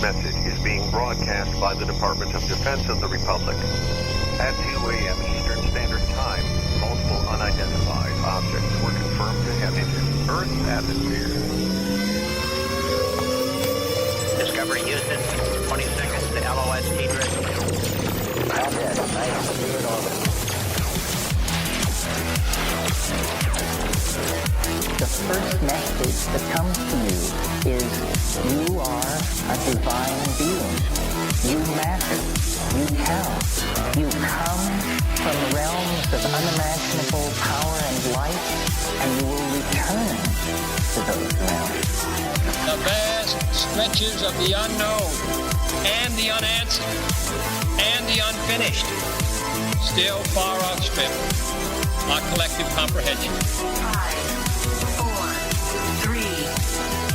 message is being broadcast by the Department of Defense of the Republic. At 2 a.m. Eastern Standard Time, multiple unidentified objects were confirmed to have entered Earth's atmosphere. Discovery Houston, 20 seconds to LOS T-drift. Roger, nice to see it all. The first message that comes to you is you are a divine being. You matter. You count. You come from realms of unimaginable power and light, and you will return to those realms. The vast stretches of the unknown and the unanswered and the unfinished still far outstrip our collective comprehension. 5, 4, 3,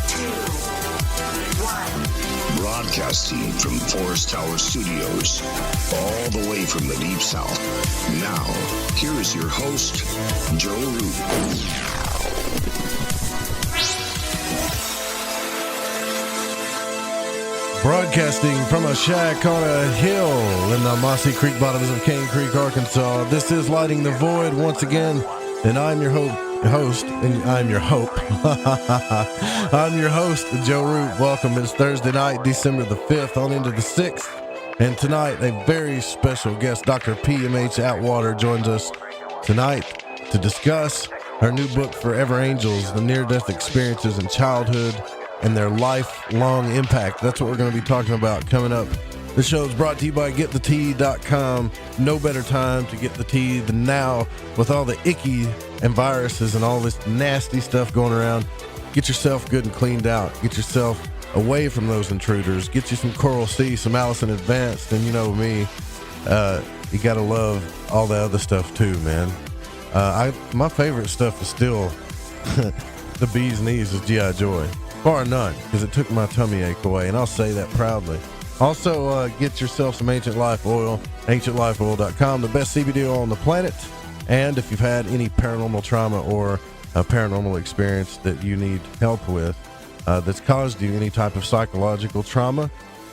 2, 1. Broadcasting from Forest Tower Studios, all the way from the Deep South. Now, here is your host, Joe Root. Broadcasting from a shack on a hill in the mossy creek bottoms of Cane Creek, Arkansas. This is Lighting the Void once again, and I'm your host, and I'm your hope. I'm your host, Joe Root. Welcome. It's Thursday night, December the 5th, on into the 6th, and tonight a very special guest, Dr. P.M.H. Atwater, joins us tonight to discuss her new book, Forever Angels, the near-death experiences in childhood and their lifelong impact. That's what we're going to be talking about coming up. The show is brought to you by GetTheTea.com. No better time to get the tea than now with all the icky and viruses and all this nasty stuff going around. Get yourself good and cleaned out. Get yourself away from those intruders. Get you some Coral Sea, some Allison Advanced, and you know me, you got to love all the other stuff too, man. My favorite stuff is still the bee's knees is G.I. Joy. Bar none, because it took my tummy ache away, and I'll say that proudly. Also, get yourself some Ancient Life Oil, ancientlifeoil.com, the best CBD oil on the planet. And if you've had any paranormal trauma or a paranormal experience that you need help with that's caused you any type of psychological trauma,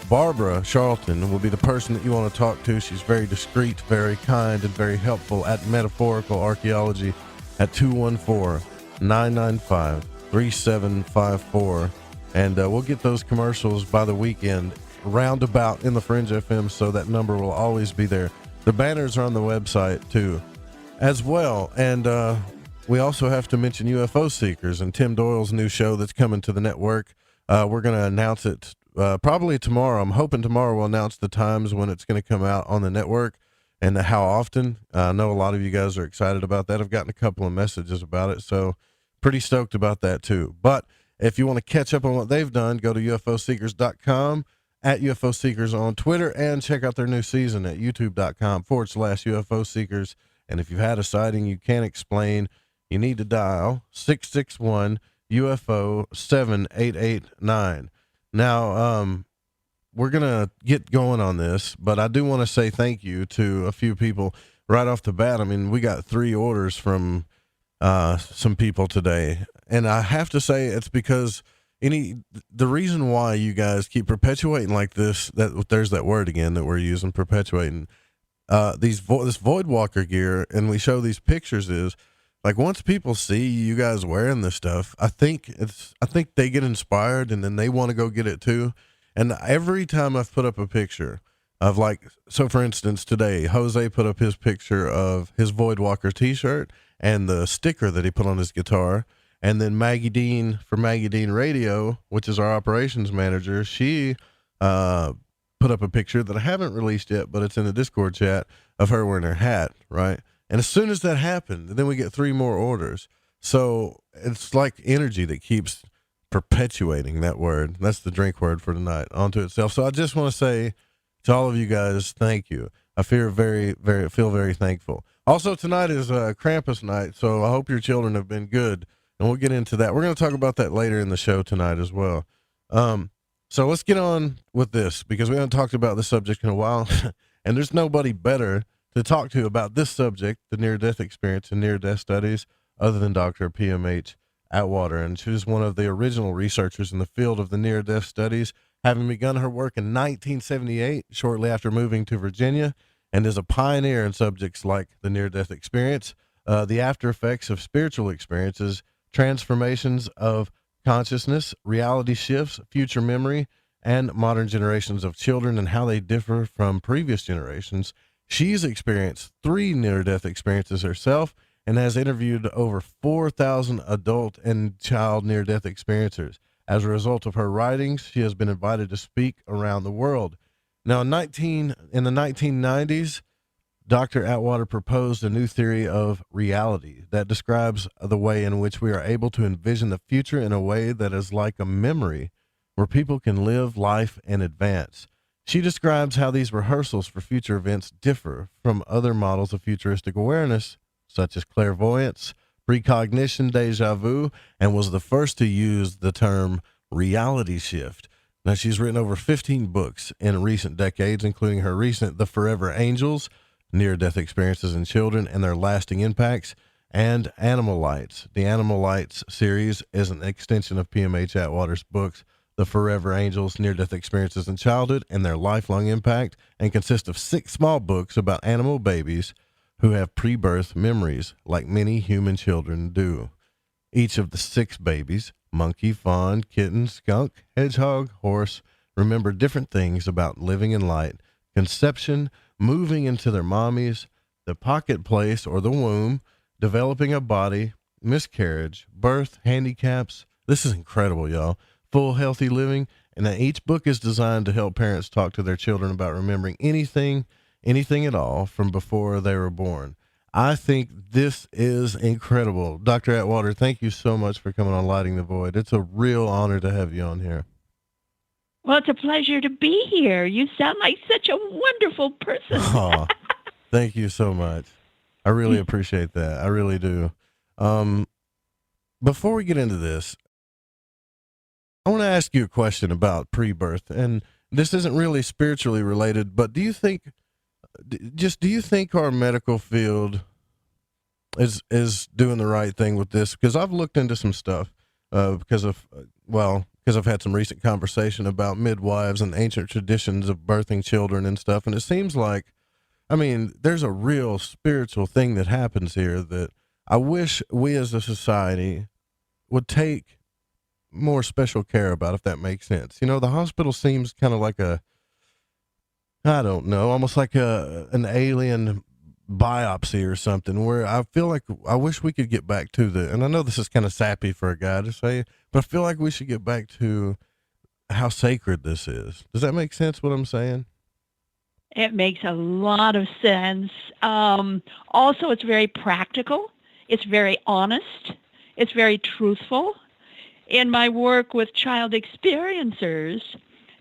Barbara Charlton will be the person that you want to talk to. She's very discreet, very kind, and very helpful at Metaphorical Archaeology at 214-995-3754, and we'll get those commercials by the weekend roundabout in the Fringe FM, so that number will always be there. The banners are on the website too as well, and we also have to mention UFO Seekers and Tim Doyle's new show that's coming to the network. We're going to announce it probably tomorrow. I'm hoping tomorrow we'll announce the times when it's going to come out on the network and how often. I know a lot of you guys are excited about that. I've gotten a couple of messages about it, so pretty stoked about that too. But if you want to catch up on what they've done, go to ufoseekers.com, at UFO Seekers on Twitter, and check out their new season at youtube.com/UFO Seekers. And if you've had a sighting you can't explain, you need to dial 661 UFO 7889. Now, we're going to get going on this, but I do want to say thank you to a few people right off the bat. I mean, we got 3 orders from some people today, and I have to say it's because the reason why you guys keep perpetuating like this, that there's that word again that we're using, perpetuating this Void Walker gear, and we show these pictures, is like once people see you guys wearing this stuff, I think they get inspired and then they want to go get it too. And every time I've put up a picture of, like, so for instance today Jose put up his picture of his Void Walker t-shirt and the sticker that he put on his guitar. And then Maggie Dean for Maggie Dean Radio, which is our operations manager, she put up a picture that I haven't released yet, but it's in the Discord chat, of her wearing her hat, right? And as soon as that happened, then we get 3 more orders. So it's like energy that keeps perpetuating that word. That's the drink word for tonight onto itself. So I just want to say to all of you guys, thank you. I feel very thankful. Also, tonight is Krampus night, so I hope your children have been good, and we'll get into that. We're going to talk about that later in the show tonight as well. So let's get on with this, because we haven't talked about this subject in a while, and there's nobody better to talk to about this subject, the near-death experience and near-death studies, other than Dr. P.M.H. Atwater. And she was one of the original researchers in the field of the near-death studies, having begun her work in 1978, shortly after moving to Virginia, and is a pioneer in subjects like the near-death experience, the after effects of spiritual experiences, transformations of consciousness, reality shifts, future memory, and modern generations of children and how they differ from previous generations. She's experienced 3 near-death experiences herself and has interviewed over 4,000 adult and child near-death experiencers. As a result of her writings, she has been invited to speak around the world. Now, in the 1990s, Dr. Atwater proposed a new theory of reality that describes the way in which we are able to envision the future in a way that is like a memory where people can live life in advance. She describes how these rehearsals for future events differ from other models of futuristic awareness, such as clairvoyance, precognition, déjà vu, and was the first to use the term reality shift. Now, she's written over 15 books in recent decades, including her recent The Forever Angels, Near-Death Experiences in Children and Their Lasting Impacts, and Animal Lights. The Animal Lights series is an extension of P.M.H. Atwater's books, The Forever Angels, Near-Death Experiences in Childhood and Their Lifelong Impact, and consists of 6 small books about animal babies who have pre-birth memories like many human children do. Each of the 6 babies, monkey, fawn, kitten, skunk, hedgehog, horse, remember different things about living in light, conception, moving into their mommies, the pocket place or the womb, developing a body, miscarriage, birth, handicaps. This is incredible, y'all. Full healthy living. And then each book is designed to help parents talk to their children about remembering anything at all from before they were born. I think this is incredible. Dr. Atwater, thank you so much for coming on Lighting the Void. It's a real honor to have you on here. Well, it's a pleasure to be here. You sound like such a wonderful person. Oh, thank you so much. I really appreciate that. I really do. Before we get into this, I want to ask you a question about pre-birth, and this isn't really spiritually related, but do you think our medical field is doing the right thing with this? Because I've looked into some stuff because I've had some recent conversation about midwives and ancient traditions of birthing children and stuff, and it seems like, I mean, there's a real spiritual thing that happens here that I wish we as a society would take more special care about, if that makes sense. You know, the hospital seems kind of like almost like an alien biopsy or something, where I feel like I wish we could get back to and I know this is kind of sappy for a guy to say, but I feel like we should get back to how sacred this is. Does that make sense what I'm saying? It makes a lot of sense. Also, it's very practical. It's very honest. It's very truthful. In my work with child experiencers,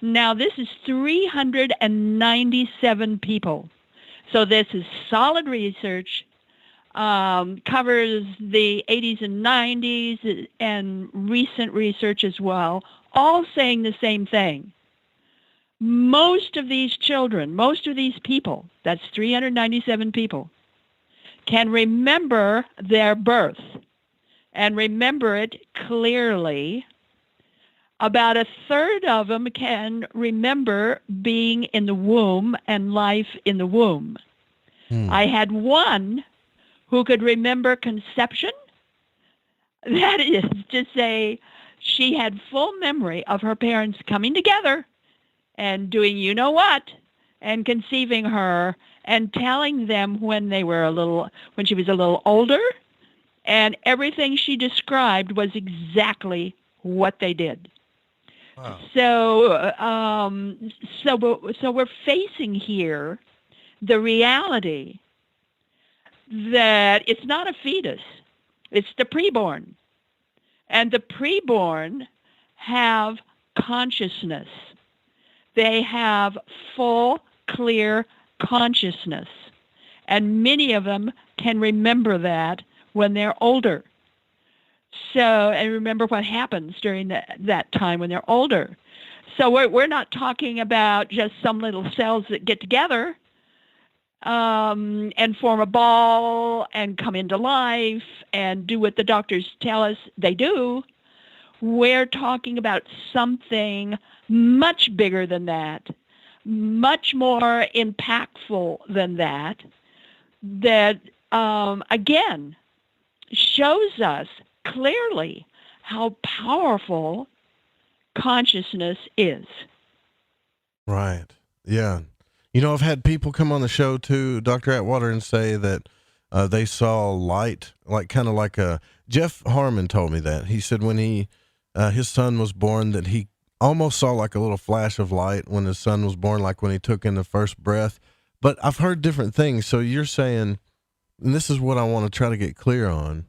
now this is 397 people. So this is solid research, covers the 80s and 90s and recent research as well, all saying the same thing. Most of these children, most of these people, that's 397 people, can remember their birth and remember it clearly. About a third of them can remember being in the womb and life in the womb. I had one who could remember conception. That is to say, she had full memory of her parents coming together and doing you know what, and conceiving her and telling them when she was a little older, and everything she described was exactly what they did. Wow. So we're facing here the reality that it's not a fetus, it's the preborn. And the preborn have consciousness. They have full, clear consciousness. And many of them can remember that when they're older. And remember what happens during that time when they're older. So we're not talking about just some little cells that get together and form a ball and come into life and do what the doctors tell us they do. We're talking about something much bigger than that, much more impactful than that, again, shows us clearly how powerful consciousness is. Right. Yeah. I've had people come on the show too, Dr. Atwater, and say that they saw light, like kind of like Jeff Harmon told me that. He said when his son was born, that he almost saw like a little flash of light when his son was born, like when he took in the first breath. But I've heard different things. So you're saying, and this is what I want to try to get clear on,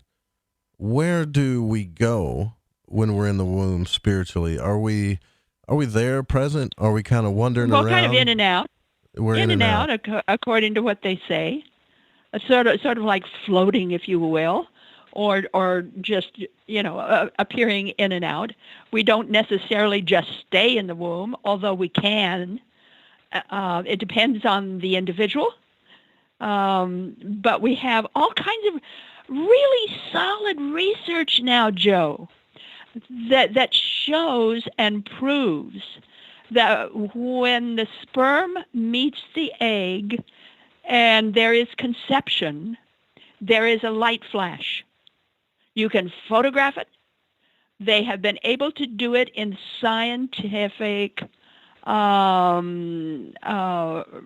where do we go when we're in the womb spiritually? Are we there present? Are we kind of wandering around? Well, kind of in and out. We're in and out, according to what they say. Sort of like floating, if you will, or just, appearing in and out. We don't necessarily just stay in the womb, although we can. It depends on the individual. But we have all kinds of really solid research now, Joe, that shows and proves that when the sperm meets the egg and there is conception, there is a light flash. You can photograph it. They have been able to do it in scientific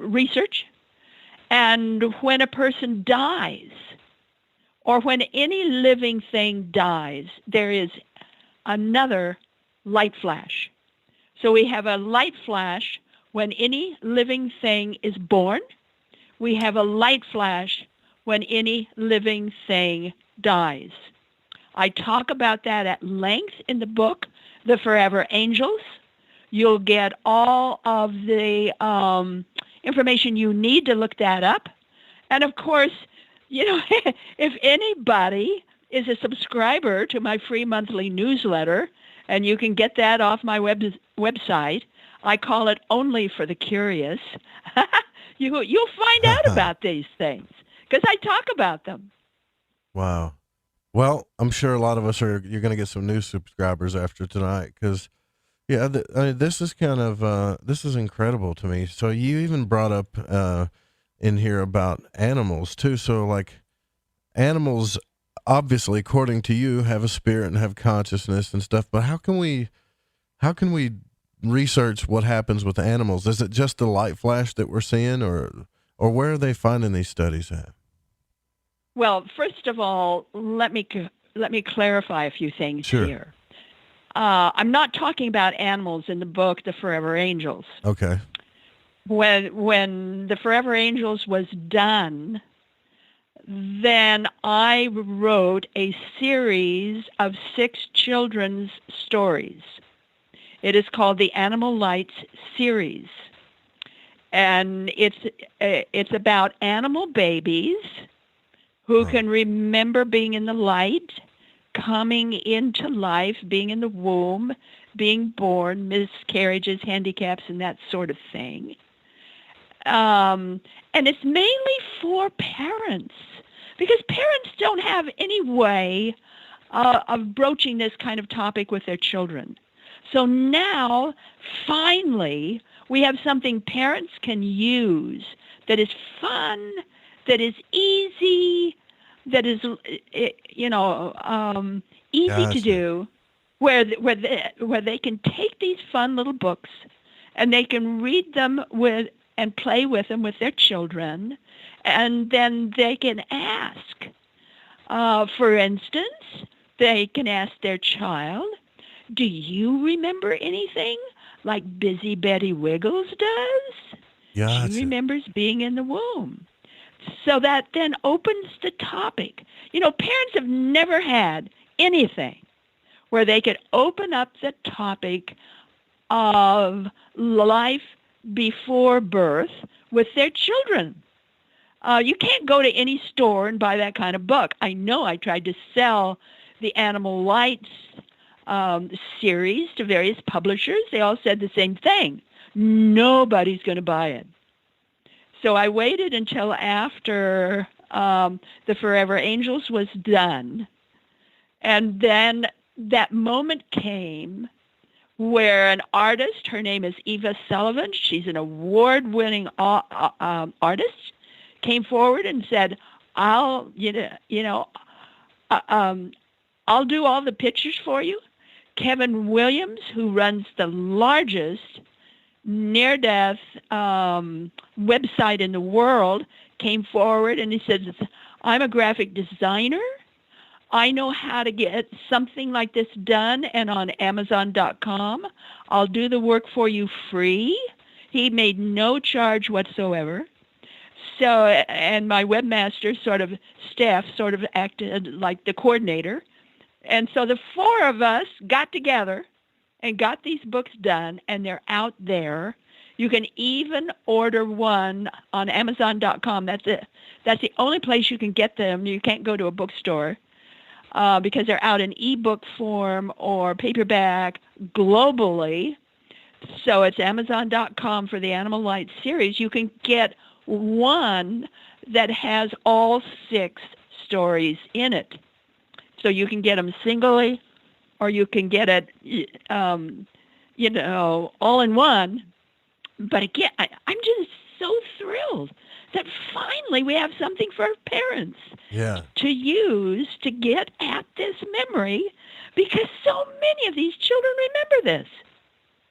research. And when a person dies, or when any living thing dies, there is another light flash. So we have a light flash when any living thing is born. We have a light flash when any living thing dies. I talk about that at length in the book, The Forever Angels. You'll get all of the information you need to look that up. And of course, if anybody is a subscriber to my free monthly newsletter, and you can get that off my website, I call it Only for the Curious, you'll find out about these things, because I talk about them. Wow. Well, I'm sure a lot of us you're going to get some new subscribers after tonight, because this is kind of, this is incredible to me. So you even brought up in here about animals too. So like animals, obviously, according to you, have a spirit and have consciousness and stuff, but how can we research what happens with animals? Is it just the light flash that we're seeing, or where are they finding these studies at? Well, first of all, let me clarify a few things here. I'm not talking about animals in the book, The Forever Angels. Okay. When The Forever Angels was done, then I wrote a series of 6 children's stories. It is called the Animal Lights series. And it's about animal babies who can remember being in the light, coming into life, being in the womb, being born, miscarriages, handicaps, and that sort of thing. And it's mainly for parents, because parents don't have any way of broaching this kind of topic with their children. So now, finally, we have something parents can use that is fun, that is easy, that is, easy to do, where they can take these fun little books and they can read them with and play with them with their children, and then they can ask. For instance, they can ask their child, "Do you remember anything like Busy Betty Wiggles does?" Gotcha. She remembers being in the womb. So that then opens the topic. Parents have never had anything where they could open up the topic of life before birth with their children. You can't go to any store and buy that kind of book. I know I tried to sell the Animal Lights series to various publishers. They all said the same thing. Nobody's going to buy it. So I waited until after The Forever Angels was done. And then that moment came where an artist, her name is Eva Sullivan, she's an award-winning artist, came forward and said, I'll do all the pictures for you. Kevin Williams, who runs the largest near-death website in the world, came forward and he said, I'm a graphic designer. I know how to get something like this done and on Amazon.com. I'll do the work for you free. He made no charge whatsoever. So, and my webmaster staff acted like the coordinator. And so the four of us got together and got these books done, and they're out there. You can even order one on Amazon.com. That's the only place you can get them. You can't go to a bookstore because they're out in ebook form or paperback globally. So it's Amazon.com for the Animal Light series. You can get one that has all 6 stories in it. So you can get them singly, or you can get it, all in one. But again, I'm just so thrilled that finally we have something for parents to use to get at this memory, because so many of these children remember this.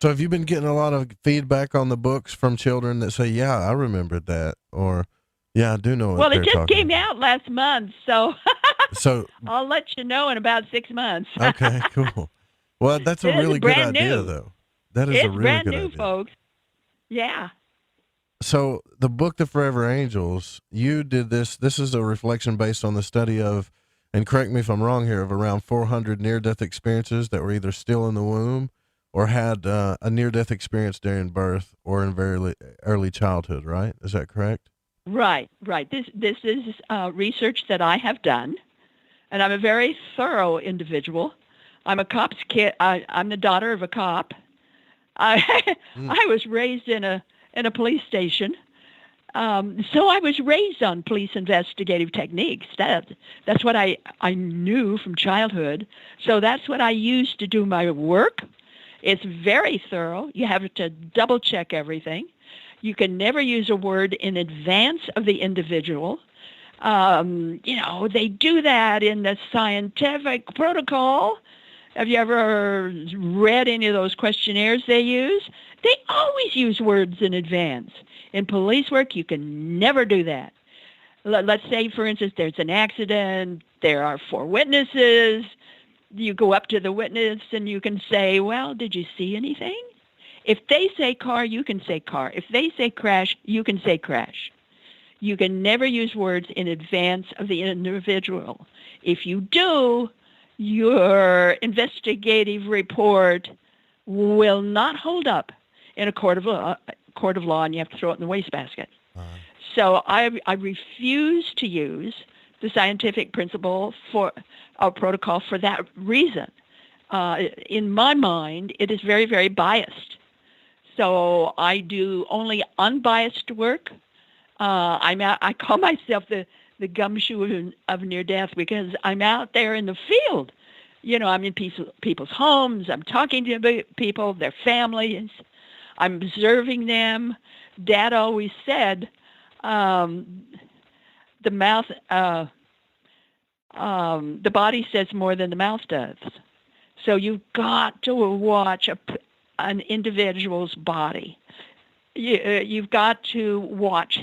So have you been getting a lot of feedback on the books from children that say, yeah, I remembered that, or yeah, I do know what they're Well, it just came about. out last month, so So I'll let you know in about 6 months. okay, cool. Well, that's a really good idea, though. That is a really brand good new, idea. folks. Yeah. So the book, The Forever Angels, you did this. This is a reflection based on the study of, and correct me if I'm wrong here, of around 400 near-death experiences that were either still in the womb or had a near-death experience during birth or in very early childhood, right? Is that correct? Right. This is research that I have done, and I'm a very thorough individual. I'm a cop's kid. I'm the daughter of a cop. I was raised in a police station, so I was raised on police investigative techniques. That's what I knew from childhood. So that's what I used to do my work. It's very thorough. You have to double check everything. You can never use a word in advance of the individual. They do that in the scientific protocol. Have you ever read any of those questionnaires they use? They always use words in advance. In police work, you can never do that. Let's say, for instance, there's an accident. There are 4 witnesses. You go up to the witness and you can say, well, did you see anything? If they say car, you can say car. If they say crash, you can say crash. You can never use words in advance of the individual. If you do, your investigative report will not hold up in a court of law, and you have to throw it in the wastebasket. So I refuse to use the scientific principle for our protocol for that reason. In my mind, it is very, very biased. So I do only unbiased work. I call myself the gumshoe of near death because I'm out there in the field. I'm in people's homes. I'm talking to people, their families. I'm observing them. Dad always said, the body says more than the mouth does. So you've got to watch an individual's body. You've got to watch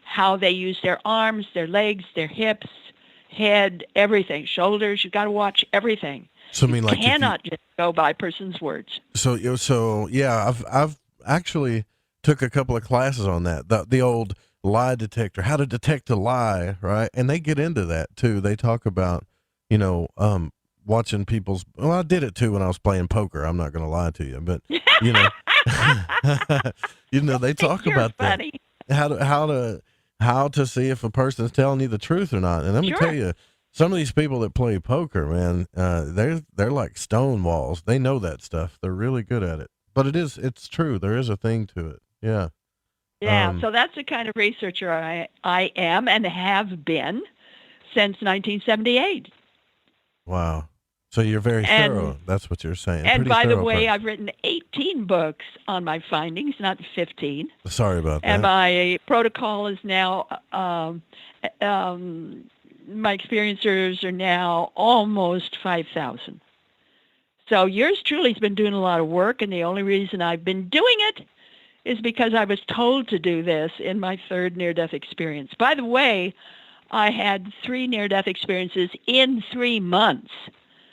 how they use their arms, their legs, their hips, head, everything, shoulders. You've got to watch everything. So I mean, you cannot just go by a person's words. So yeah, I've actually took a couple of classes on that. The old lie detector, how to detect a lie, right? And they get into that too. They talk about, watching people's. Well, I did it too when I was playing poker. I'm not going to lie to you, but they talk about funny. that. How to see if a person's telling you the truth or not. And let me tell you, some of these people that play poker, man, they're like stone walls. They know that stuff. They're really good at it. But it's true. There is a thing to it. Yeah. Yeah. So that's the kind of researcher I am and have been since 1978. Wow. So you're very And- thorough. That's what you're saying. And Pretty by the thorough way, person. I've written 18 books on my findings, not 15. Sorry about And that. my protocol is now, my experiencers are now almost 5,000. So yours truly has been doing a lot of work, and the only reason I've been doing it is because I was told to do this in my third near-death experience. By the way, I had 3 near-death experiences in 3 months.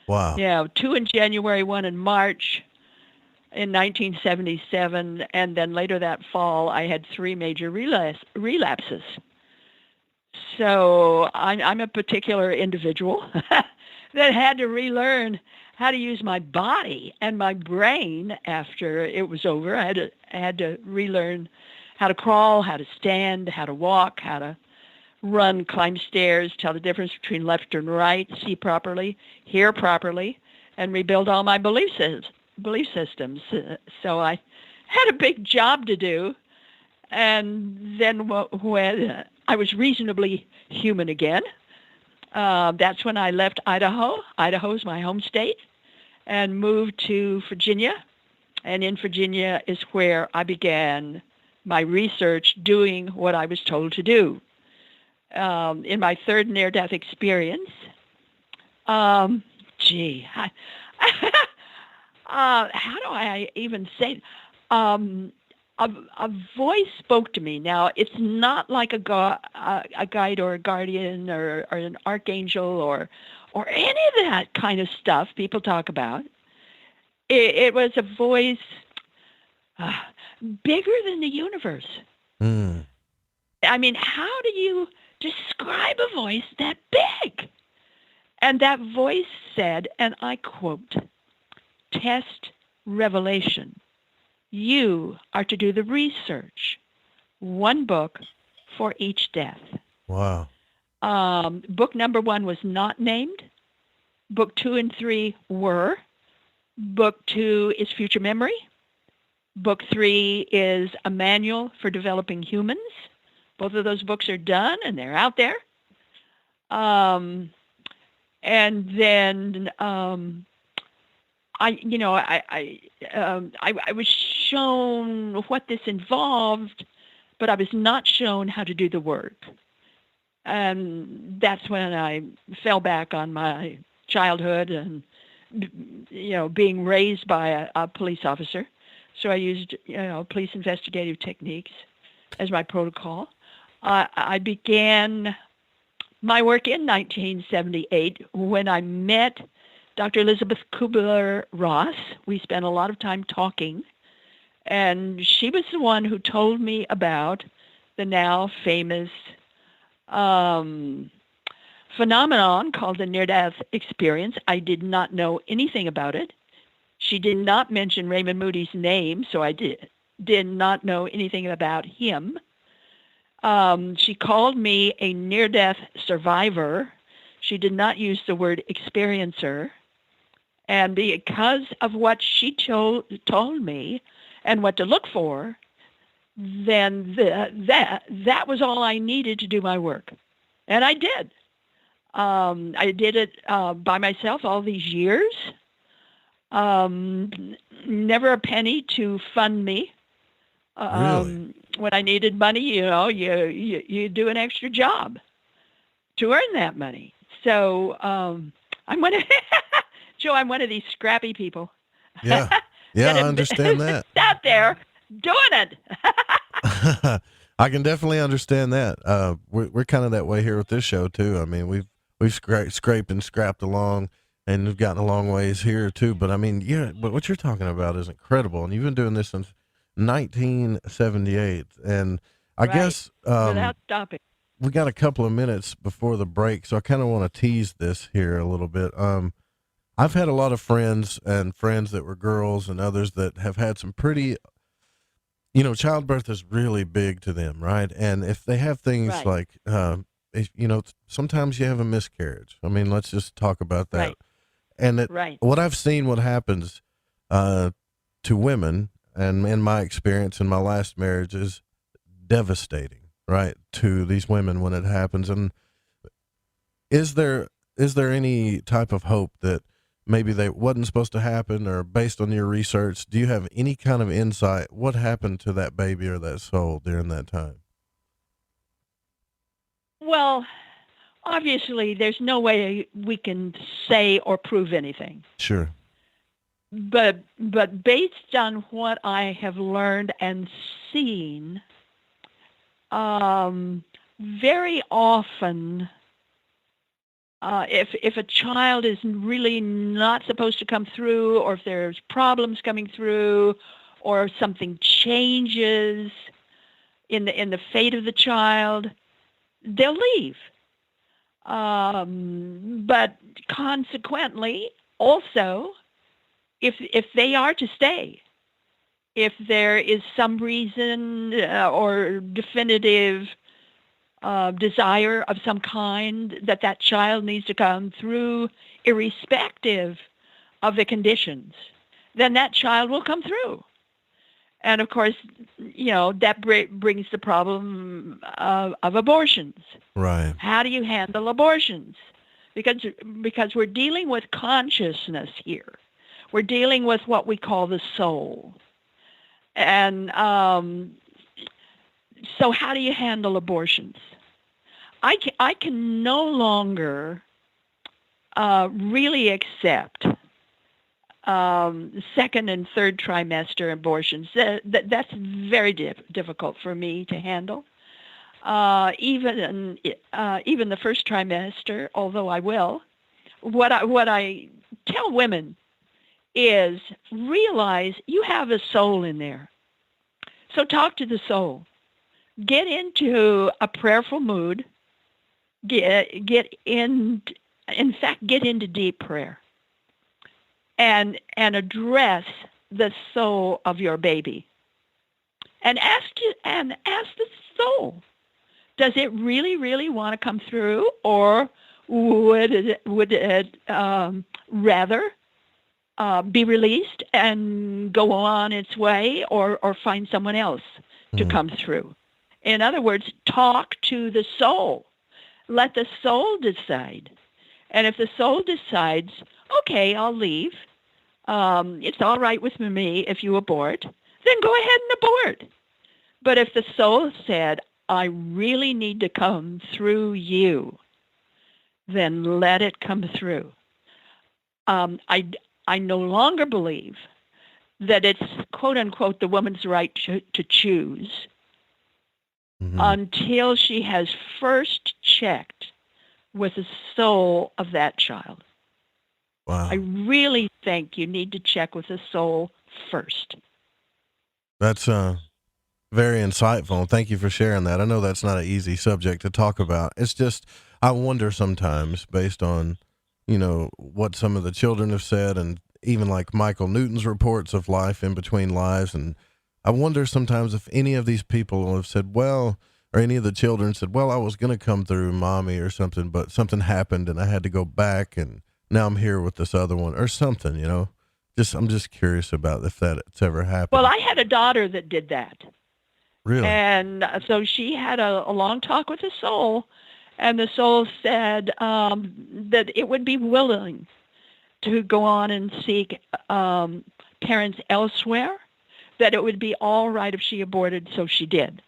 Wow. Yeah, 2 in January, 1 in March in 1977, and then later that fall, I had 3 major relapses. So I'm a particular individual that had to relearn how to use my body and my brain after it was over. I had to relearn how to crawl, how to stand, how to walk, how to run, climb stairs, tell the difference between left and right, see properly, hear properly, and rebuild all my belief systems. So I had a big job to do. And then when I was reasonably human again, that's when I left Idaho. Idaho's my home state, and moved to Virginia. And in Virginia is where I began my research doing what I was told to do. In my third near-death experience, how do I even say? A voice spoke to me. Now, it's not like a guide or a guardian or an archangel or any of that kind of stuff people talk about. It was a voice bigger than the universe. Mm. I mean, how do you describe a voice that big? And that voice said, and I quote, "Test revelation. You are to do the research. 1 book for each death." Wow. Book number 1 was not named. Book 2 and 3 were. Book 2 is Future Memory. Book 3 is a manual for developing humans. Both of those books are done and they're out there. And then I was shown what this involved, but I was not shown how to do the work. And that's when I fell back on my childhood and, being raised by a police officer. So I used, police investigative techniques as my protocol. I began my work in 1978 when I met Dr. Elizabeth Kubler-Ross. We spent a lot of time talking, and she was the one who told me about the now famous phenomenon called the near-death experience. I did not know anything about it. She did not mention Raymond Moody's name, so I did not know anything about him. She called me a near-death survivor. She did not use the word experiencer. And because of what she told me and what to look for, then that was all I needed to do my work. And I did. I did it by myself all these years. Never a penny to fund me. Really? When I needed money, you do an extra job to earn that money. So I'm one of Joe. I'm one of these scrappy people. Yeah, I understand that. Out there doing it. I can definitely understand that. We're kind of that way here with this show too. I mean, we've scraped and scrapped along, and we've gotten a long ways here too. But I mean, but what you're talking about is incredible, and you've been doing this since 1978, and I guess without stopping. We got a couple of minutes before the break, so I kind of want to tease this here a little bit. I've had a lot of friends that were girls and others that have had some pretty, childbirth is really big to them, right? And if they have things like, sometimes you have a miscarriage. I mean, let's just talk about that. Right. And what I've seen, what happens to women, and in my experience in my last marriage, is devastating, right, to these women when it happens. And is there any type of hope that maybe they wasn't supposed to happen, or based on your research, do you have any kind of insight? What happened to that baby or that soul during that time? Well, obviously, there's no way we can say or prove anything. Sure. But based on what I have learned and seen, very often, if a child is really not supposed to come through, or if there's problems coming through, or something changes in the fate of the child, they'll leave. But consequently, also, if they are to stay, if there is some reason or definitive desire of some kind that child needs to come through, irrespective of the conditions, then that child will come through. And of course, that brings the problem of abortions. Right. How do you handle abortions? Because we're dealing with consciousness here. We're dealing with what we call the soul. And so how do you handle abortions? I can no longer really accept second and third trimester abortions. That's very difficult for me to handle. Even the first trimester, although I will. What I tell women is realize you have a soul in there. So talk to the soul. Get into a prayerful mood. Get into deep prayer. And address the soul of your baby. And ask the soul, does it really, really want to come through, or would it rather be released and go on its way, or find someone else to come through? In other words, talk to the soul. Let the soul decide. And if the soul decides, okay, I'll leave, it's all right with me if you abort, then go ahead and abort. But if the soul said, I really need to come through you, then let it come through. I no longer believe that it's, quote unquote, the woman's right to choose until she has first checked with the soul of that child. Wow. I really think you need to check with the soul first. That's very insightful. Thank you for sharing that. I know that's not an easy subject to talk about. It's just, I wonder sometimes, based on, what some of the children have said, and even like Michael Newton's reports of life in between lives. And I wonder sometimes if any of these people have said, well, or any of the children said, well, I was going to come through mommy or something, but something happened and I had to go back, and now I'm here with this other one or something, I'm just curious about if that's ever happened. Well, I had a daughter that did that. Really? And so she had a long talk with the soul, and the soul said that it would be willing to go on and seek parents elsewhere, that it would be all right if she aborted, so she did.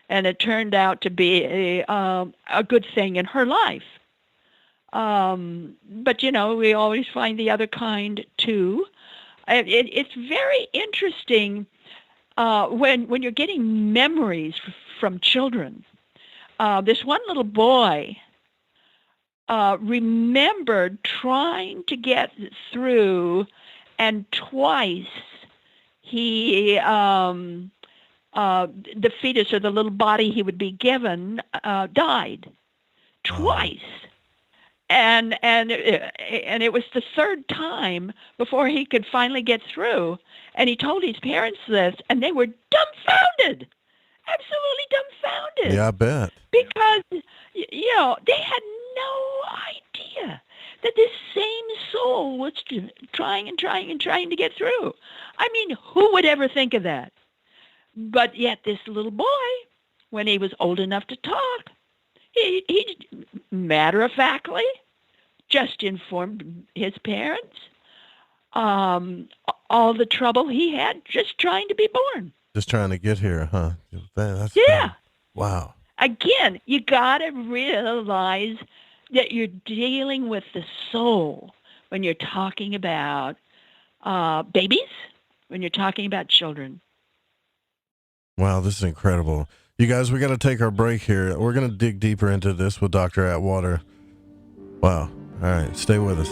And it turned out to be a good thing in her life. But, we always find the other kind, too. It's very interesting when you're getting memories from children. This one little boy remembered trying to get through, and twice he, the fetus or the little body he would be given, died. Twice. And it was the third time before he could finally get through. And he told his parents this, and they were dumbfounded, absolutely dumbfounded. Yeah, I bet. Because, they had no idea that this same soul was trying to get through. I mean, who would ever think of that? But yet this little boy, when he was old enough to talk, he matter-of-factly just informed his parents all the trouble he had just trying to be born. Just trying to get here, huh? That's Yeah. Wow. Again, you got to realize that you're dealing with the soul when you're talking about babies, when you're talking about children. Wow, this is incredible. You guys, we got to take our break here. We're going to dig deeper into this with Dr. Atwater. Wow. All right, stay with us.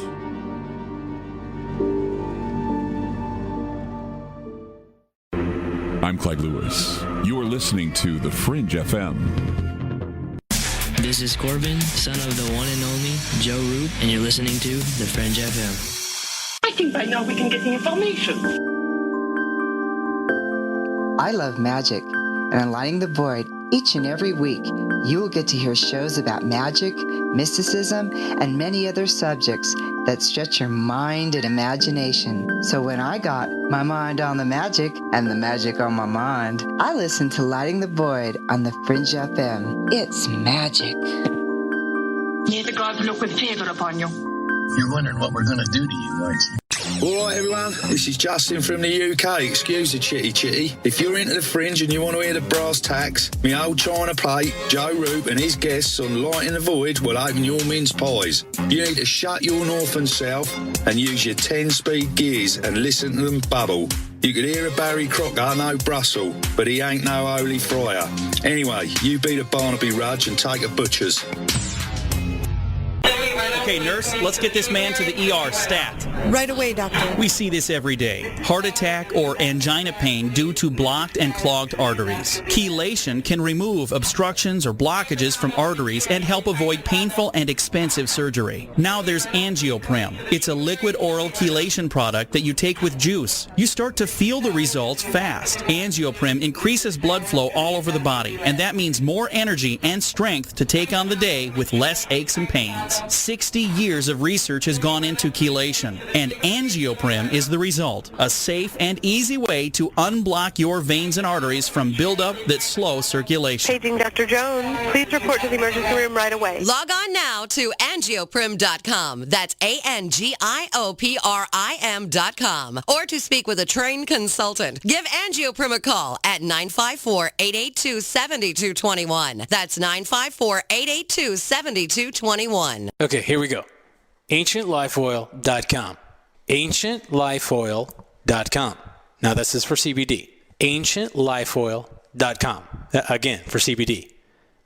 I'm Clyde Lewis. You are listening to The Fringe FM. This is Corbin, son of the one and only Joe Root, and you're listening to The Fringe FM. I think by now we can get the information. I love magic, and on Lighting the Void, each and every week, you will get to hear shows about magic, mysticism, and many other subjects that stretch your mind and imagination. So when I got my mind on the magic and the magic on my mind, I listened to Lighting the Void on the Fringe FM. It's magic. May the gods look with favor upon you. You're wondering what we're going to do to you, aren't you? All right, everyone, this is Justin from the UK. Excuse the chitty. If you're into the Fringe and you want to hear the brass tacks, my old china plate, Joe Root and his guests on Lighting the Void will open your mince pies. You need to shut your northern self and use your 10-speed gears and listen to them bubble. You could hear a Barry Crocker, no Brussel, but he ain't no holy friar. Anyway, you beat a Barnaby Rudge and take a butcher's. Okay, nurse, let's get this man to the ER stat. Right away, doctor. We see this every day. Heart attack or angina pain due to blocked and clogged arteries. Chelation can remove obstructions or blockages from arteries and help avoid painful and expensive surgery. Now there's Angioprim. It's a liquid oral chelation product that you take with juice. You start to feel the results fast. Angioprim increases blood flow all over the body, and that means more energy and strength to take on the day with less aches and pains. 60 years of research has gone into chelation, and Angioprim is the result. A safe and easy way to unblock your veins and arteries from buildup that slow circulation. Paging Dr. Jones. Please report to the emergency room right away. Log on now to angioprim.com. That's ANGIOPRIM.com. Or to speak with a trained consultant. Give Angioprim a call at 954-882-7221. That's 954-882-7221. Okay, here we go. AncientLifeOil.com. AncientLifeOil.com. Now this is for CBD. AncientLifeOil.com. Again, for CBD.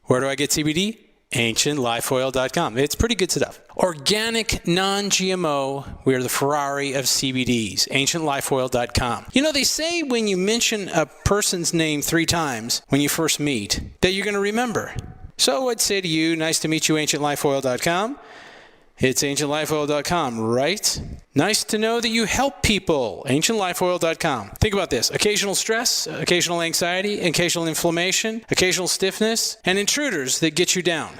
Where do I get CBD? AncientLifeOil.com. It's pretty good stuff. Organic, non-GMO. We are the Ferrari of CBDs. AncientLifeOil.com. You know, they say when you mention a person's name 3 times when you first meet, that you're going to remember. So I'd say to you, nice to meet you, AncientLifeOil.com. It's AncientLifeOil.com, right? Nice to know that you help people. AncientLifeOil.com. Think about this. Occasional stress, occasional anxiety, occasional inflammation, occasional stiffness, and intruders that get you down.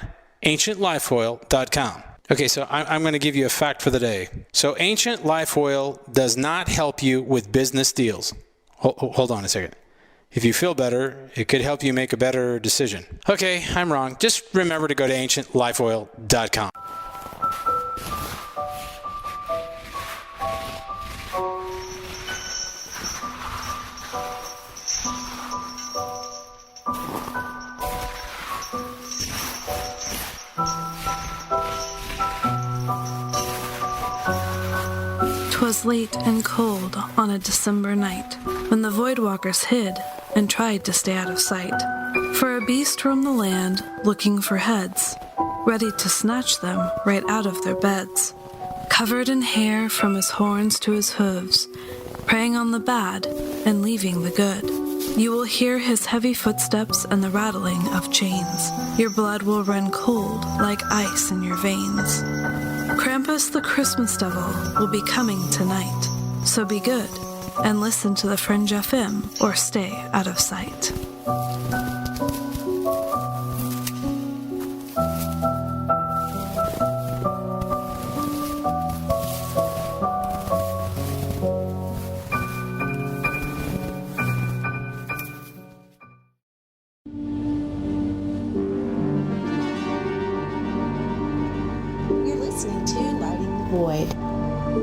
AncientLifeOil.com. Okay, so I'm going to give you a fact for the day. So Ancient Life Oil does not help you with business deals. Hold on a second. If you feel better, it could help you make a better decision. Okay, I'm wrong. Just remember to go to AncientLifeOil.com. Twas late and cold on a December night, when the Voidwalkers hid and tried to stay out of sight. For a beast roamed the land, looking for heads, ready to snatch them right out of their beds. Covered in hair from his horns to his hooves, preying on the bad and leaving the good. You will hear his heavy footsteps and the rattling of chains. Your blood will run cold like ice in your veins. Krampus the Christmas Devil will be coming tonight, so be good and listen to the Fringe FM or stay out of sight. You're listening to Lighting the Void.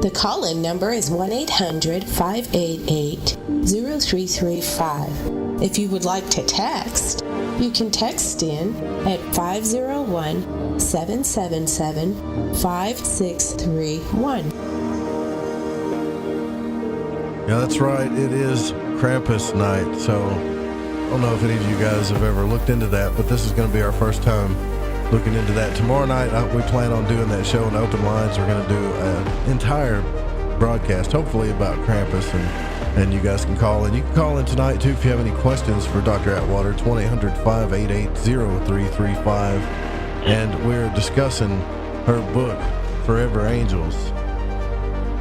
The call-in number is 1-800-588-0335. If you would like to text, you can text in at 501-777-5631. Yeah, that's right. It is Krampus night, so I don't know if any of you guys have ever looked into that, but this is going to be our first time looking into that. Tomorrow night, we plan on doing that show in open lines. We're going to do an entire broadcast, hopefully about Krampus, and you guys can call in. You can call in tonight, too, if you have any questions for Dr. Atwater. It's 1-800-588-0335, and we're discussing her book, Forever Angels.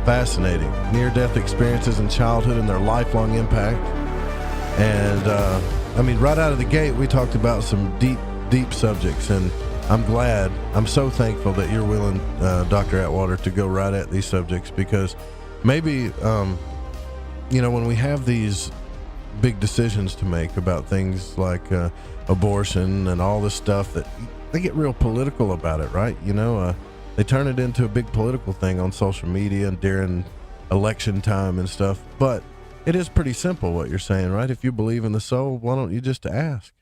Fascinating. Near-death experiences in childhood and their lifelong impact. And, right out of the gate, we talked about some deep subjects, and I'm so thankful that you're willing, Dr. Atwater, to go right at these subjects, because maybe, when we have these big decisions to make about things like abortion and all this stuff, that they get real political about it, right? They turn it into a big political thing on social media and during election time and stuff. But it is pretty simple what you're saying, right? If you believe in the soul, why don't you just ask?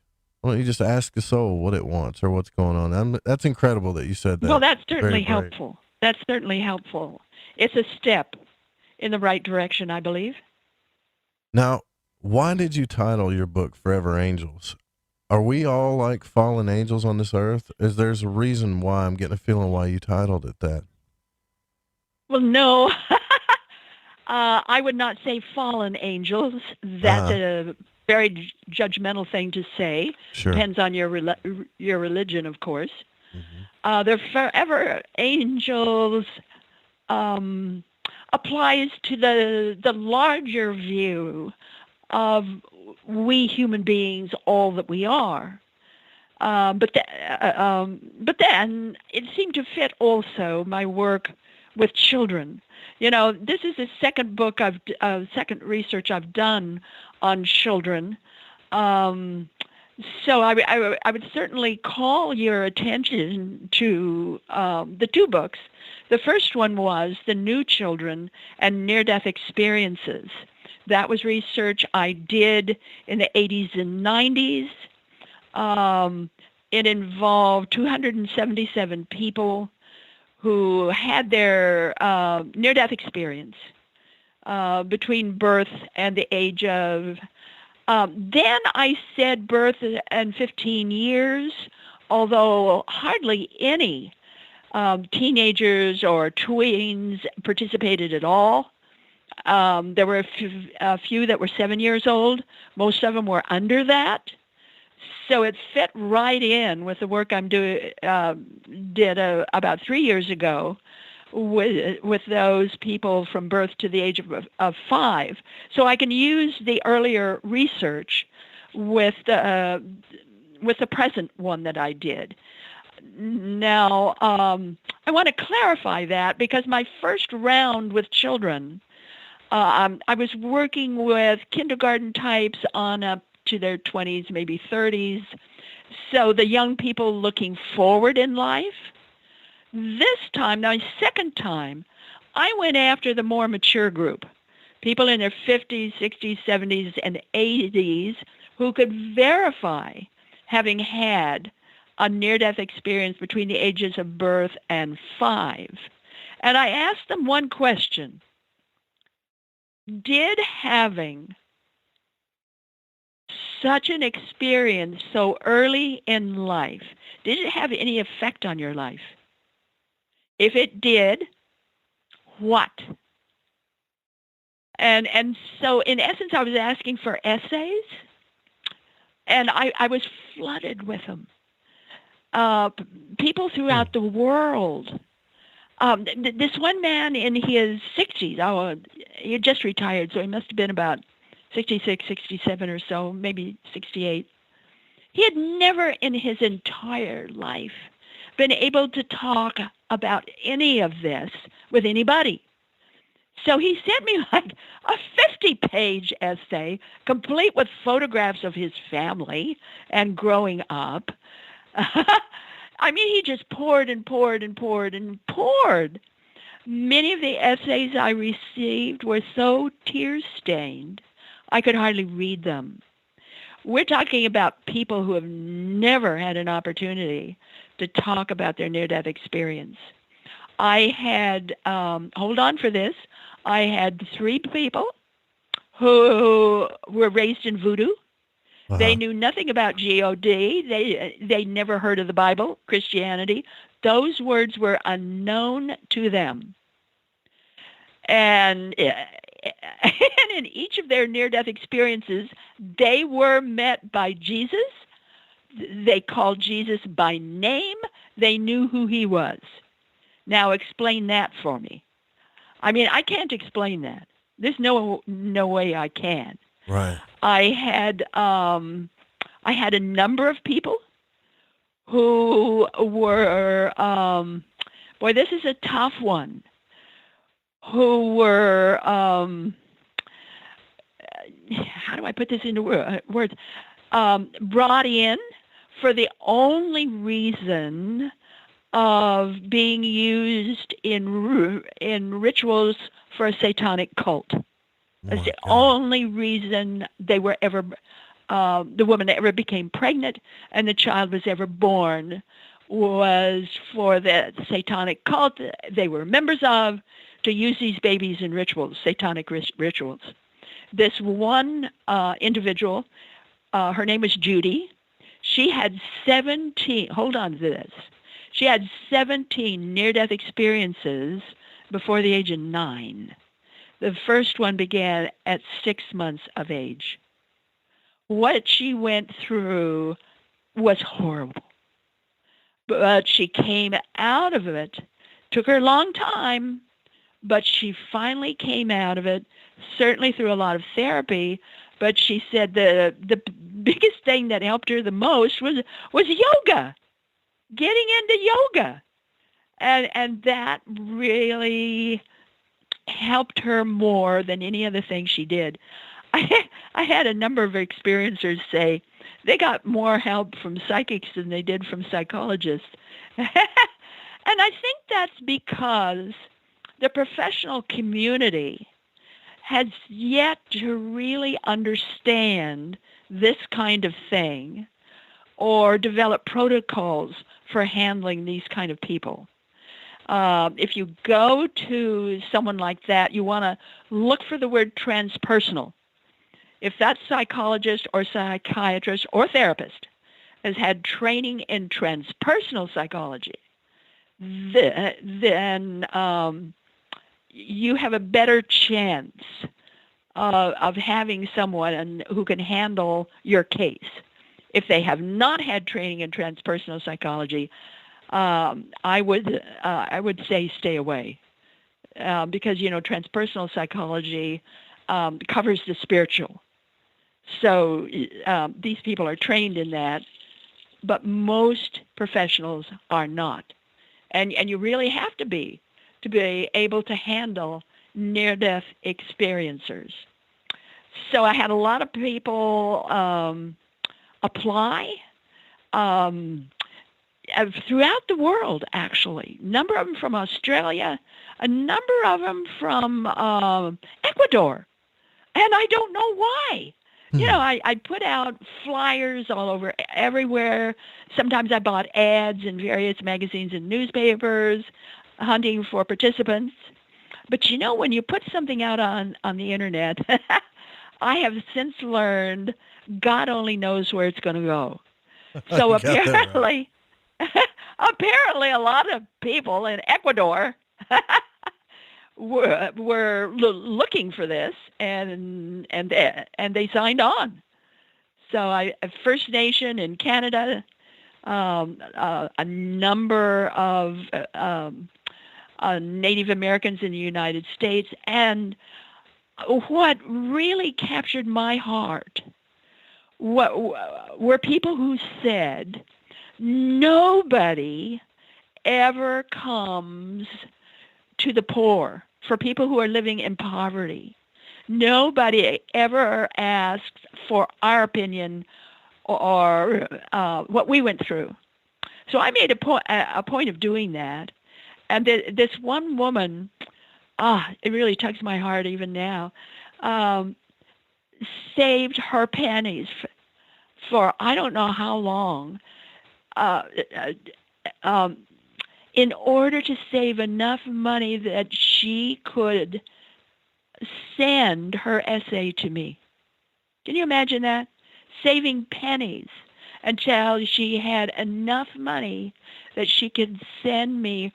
Why don't you just ask the soul what it wants or what's going on? That's incredible that you said that. Well, that's certainly helpful. That's certainly helpful. It's a step in the right direction, I believe. Now, why did you title your book Forever Angels? Are we all like fallen angels on this earth? There's a reason why I'm getting a feeling why you titled it that? Well, no. I would not say fallen angels. That's a very judgmental thing to say. Sure. Depends on your religion, of course. Mm-hmm. The forever angels applies to the larger view of we human beings, all that we are. But then it seemed to fit also my work with children. This is the second research I've done on children. So I would certainly call your attention to the two books. The first one was The New Children and Near-Death Experiences. That was research I did in the 80s and 90s. It involved 277 people who had their near-death experience between birth and the age of... then I said birth and 15 years, although hardly any teenagers or tweens participated at all. There were a few that were 7 years old. Most of them were under that. So it fit right in with the work I did about 3 years ago with those people from birth to the age of 5. So I can use the earlier research with the present one that I did. Now, I want to clarify that because my first round with children, I was working with kindergarten types on up to their 20s, maybe 30s. So the young people looking forward in life. This time, my second time, I went after the more mature group, people in their 50s, 60s, 70s, and 80s who could verify having had a near-death experience between the ages of birth and 5. And I asked them one question. Did having such an experience so early in life, did it have any effect on your life? If it did, what? And so in essence, I was asking for essays, and I was flooded with them. People throughout the world. This one man in his 60s, he had just retired, so he must have been about 66, 67 or so, maybe 68. He had never in his entire life been able to talk about any of this with anybody. So he sent me like a 50-page essay, complete with photographs of his family and growing up. I mean, he just poured and poured and poured and poured. Many of the essays I received were so tear-stained, I could hardly read them. We're talking about people who have never had an opportunity to talk about their near-death experience. I had, hold on for this, I had 3 people who were raised in voodoo. They knew nothing about God. They never heard of the Bible, Christianity. Those words were unknown to them. And in each of their near-death experiences, they were met by Jesus. They called Jesus by name. They knew who he was. Now explain that for me. I mean, I can't explain that. There's no way I can. Right. I had a number of people who were, boy, this is a tough one, who were, how do I put this into words, brought in for the only reason of being used in rituals for a satanic cult. That's the only reason they were ever, the woman ever became pregnant and the child was ever born, was for the satanic cult they were members of, to use these babies in rituals, satanic rituals. This one individual, her name was Judy. She had 17, hold on to this, she had 17 near-death experiences before the age of 9. The first one began at 6 months of age. What she went through was horrible. But she came out of it. Took her a long time, but she finally came out of it, certainly through a lot of therapy. But she said the biggest thing that helped her the most was yoga, getting into yoga. And that really helped her more than any other thing she did. I had a number of experiencers say they got more help from psychics than they did from psychologists. And I think that's because the professional community has yet to really understand this kind of thing or develop protocols for handling these kind of people. If you go to someone like that, you want to look for the word transpersonal. If that psychologist or psychiatrist or therapist has had training in transpersonal psychology, then you have a better chance of having someone who can handle your case. If they have not had training in transpersonal psychology, I would say stay away, because transpersonal psychology covers the spiritual. So these people are trained in that, but most professionals are not, and you really have to be able to handle near-death experiencers. So I had a lot of people apply. Throughout the world, actually. A number of them from Australia, a number of them from Ecuador. And I don't know why. I put out flyers all over, everywhere. Sometimes I bought ads in various magazines and newspapers, hunting for participants. But when you put something out on the internet, I have since learned God only knows where it's going to go. So apparently... Apparently, a lot of people in Ecuador were looking for this, and they signed on. So First Nation in Canada, a number of Native Americans in the United States, and what really captured my heart were people who said, nobody ever comes to the poor, for people who are living in poverty. Nobody ever asks for our opinion or what we went through. So I made a point of doing that. And this one woman, it really tugs my heart even now, saved her panties for I don't know how long, in order to save enough money that she could send her essay to me. Can you imagine that? Saving pennies until she had enough money that she could send me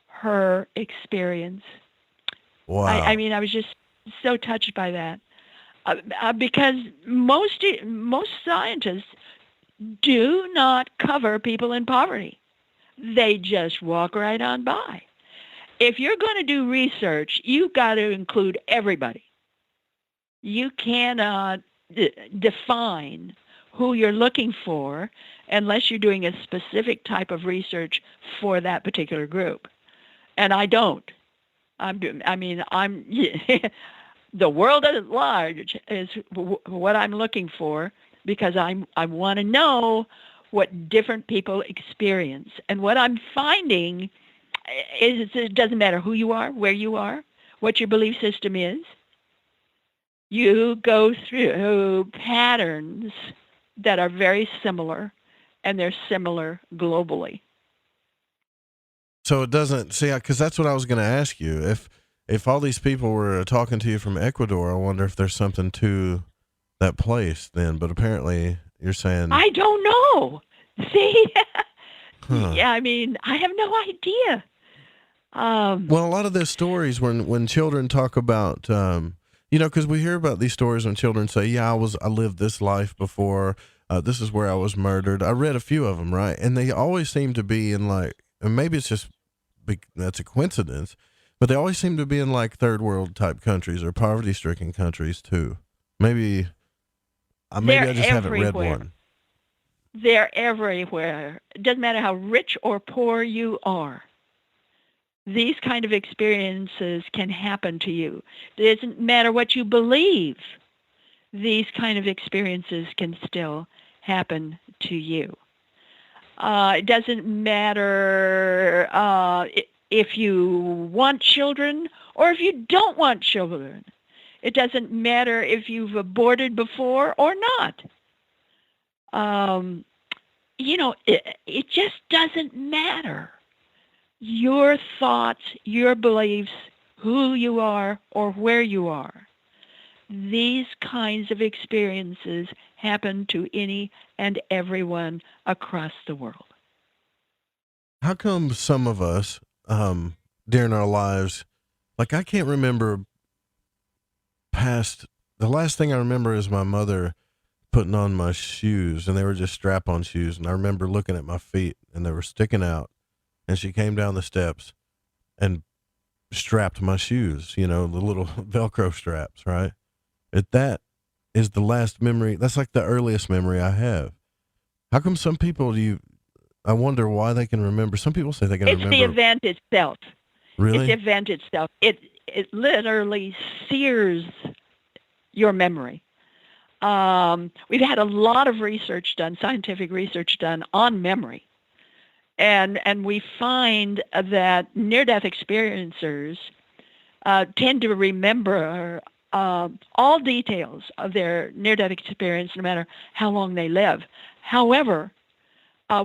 her experience. Wow. I mean, I was just so touched by that. Because most scientists do not cover people in poverty. They just walk right on by. If you're going to do research, you've got to include everybody. You cannot define who you're looking for unless you're doing a specific type of research for that particular group. And I don't. I'm the world at large is what I'm looking for, because I want to know what different people experience. And what I'm finding is it doesn't matter who you are, where you are, what your belief system is. You go through patterns that are very similar, and they're similar globally. So it doesn't, see, because that's what I was going to ask you. If all these people were talking to you from Ecuador, I wonder if there's something to that place then. But apparently you're saying... I don't know. See? Yeah, I mean, I have no idea. Well, a lot of those stories when children talk about, because we hear about these stories when children say, yeah, I lived this life before. This is where I was murdered. I read a few of them, right? And they always seem to be in and maybe it's just, that's a coincidence, but they always seem to be in third world type countries or poverty stricken countries too. Maybe I just haven't read one. They're everywhere. It doesn't matter how rich or poor you are. These kind of experiences can happen to you. It doesn't matter what you believe. These kind of experiences can still happen to you. It doesn't matter if you want children or if you don't want children. It doesn't matter if you've aborted before or not. It just doesn't matter. Your thoughts, your beliefs, who you are or where you are. These kinds of experiences happen to any and everyone across the world. How come some of us, during our lives, I can't remember the last thing I remember is my mother putting on my shoes, and they were just strap-on shoes. And I remember looking at my feet and they were sticking out, and she came down the steps and strapped my shoes, the little Velcro straps, right? That is the last memory. That's the earliest memory I have. How come some people I wonder why they can remember. Some people say they can remember. It's the event itself. Really? It's the event itself. It literally sears your memory. We've had a lot of research done, scientific research done on memory. And we find that near-death experiencers tend to remember all details of their near-death experience, no matter how long they live. However,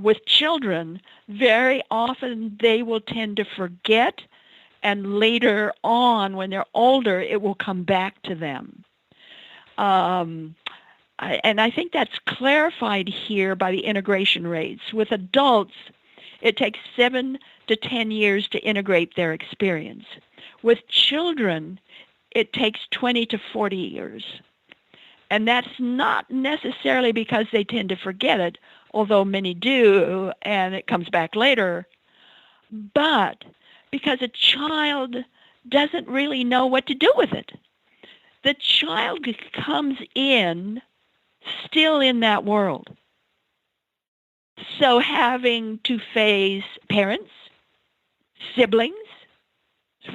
with children, very often they will tend to forget, and later on, when they're older, it will come back to them. And I think that's clarified here by the integration rates. With adults, it takes 7 to 10 years to integrate their experience. With children, it takes 20 to 40 years. And that's not necessarily because they tend to forget it, although many do, and it comes back later, but because a child doesn't really know what to do with it. The child comes in still in that world. So having to face parents, siblings,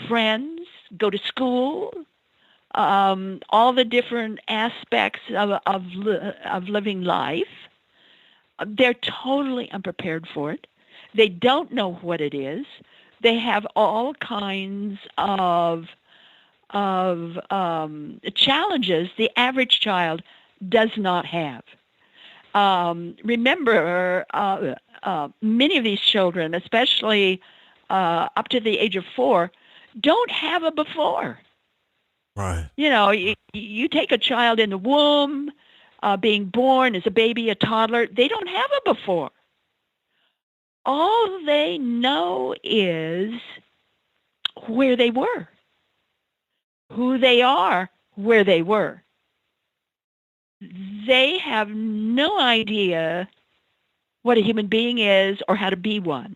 friends, go to school, all the different aspects of living life, they're totally unprepared for it. They don't know what it is. They have all kinds of challenges the average child does not have. Remember, many of these children, especially up to the age of 4, don't have a before. Right. You know, you take a child in the womb, being born as a baby, a toddler, they don't have a before. All they know is where they were, who they are, where they were. They have no idea what a human being is or how to be one.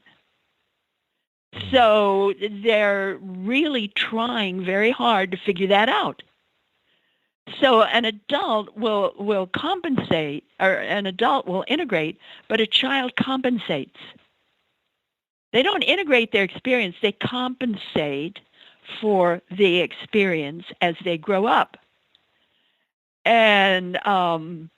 So they're really trying very hard to figure that out. So an adult will compensate, or an adult will integrate, but a child compensates. They don't integrate their experience, they compensate for the experience as they grow up. And when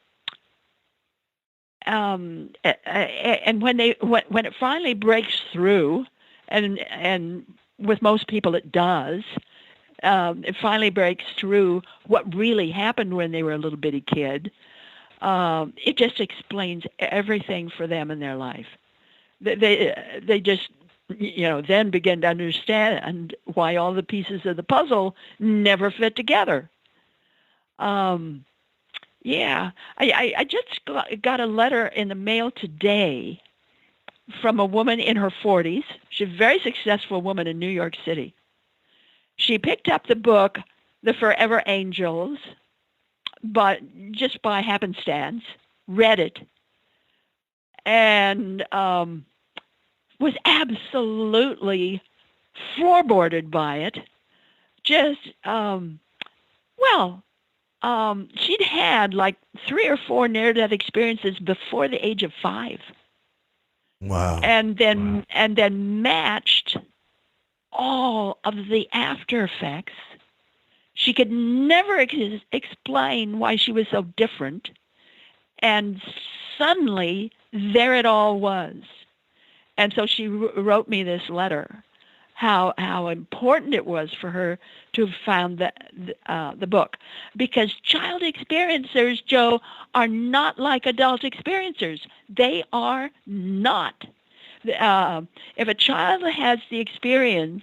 it finally breaks through, and with most people it does, it finally breaks through what really happened when they were a little bitty kid. It just explains everything for them in their life. They just, then begin to understand why all the pieces of the puzzle never fit together. Yeah, I just got a letter in the mail today from a woman in her 40s. She's a very successful woman in New York City. She picked up the book, The Forever Angels, but just by happenstance, read it, and was absolutely floorboarded by it. Just, she'd had like 3 or 4 near-death experiences before the age of 5. Wow. And then matched all of the after effects. She could never explain why she was so different. And suddenly, there it all was. And so she wrote me this letter, how important it was for her to have found the book. Because child experiencers, Joe, are not like adult experiencers. They are not. If a child has the experience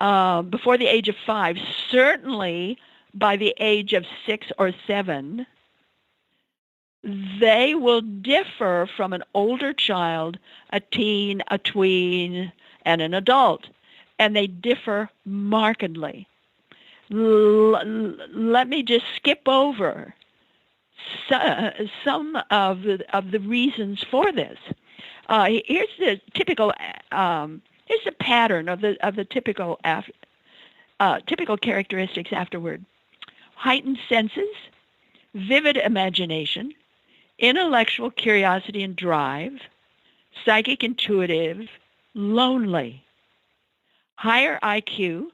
before the age of 5, certainly by the age of 6 or 7, they will differ from an older child, a teen, a tween, and an adult, and they differ markedly. Let me just skip over some of the reasons for this. Here's the typical. Here's the pattern of the typical typical characteristics afterward: heightened senses, vivid imagination, intellectual curiosity and drive, psychic intuitive, lonely, higher IQ,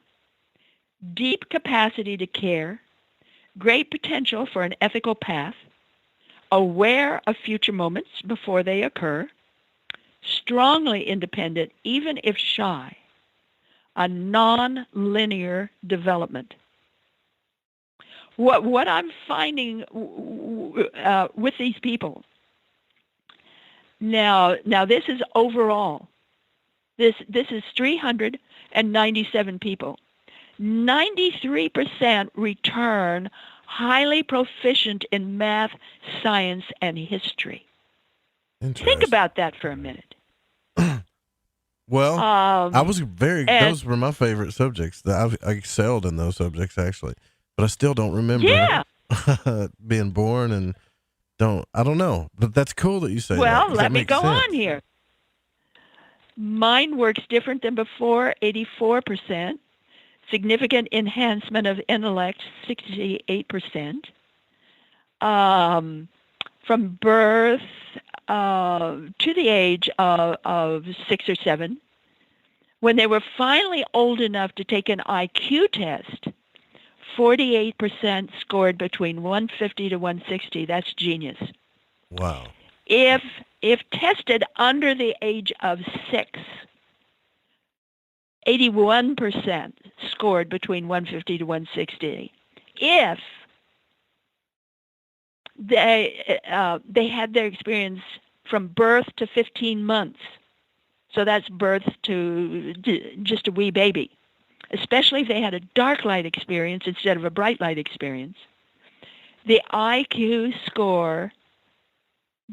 deep capacity to care, great potential for an ethical path, aware of future moments before they occur, strongly independent even if shy, a non-linear development. What I'm finding with these people, now this is overall. This is 397 people. 93% return highly proficient in math, science, and history. Think about that for a minute. Well, I was those were my favorite subjects. I excelled in those subjects, actually. But I still don't remember being born and I don't know. But that's cool that you say that. Well, let me makes go sense. on here. Mind works different than before, 84%. Significant enhancement of intellect, 68%. From birth to the age of 6 or 7. When they were finally old enough to take an IQ test, 48% scored between 150 to 160. That's genius. Wow. If tested under the age of 6, 81% scored between 150 to 160. If they had their experience from birth to 15 months, so that's birth to just a wee baby, especially if they had a dark light experience instead of a bright light experience, the IQ score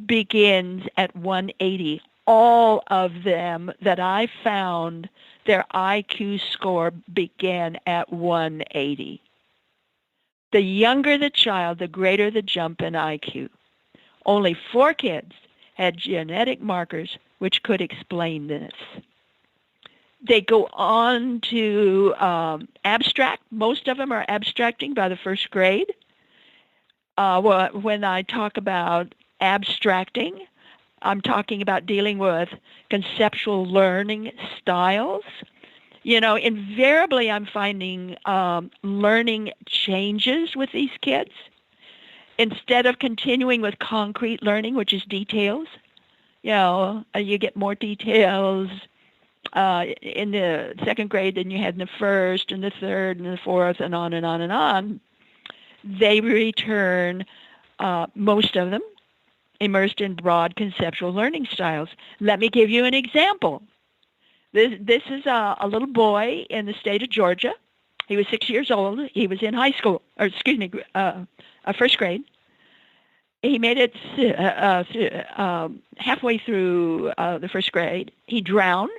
begins at 180. All of them that I found, their IQ score began at 180. The younger the child, the greater the jump in IQ. Only 4 kids had genetic markers which could explain this. They go on to abstract. Most of them are abstracting by the first grade. When I talk about abstracting, I'm talking about dealing with conceptual learning styles. Invariably I'm finding learning changes with these kids. Instead of continuing with concrete learning, which is details, you get more details in the second grade than you had in the first and the third and the fourth and on and on and on. They return, most of them, immersed in broad conceptual learning styles. Let me give you an example. This is a little boy in the state of Georgia. He was 6 years old. He was in high school, first grade. He made it halfway through the first grade. He drowned.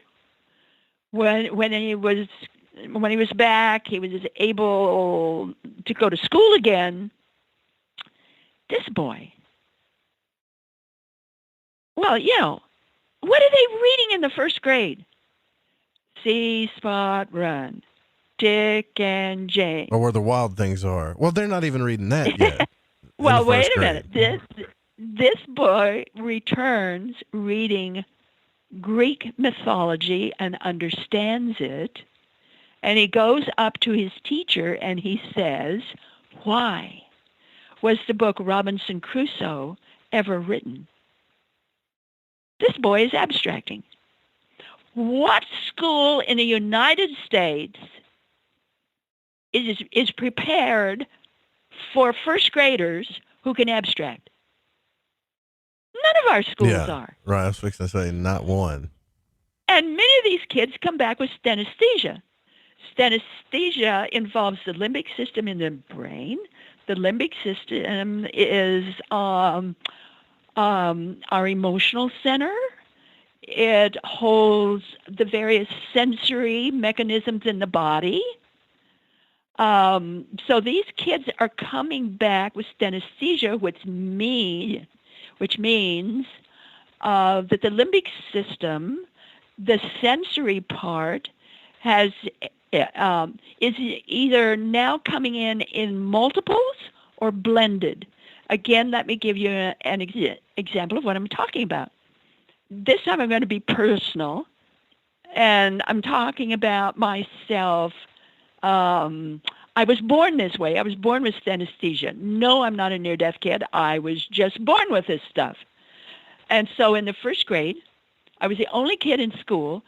When he was back, he was able to go to school again. This boy. Well, what are they reading in the first grade? See, Spot, Run, Dick and Jane. Or where the wild things are. Well, they're not even reading that yet. Well, wait a minute. This boy returns reading Greek mythology and understands it, and he goes up to his teacher and he says, why was the book Robinson Crusoe ever written? This boy is abstracting. What school in the United States is prepared for first graders who can abstract? None of our schools are. Right, I was fixing to say not one. And many of these kids come back with synesthesia. Synesthesia involves the limbic system in the brain. The limbic system is our emotional center. It holds the various sensory mechanisms in the body. So these kids are coming back with synesthesia, which means that the limbic system, the sensory part, is either now coming in multiples or blended. Again, let me give you an example of what I'm talking about. This time I'm going to be personal, and I'm talking about myself. I was born this way. I was born with synesthesia. No, I'm not a near-death kid. I was just born with this stuff. And so in the first grade, I was the only kid in school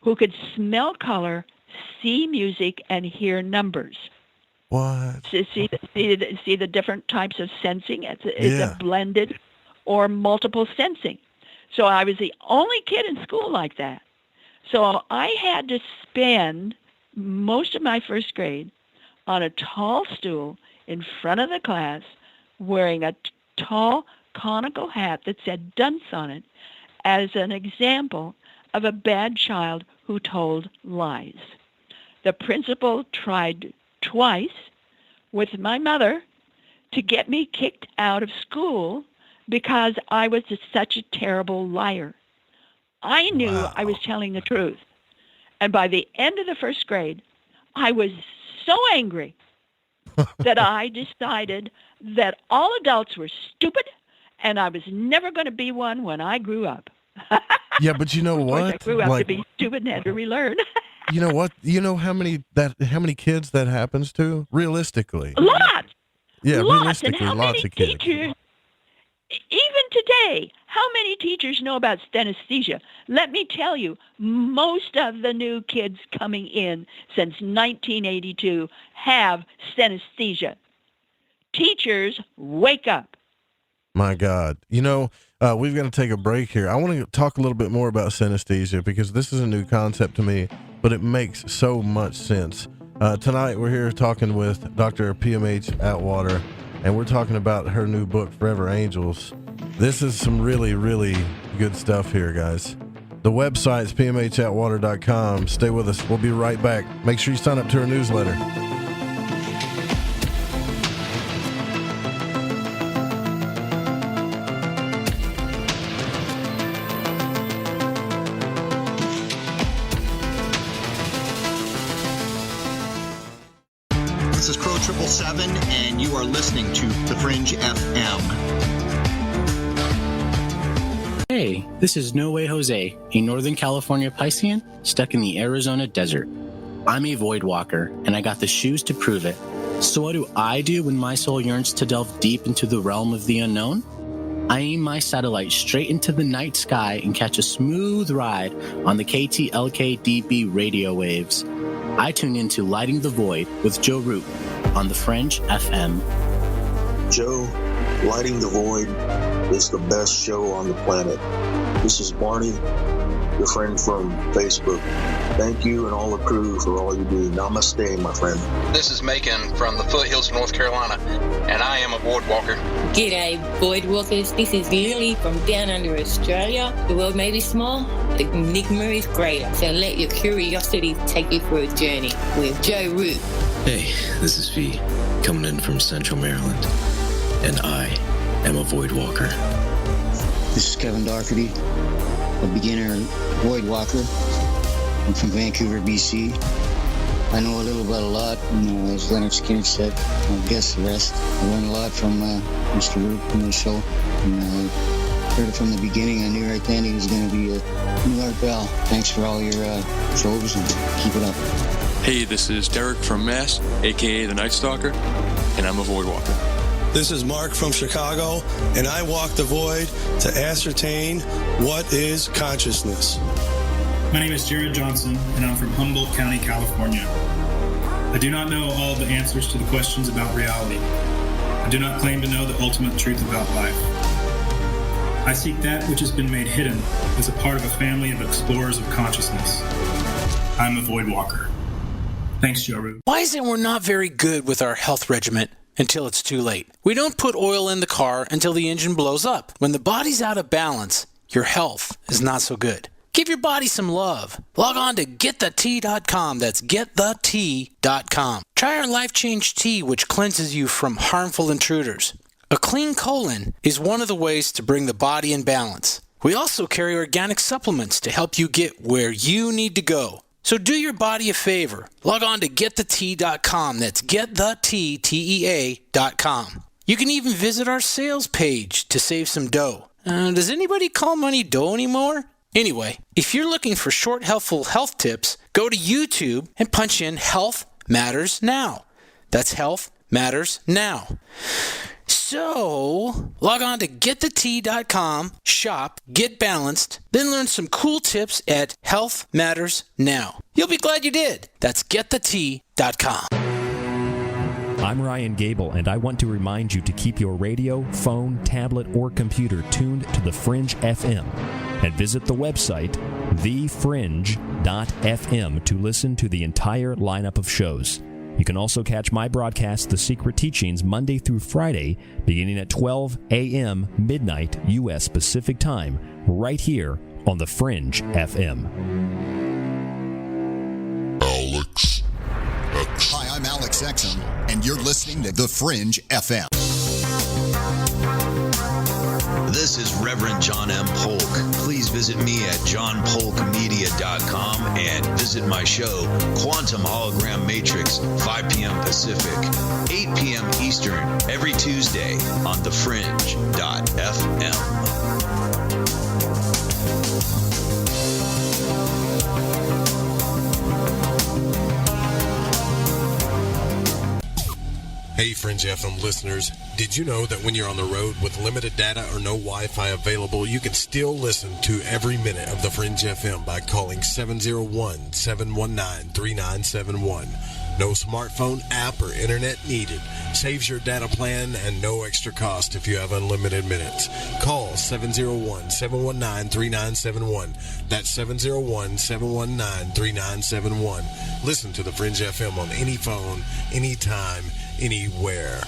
who could smell color, see music, and hear numbers. What? See the different types of sensing? It's a blended or multiple sensing. So I was the only kid in school like that. So I had to spend most of my first grade on a tall stool in front of the class wearing a tall conical hat that said dunce on it as an example of a bad child who told lies. The principal tried twice with my mother to get me kicked out of school because I was such a terrible liar. I knew I was telling the truth. And by the end of the first grade, I was so angry that I decided that all adults were stupid and I was never going to be one when I grew up. Yeah, but you know what? I grew up to be stupid and had to relearn. You know what? You know how many kids that happens to? Realistically. Lots. Yeah, lots. realistically, and how lots many of kids. Teachers, Even today, how many teachers know about synesthesia? Let me tell you, most of the new kids coming in since 1982 have synesthesia. Teachers, wake up. My God. You know, we've got to take a break here. I want to talk a little bit more about synesthesia because this is a new concept to me, but it makes so much sense. Tonight, we're here talking with Dr. P.M.H. Atwater, and we're talking about her new book, Forever Angels. This is some really, really good stuff here, guys. The website's pmhatwater.com. Stay with us. We'll be right back. Make sure you sign up to our newsletter. This is Crow 777, and you are listening to The Fringe FM. Hey, this is No Way Jose, a Northern California Piscean stuck in the Arizona desert. I'm a void walker, and I got the shoes to prove it. So what do I do when my soul yearns to delve deep into the realm of the unknown? I aim my satellite straight into the night sky and catch a smooth ride on the KTLK-DB radio waves. I tune into Lighting the Void with Joe Root on The Fringe FM. Joe, Lighting the Void is the best show on the planet. This is Barney, your friend from Facebook. Thank you and all the crew for all you do. Namaste, my friend. This is Macon from the foothills of North Carolina, and I am a void walker. G'day, void walkers. This is Lily from down under Australia. The world may be small, the enigma is greater. So let your curiosity take you for a journey with Joe Root. Hey, this is V, coming in from Central Maryland, and I am a void walker. This is Kevin Doherty, a beginner void walker. I'm from Vancouver, BC. I know a little about a lot, and as Leonard Skinner said, I'll guess the rest. I learned a lot from Mr. Root in the show, and I heard it from the beginning. I knew right then he was going to be a new art bell. Thanks for all your shows, and keep it up. Hey, this is Derek from Mass, a.k.a. the Night Stalker, and I'm a void walker. This is Mark from Chicago, and I walk the void to ascertain what is consciousness. My name is Jared Johnson, and I'm from Humboldt County, California. I do not know all the answers to the questions about reality. I do not claim to know the ultimate truth about life. I seek that which has been made hidden as a part of a family of explorers of consciousness. I'm a void walker. Thanks, Joe Root. Why is it we're not very good with our health regimen until it's too late? We don't put oil in the car until the engine blows up. When the body's out of balance, your health is not so good. Give your body some love. Log on to getthet.com. That's getthet.com. Try our Life Change Tea, which cleanses you from harmful intruders. A clean colon is one of the ways to bring the body in balance. We also carry organic supplements to help you get where you need to go. So do your body a favor. Log on to getthet.com. That's getthet.com. You can even visit our sales page to save some dough. Does anybody call money dough anymore? Anyway, if you're looking for short, helpful health tips, go to YouTube and punch in Health Matters Now. That's Health Matters Now. So, log on to getthet.com, shop, get balanced, then learn some cool tips at Health Matters Now. You'll be glad you did. That's getthet.com. I'm Ryan Gable, and I want to remind you to keep your radio, phone, tablet, or computer tuned to The Fringe FM. And visit the website, thefringe.fm, to listen to the entire lineup of shows. You can also catch my broadcast, The Secret Teachings, Monday through Friday, beginning at 12 a.m. midnight U.S. Pacific Time, right here on The Fringe FM. Alex X. Hi, I'm Alex Exum, and you're listening to The Fringe FM. This is Reverend John M. Polk. Please visit me at johnpolkmedia.com and visit my show, Quantum Hologram Matrix, 5 p.m. Pacific, 8 p.m. Eastern, every Tuesday on thefringe.fm. Hey, Fringe FM listeners, Did you know that when you're on the road with limited data or no Wi-Fi available, you can still listen to every minute of the Fringe FM by calling 701-719-3971. No smartphone app or internet needed. Saves your data plan and no extra cost if you have unlimited minutes. Call 701-719-3971. That's 701-719-3971. Listen to the Fringe FM on any phone, anytime, anywhere.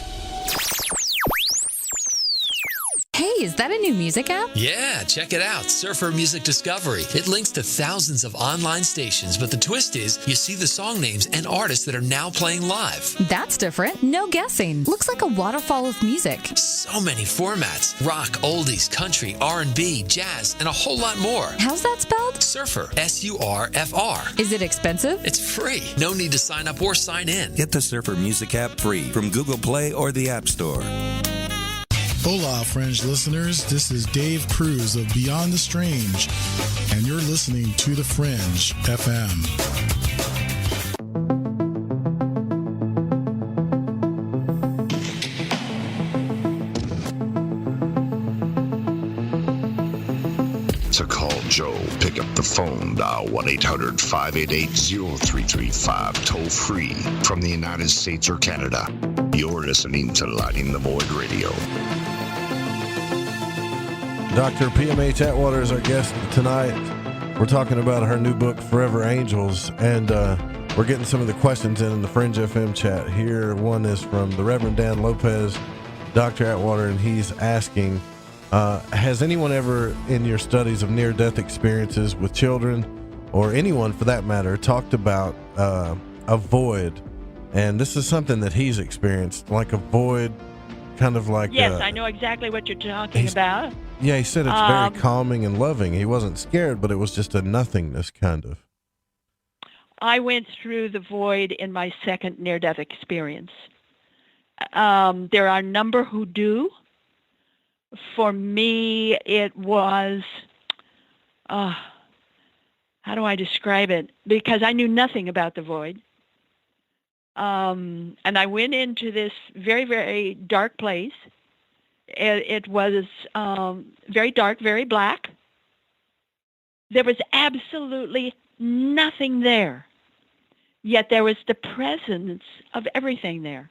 Hey, is that a new music app? Yeah, check it out. Surfer Music Discovery. It links to thousands of online stations, but the twist is you see the song names and artists that are now playing live. That's different. No guessing. Looks like a waterfall of music. So many formats. Rock, oldies, country, R&B, jazz, and a whole lot more. How's that spelled? Surfer. S-U-R-F-R. Is it expensive? It's free. No need to sign up or sign in. Get the Surfer Music app free from Google Play or the App Store. Hola, Fringe listeners. This is Dave Cruz of Beyond the Strange, and you're listening to The Fringe FM. To call Joe, pick up the phone, dial 1-800-588-0335, toll free from the United States or Canada. You're listening to Lighting the Void Radio. Dr. P.M.H. Atwater is our guest tonight. We're talking about her new book, Forever Angels, and we're getting some of the questions in the Fringe FM chat here. One is from the Reverend Dan Lopez, Dr. Atwater, and he's asking, has anyone ever in your studies of near-death experiences with children, or anyone for that matter, talked about a void? And this is something that he's experienced, like a void, kind of like... Yes, I know exactly what you're talking about. Yeah, he said it's very calming and loving. He wasn't scared, but it was just a nothingness, kind of. I went through the void in my second near-death experience. There are a number who do. For me, it was, how do I describe it? Because I knew nothing about the void. And I went into this very, very dark place. It was very dark, very black. There was absolutely nothing there. Yet there was the presence of everything there.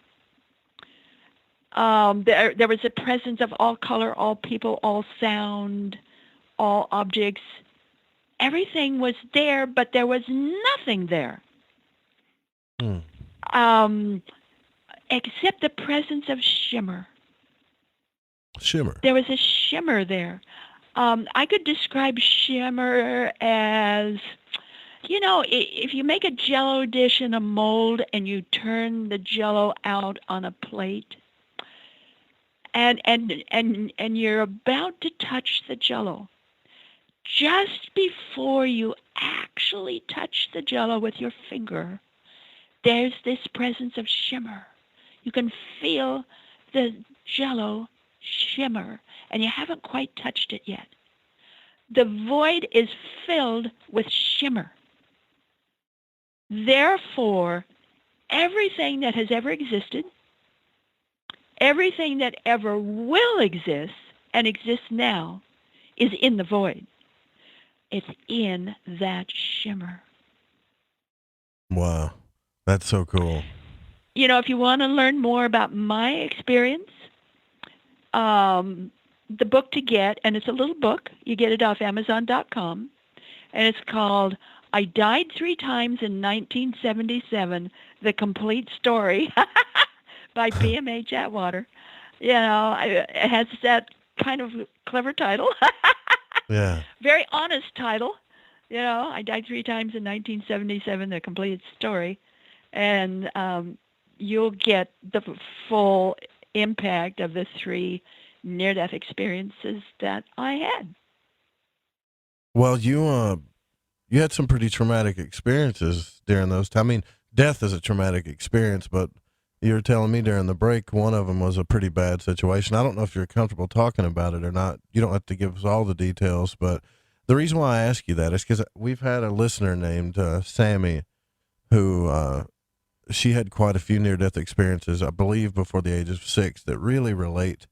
There was a presence of all color, all people, all sound, all objects. Everything was there, but there was nothing there. Except the presence of shimmer. Shimmer. There was a shimmer there. I could describe shimmer as, if you make a Jell-O dish in a mold and you turn the Jell-O out on a plate, and you're about to touch the Jell-O, just before you actually touch the Jell-O with your finger, there's this presence of shimmer. You can feel the Jell-O shimmer, and you haven't quite touched it yet. The void is filled with shimmer. Therefore, everything that has ever existed, everything that ever will exist and exists now is in the void. It's in that shimmer. Wow. That's so cool. If you want to learn more about my experience, the book to get, and it's a little book, you get it off Amazon.com, and it's called I Died 3 Times in 1977, The Complete Story by P.M.H. Atwater. It has that kind of clever title. Yeah. Very honest title. I died 3 times in 1977, The Complete Story. And you'll get the full impact of the 3 near-death experiences that I had. Well, you had some pretty traumatic experiences during those times. I mean, death is a traumatic experience, but you were telling me during the break, one of them was a pretty bad situation. I don't know if you're comfortable talking about it or not. You don't have to give us all the details, but the reason why I ask you that is because we've had a listener named Sammy who she had quite a few near-death experiences, I believe, before the age of 6 that really relate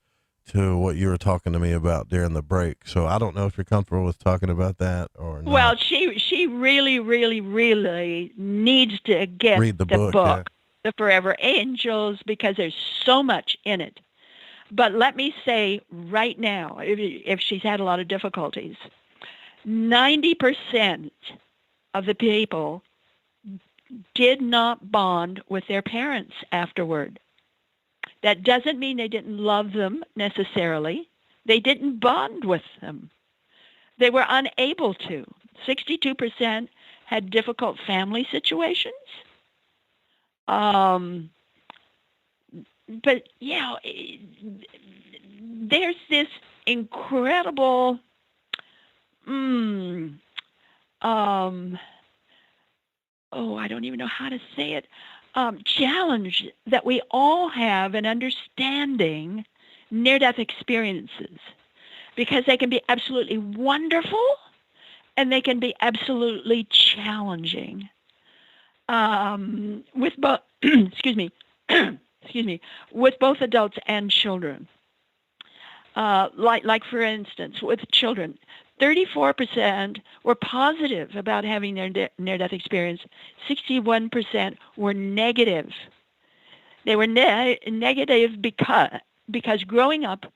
to what you were talking to me about during the break. So I don't know if you're comfortable with talking about that or not. Well, she really, really, really needs to get Read the book, yeah. The Forever Angels, because there's so much in it. But let me say right now, if she's had a lot of difficulties, 90% of the people did not bond with their parents afterward. That doesn't mean they didn't love them necessarily. They didn't bond with them. They were unable to. 62% had difficult family situations. But, there's this incredible, I don't even know how to say it, challenge that we all have in understanding near-death experiences, because they can be absolutely wonderful and they can be absolutely challenging. With both, with both adults and children. Like for instance, with children, 34% were positive about having their near-death experience. 61% were negative. They were negative because growing up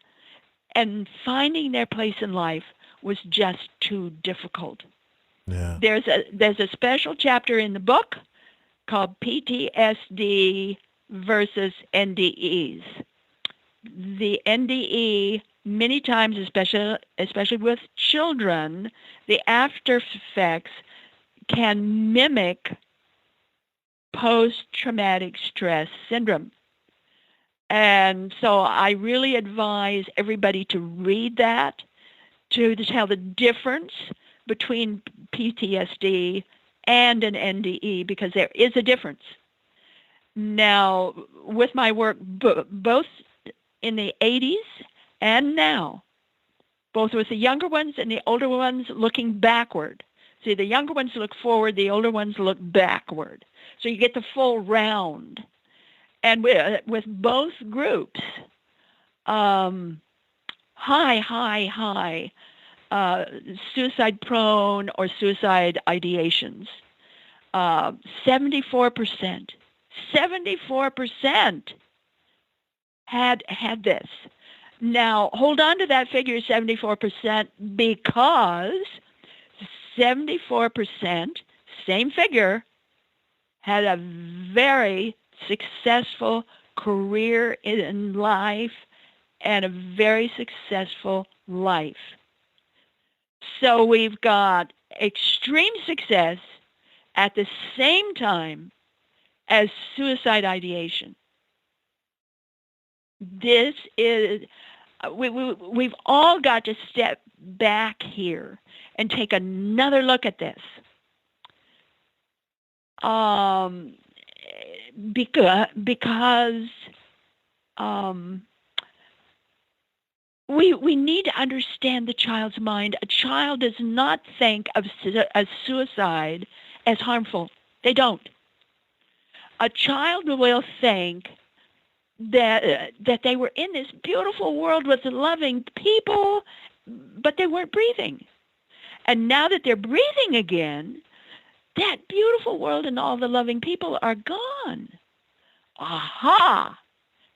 and finding their place in life was just too difficult. Yeah. There's a special chapter in the book called PTSD versus NDEs. The NDE, many times, especially with children, the after effects can mimic post-traumatic stress syndrome. And so I really advise everybody to read that, to tell the difference between PTSD and an NDE, because there is a difference. Now, with my work, both in the 80s and now, both with the younger ones and the older ones looking backward. See, the younger ones look forward, the older ones look backward. So you get the full round. And with both groups, high suicide prone or suicide ideations, 74% had this. Now, hold on to that figure, 74%, because 74%, same figure, had a very successful career in life and a very successful life. So we've got extreme success at the same time as suicide ideation. This is, we've all got to step back here and take another look at this. Because we need to understand the child's mind. A child does not think of suicide as harmful. They don't. A child will think that they were in this beautiful world with loving people, but they weren't breathing. And now that they're breathing again, that beautiful world and all the loving people are gone. Aha!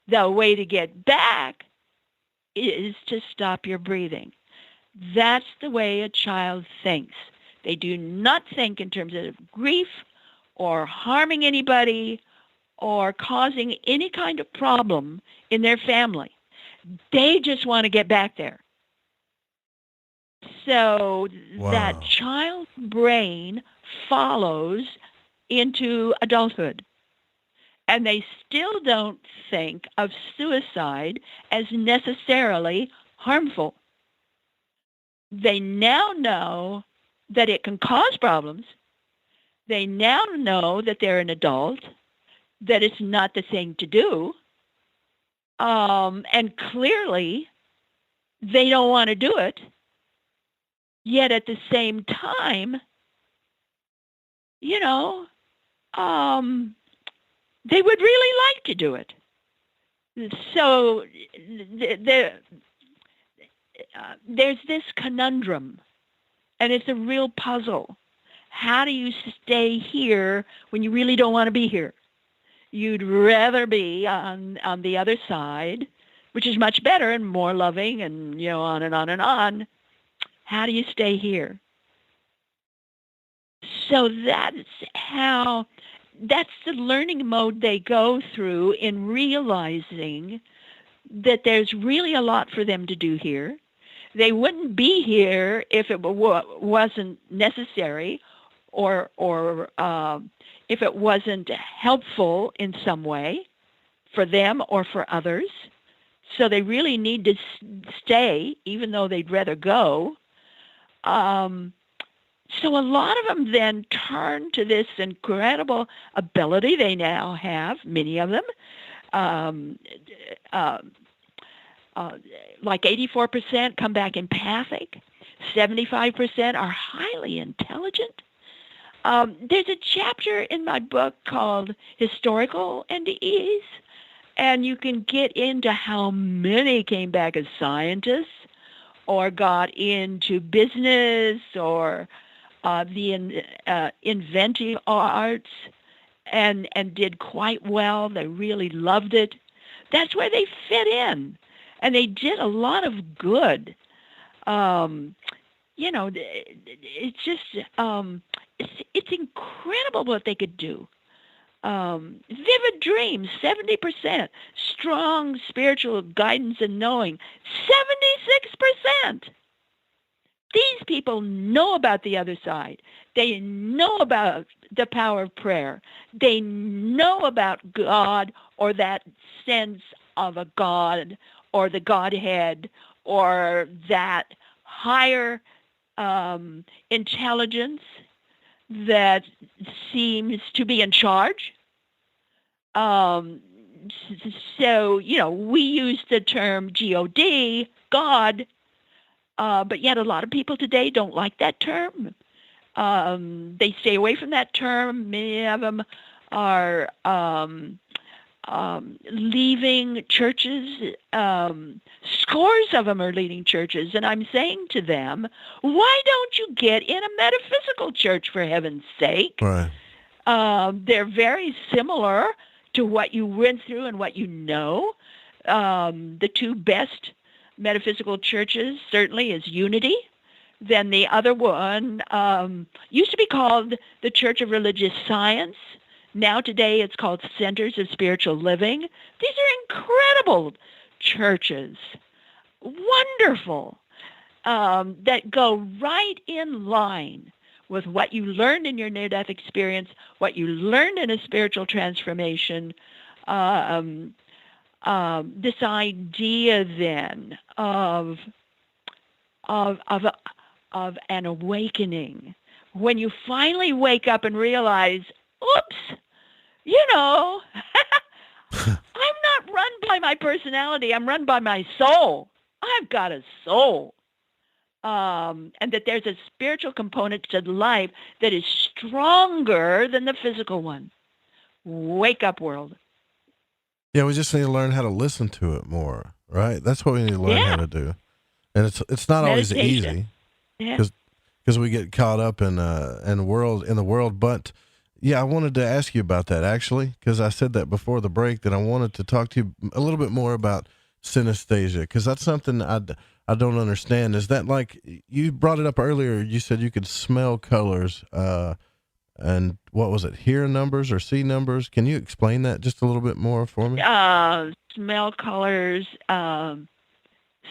The way to get back is to stop your breathing. That's the way a child thinks. They do not think in terms of grief or harming anybody or causing any kind of problem in their family. They just want to get back there. So that child's brain follows into adulthood. And they still don't think of suicide as necessarily harmful. They now know that it can cause problems. They now know that they're an adult, that it's not the thing to do. And clearly, they don't want to do it. Yet at the same time, they would really like to do it. So there's this conundrum, and it's a real puzzle. How do you stay here when you really don't want to be here? You'd rather be on the other side, which is much better and more loving, and on and on and on. How do you stay here? So that's the learning mode they go through in realizing that there's really a lot for them to do here. They wouldn't be here if it wasn't necessary, or if it wasn't helpful in some way for them or for others. So they really need to stay, even though they'd rather go. So a lot of them then turn to this incredible ability they now have, many of them. Like 84% come back empathic. 75% are highly intelligent. There's a chapter in my book called Historical NDEs, and you can get into how many came back as scientists or got into business or the inventive arts and did quite well. They really loved it. That's where they fit in, and they did a lot of good. It's just it's incredible what they could do. Vivid dreams, 70%. Strong spiritual guidance and knowing, 76%. These people know about the other side. They know about the power of prayer. They know about God, or that sense of a God or the Godhead, or that higher intelligence that seems to be in charge. So, we use the term God, God, but yet a lot of people today don't like that term. They stay away from that term. Many of them are leaving churches. Scores of them are leaving churches. And I'm saying to them, why don't you get in a metaphysical church, for heaven's sake? Right. They're very similar to what you went through and what you know. The two best metaphysical churches certainly is Unity. Then the other one used to be called the Church of Religious Science. Now today it's called Centers of Spiritual Living. These are incredible churches, wonderful, that go right in line with what you learned in your near-death experience, what you learned in a spiritual transformation. This idea then of an awakening, when you finally wake up and realize, oops, I'm not run by my personality. I'm run by my soul. I've got a soul. And that there's a spiritual component to life that is stronger than the physical one. Wake up, world. Yeah, we just need to learn how to listen to it more, right? That's what we need to learn how to do. And it's not always easy, because we get caught up in the world. But yeah, I wanted to ask you about that actually, because I said that before the break, that I wanted to talk to you a little bit more about synesthesia, because that's something I don't understand. Is that, like, you brought it up earlier? You said you could smell colors, and what was it? Hear numbers or see numbers? Can you explain that just a little bit more for me? Smell colors,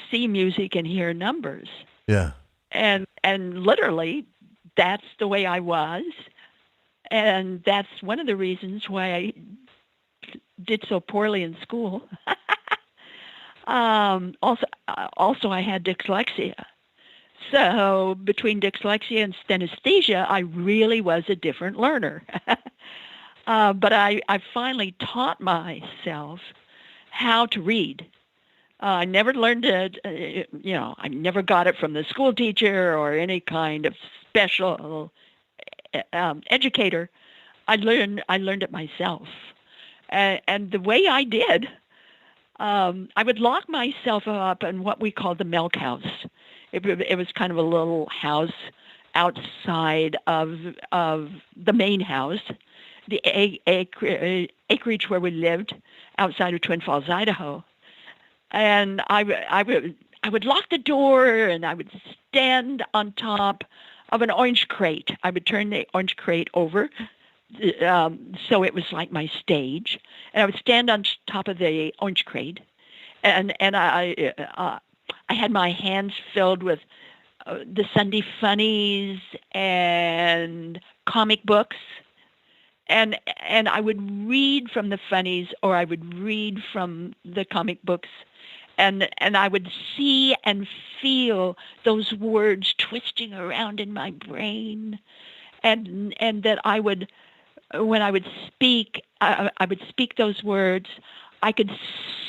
see music, and hear numbers. Yeah. And literally, that's the way I was. And that's one of the reasons why I did so poorly in school. Also, I had dyslexia. So between dyslexia and synesthesia, I really was a different learner. But I finally taught myself how to read. I never learned it, I never got it from the school teacher or any kind of special educator. I learned it myself. And the way I did, I would lock myself up in what we called the milk house. It was kind of a little house outside of the main house, the acreage where we lived outside of Twin Falls, Idaho. And I would lock the door, and I would stand on top of an orange crate. I would turn the orange crate over so it was like my stage, and I would stand on top of the orange crate, and I had my hands filled with the Sunday funnies and comic books, and I would read from the funnies, or I would read from the comic books, and I would see and feel those words twisting around in my brain, and that I would, when I would speak, I would speak those words. I could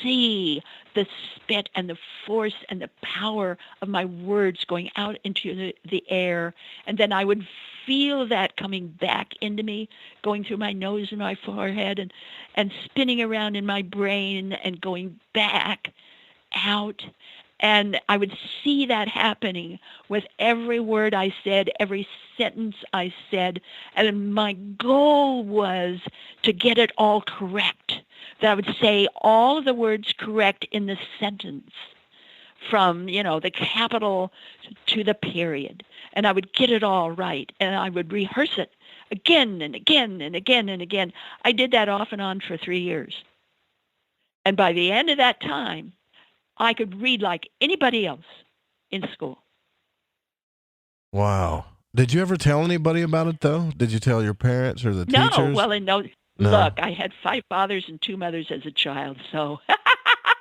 see the spit and the force and the power of my words going out into the air. And then I would feel that coming back into me, going through my nose and my forehead, and spinning around in my brain and going back out. And I would see that happening with every word I said, every sentence I said. And my goal was to get it all correct, that I would say all of the words correct in the sentence, from, the capital to the period. And I would get it all right. And I would rehearse it again and again and again and again. I did that off and on for 3 years. And by the end of that time, I could read like anybody else in school. Wow. Did you ever tell anybody about it, though? Did you tell your parents or the teachers? No. Well, no. Look, I had 5 fathers and 2 mothers as a child, so...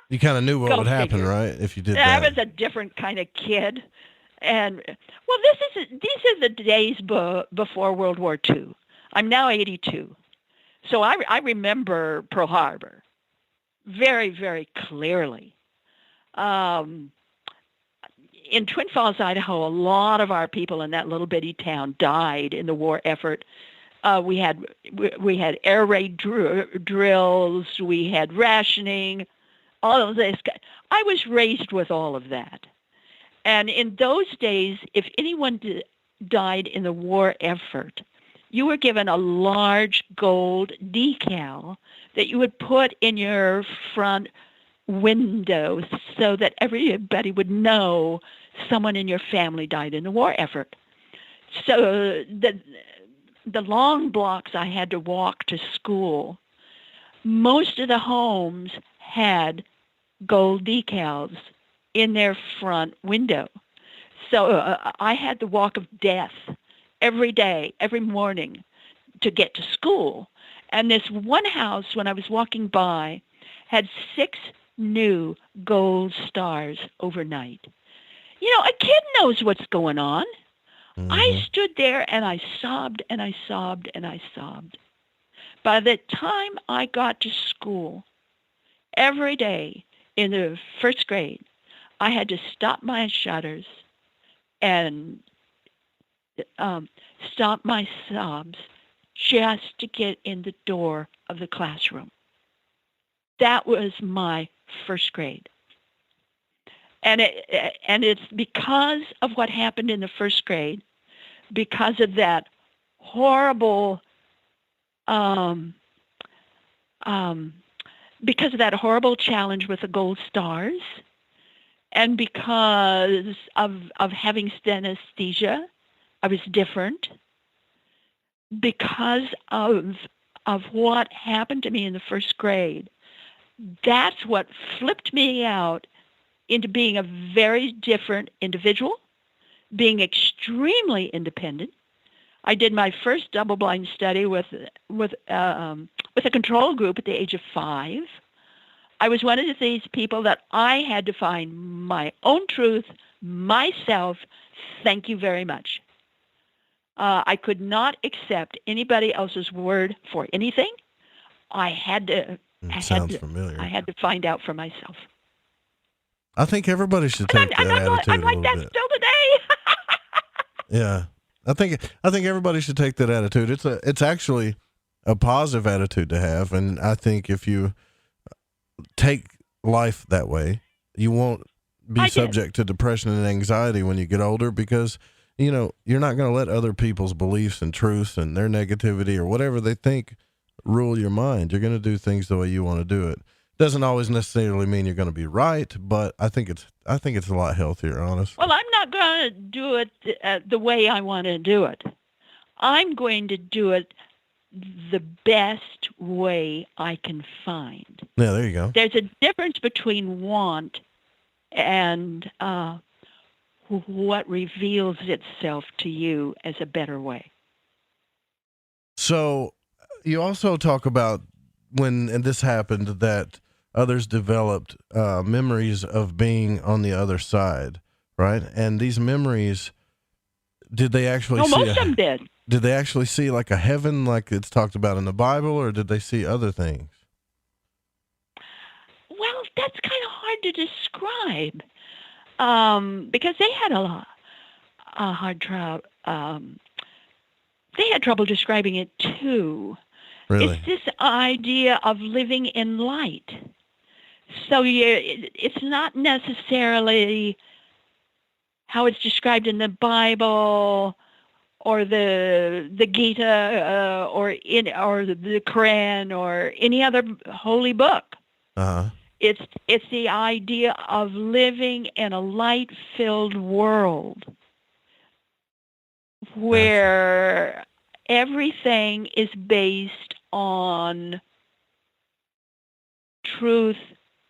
You kind of knew what would happen, right, if you did that? I was a different kind of kid. And, well, these are the days before World War II. I'm now 82. So I remember Pearl Harbor very, very clearly. In Twin Falls, Idaho, a lot of our people in that little bitty town died in the war effort. We had air raid drills. We had rationing, all of this. I was raised with all of that. And in those days, if anyone died in the war effort, you were given a large gold decal that you would put in your front window so that everybody would know someone in your family died in the war effort. So the long blocks I had to walk to school, most of the homes had gold decals in their front window. So I had the walk of death every day, every morning to get to school. And this one house, when I was walking by, had 6 new gold stars overnight. A kid knows what's going on. Mm-hmm. I stood there and I sobbed and I sobbed and I sobbed. By the time I got to school, every day in the first grade, I had to stop my shudders and stop my sobs just to get in the door of the classroom. That was my first grade. And it's because of what happened in the first grade, because of that horrible challenge with the gold stars, and because of having synesthesia, I was different. Because of what happened to me in the first grade, that's what flipped me out into being a very different individual, being extremely independent. I did my first double-blind study with a control group at the age of 5. I was one of these people that I had to find my own truth, myself. Thank you very much. I could not accept anybody else's word for anything. I had to. Sounds familiar. I had to find out for myself. I think everybody should take that attitude I'm like that still today. Yeah, I think everybody should take that attitude. It's actually a positive attitude to have. And I think if you take life that way, you won't be subject to depression and anxiety when you get older, because, you know, you're not going to let other people's beliefs and truths and their negativity or whatever they think rule your mind. You're going to do things the way you want to do it. Doesn't always necessarily mean you're going to be right, but I think it's a lot healthier, honestly. Well, I'm not going to do it the way I want to do it. I'm going to do it the best way I can find. Yeah, there you go. There's a difference between want and what reveals itself to you as a better way. So you also talk about when, and this happened, that others developed memories of being on the other side, right? And these memories, did they actually see? Most of them did. Did they actually see like a heaven, like it's talked about in the Bible, or did they see other things? Well, that's kind of hard to describe because they had they had trouble describing it too. Really? It's this idea of living in light. So it's not necessarily how it's described in the Bible or the Gita or the Quran or any other holy book. Uh-huh. It's the idea of living in a light-filled world where everything is based on truth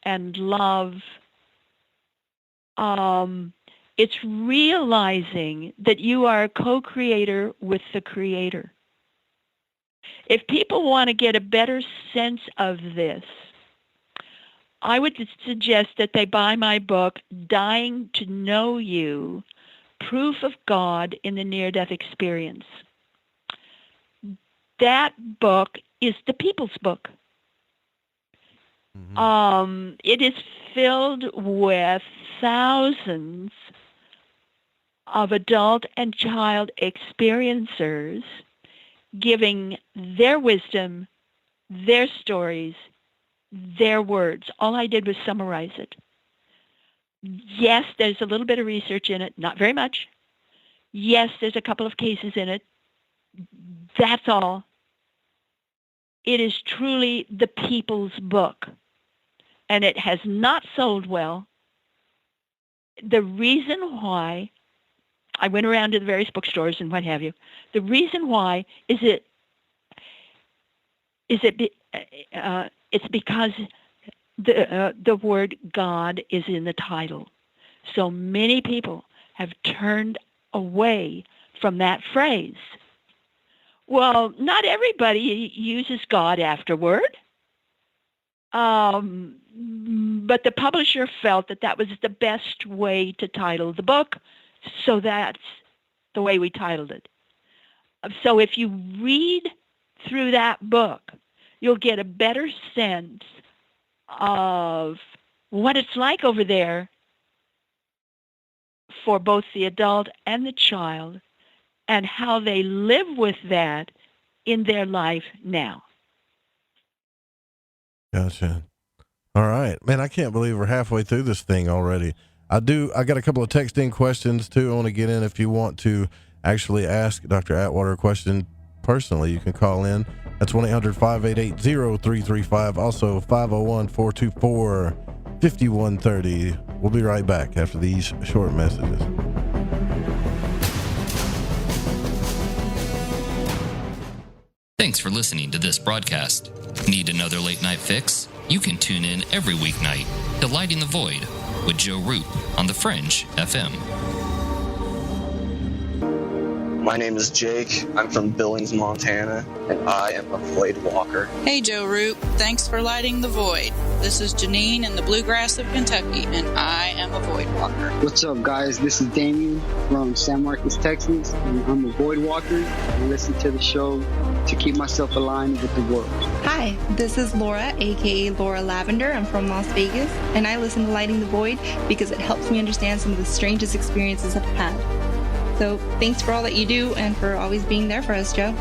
and love. It's realizing that you are a co-creator with the Creator. If people want to get a better sense of this, I would suggest that they buy my book, Dying to Know You, Proof of God in the Near-Death Experience. That book is the people's book. Mm-hmm. It is filled with thousands of adult and child experiencers giving their wisdom, their stories, their words. All I did was summarize it. Yes, there's a little bit of research in it, not very much. Yes, there's a couple of cases in it. That's all. It is truly the people's book, and it has not sold well. The reason why, I went around to the various bookstores and what have you, the reason why is it's because the word God is in the title. So many people have turned away from that phrase. Well, not everybody uses God afterward. But the publisher felt that was the best way to title the book, so that's the way we titled it. So if you read through that book, you'll get a better sense of what it's like over there for both the adult and the child, and how they live with that in their life now. Gotcha. All right, man, I can't believe we're halfway through this thing already. I got a couple of text-in questions too I want to get in. If you want to actually ask Dr. Atwater a question personally, you can call in. That's 1-800-588-0335. Also 501-424-5130. We'll be right back after these short messages. Thanks for listening to this broadcast. Need another late night fix? You can tune in every weeknight to Lighting the Void with Joe Roop on The Fringe FM. My name is Jake. I'm from Billings, Montana, and I am a void walker. Hey, Joe Roop. Thanks for lighting the void. This is Janine in the bluegrass of Kentucky, and I am a void walker. What's up, guys? This is Damien from San Marcos, Texas, and I'm a void walker. I listen to the show to keep myself aligned with the world. Hi, this is Laura, aka Laura Lavender. I'm from Las Vegas, and I listen to Lighting the Void because it helps me understand some of the strangest experiences I've had. So thanks for all that you do and for always being there for us, Joe.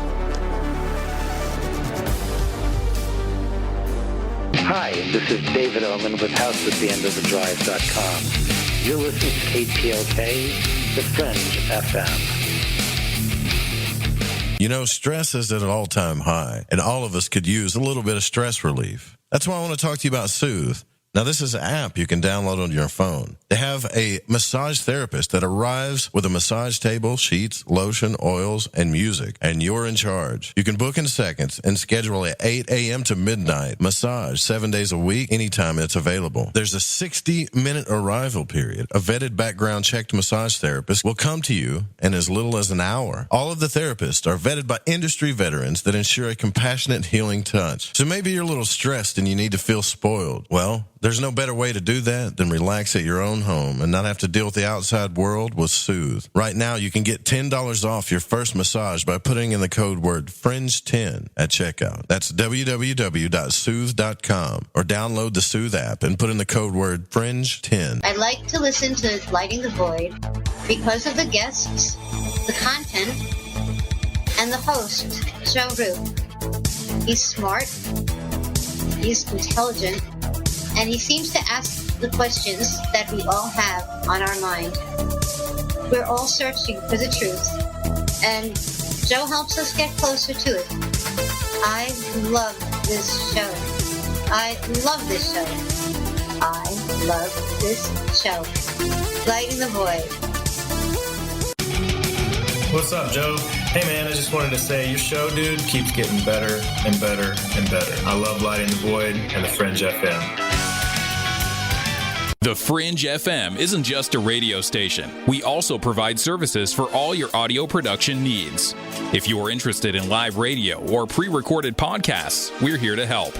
Hi, this is David Oman with HouseAtTheEndOfTheDrive.com. You're listening to KTLK, The Fringe FM. You know, stress is at an all-time high, and all of us could use a little bit of stress relief. That's why I want to talk to you about Soothe. Now, this is an app you can download on your phone. They have a massage therapist that arrives with a massage table, sheets, lotion, oils, and music, and you're in charge. You can book in seconds and schedule at 8 a.m. to midnight massage 7 days a week, anytime it's available. There's a 60-minute arrival period. A vetted background-checked massage therapist will come to you in as little as an hour. All of the therapists are vetted by industry veterans that ensure a compassionate, healing touch. So maybe you're a little stressed and you need to feel spoiled. Well, there's no better way to do that than relax at your own home and not have to deal with the outside world with Soothe. Right now, you can get $10 off your first massage by putting in the code word FRINGE10 at checkout. That's www.soothe.com, or download the Soothe app and put in the code word FRINGE10. I like to listen to Lighting the Void because of the guests, the content, and the host, Joe Roop. He's smart, he's intelligent, and he seems to ask the questions that we all have on our mind. We're all searching for the truth, and Joe helps us get closer to it. I love this show. I love this show. I love this show. Lighting the Void. What's up, Joe? Hey, man, I just wanted to say your show, dude, keeps getting better and better and better. I love Lighting the Void and the Fringe FM. The Fringe FM isn't just a radio station. We also provide services for all your audio production needs. If you are interested in live radio or pre-recorded podcasts, we're here to help.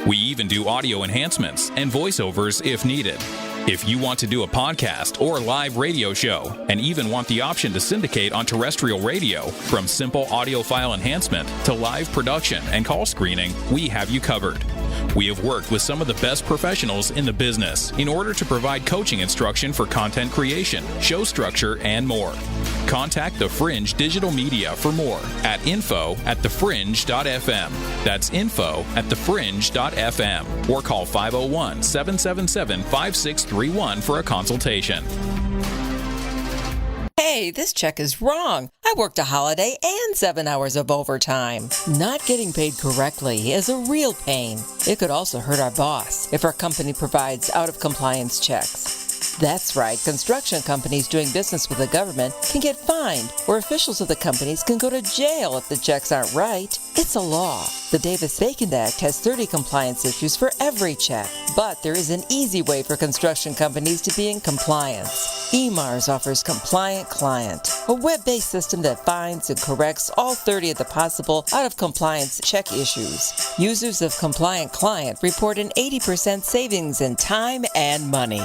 We even do audio enhancements and voiceovers if needed. If you want to do a podcast or live radio show and even want the option to syndicate on terrestrial radio, from simple audio file enhancement to live production and call screening, we have you covered. We have worked with some of the best professionals in the business in order to provide coaching instruction for content creation, show structure, and more. Contact The Fringe Digital Media for more at info@thefringe.fm. That's info@thefringe.fm, or call 501-777-5631 for a consultation. Hey, this check is wrong. I worked a holiday and 7 hours of overtime. Not getting paid correctly is a real pain. It could also hurt our boss if our company provides out-of-compliance checks. That's right, construction companies doing business with the government can get fined, or officials of the companies can go to jail if the checks aren't right. It's a law. The Davis-Bacon Act has 30 compliance issues for every check, but there is an easy way for construction companies to be in compliance. EMARS offers Compliant Client, a web-based system that finds and corrects all 30 of the possible out-of-compliance check issues. Users of Compliant Client report an 80% savings in time and money.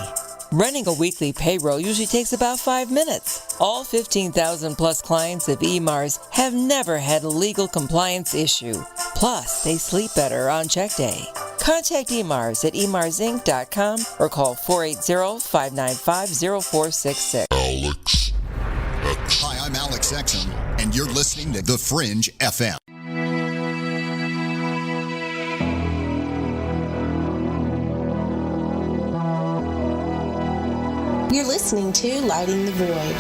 Running a weekly payroll usually takes about 5 minutes. All 15,000 plus clients of EMARS have never had a legal compliance issue. Plus, they sleep better on check day. Contact EMARS at emarsinc.com or call 480-595-0466. Alex. Hi, I'm Alex Exum, and you're listening to The Fringe FM. You're listening to Lighting the Void.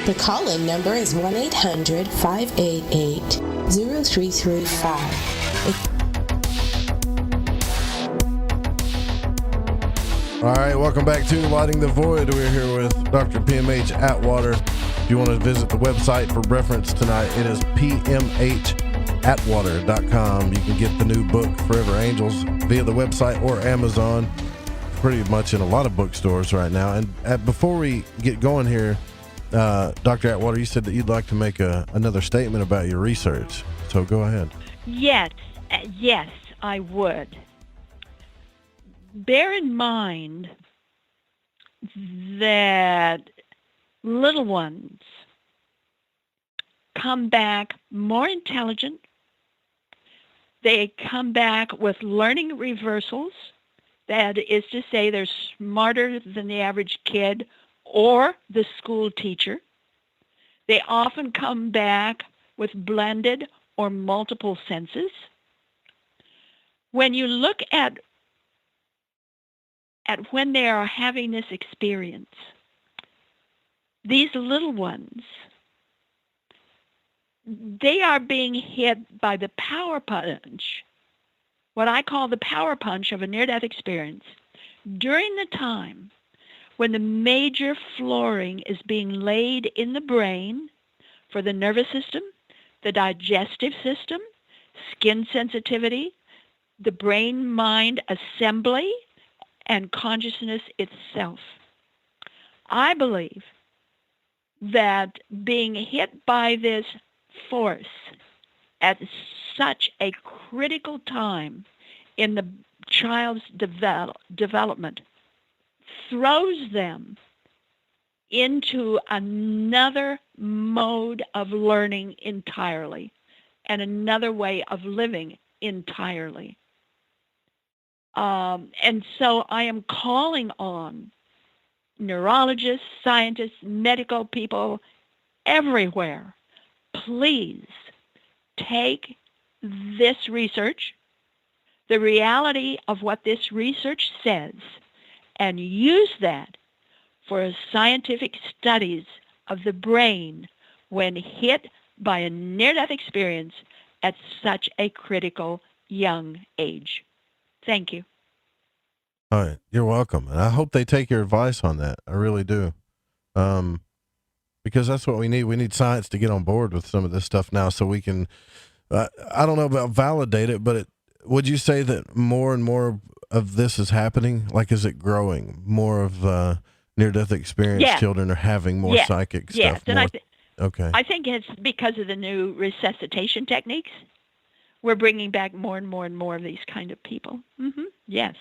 The call-in number is 1-800-588-0335. All right, welcome back to Lighting the Void. We're here with Dr. P.M.H. Atwater. If you want to visit the website for reference tonight, it is PMHAtwater.com. You can get the new book, Forever Angels, via the website or Amazon. Pretty much in a lot of bookstores right now. And before we get going here, Dr. Atwater, you said that you'd like to make another statement about your research. So go ahead. Yes, I would. Bear in mind that little ones come back more intelligent. They come back with learning reversals. That is to say, they're smarter than the average kid or the school teacher. They often come back with blended or multiple senses. When you look at at when they are having this experience. These little ones, they are being hit by the power punch, what I call the power punch of a near-death experience, during the time when the major flooring is being laid in the brain for the nervous system, the digestive system, skin sensitivity, the brain-mind assembly, and consciousness itself. I believe that being hit by this force at such a critical time in the child's development throws them into another mode of learning entirely and another way of living entirely. And so I am calling on neurologists, scientists, medical people everywhere, please take this research, the reality of what this research says, and use that for scientific studies of the brain when hit by a near-death experience at such a critical young age. Thank you. All right, you're welcome. And I hope they take your advice on that. I really do. Because that's what we need. We need science to get on board with some of this stuff now so we can, I don't know about validate it, but would you say that more and more of this is happening? Like, is it growing? More of near-death experience children are having more psychic stuff? Yes, and okay. I think it's because of the new resuscitation techniques. We're bringing back more and more and more of these kind of people. Mm-hmm. Yes.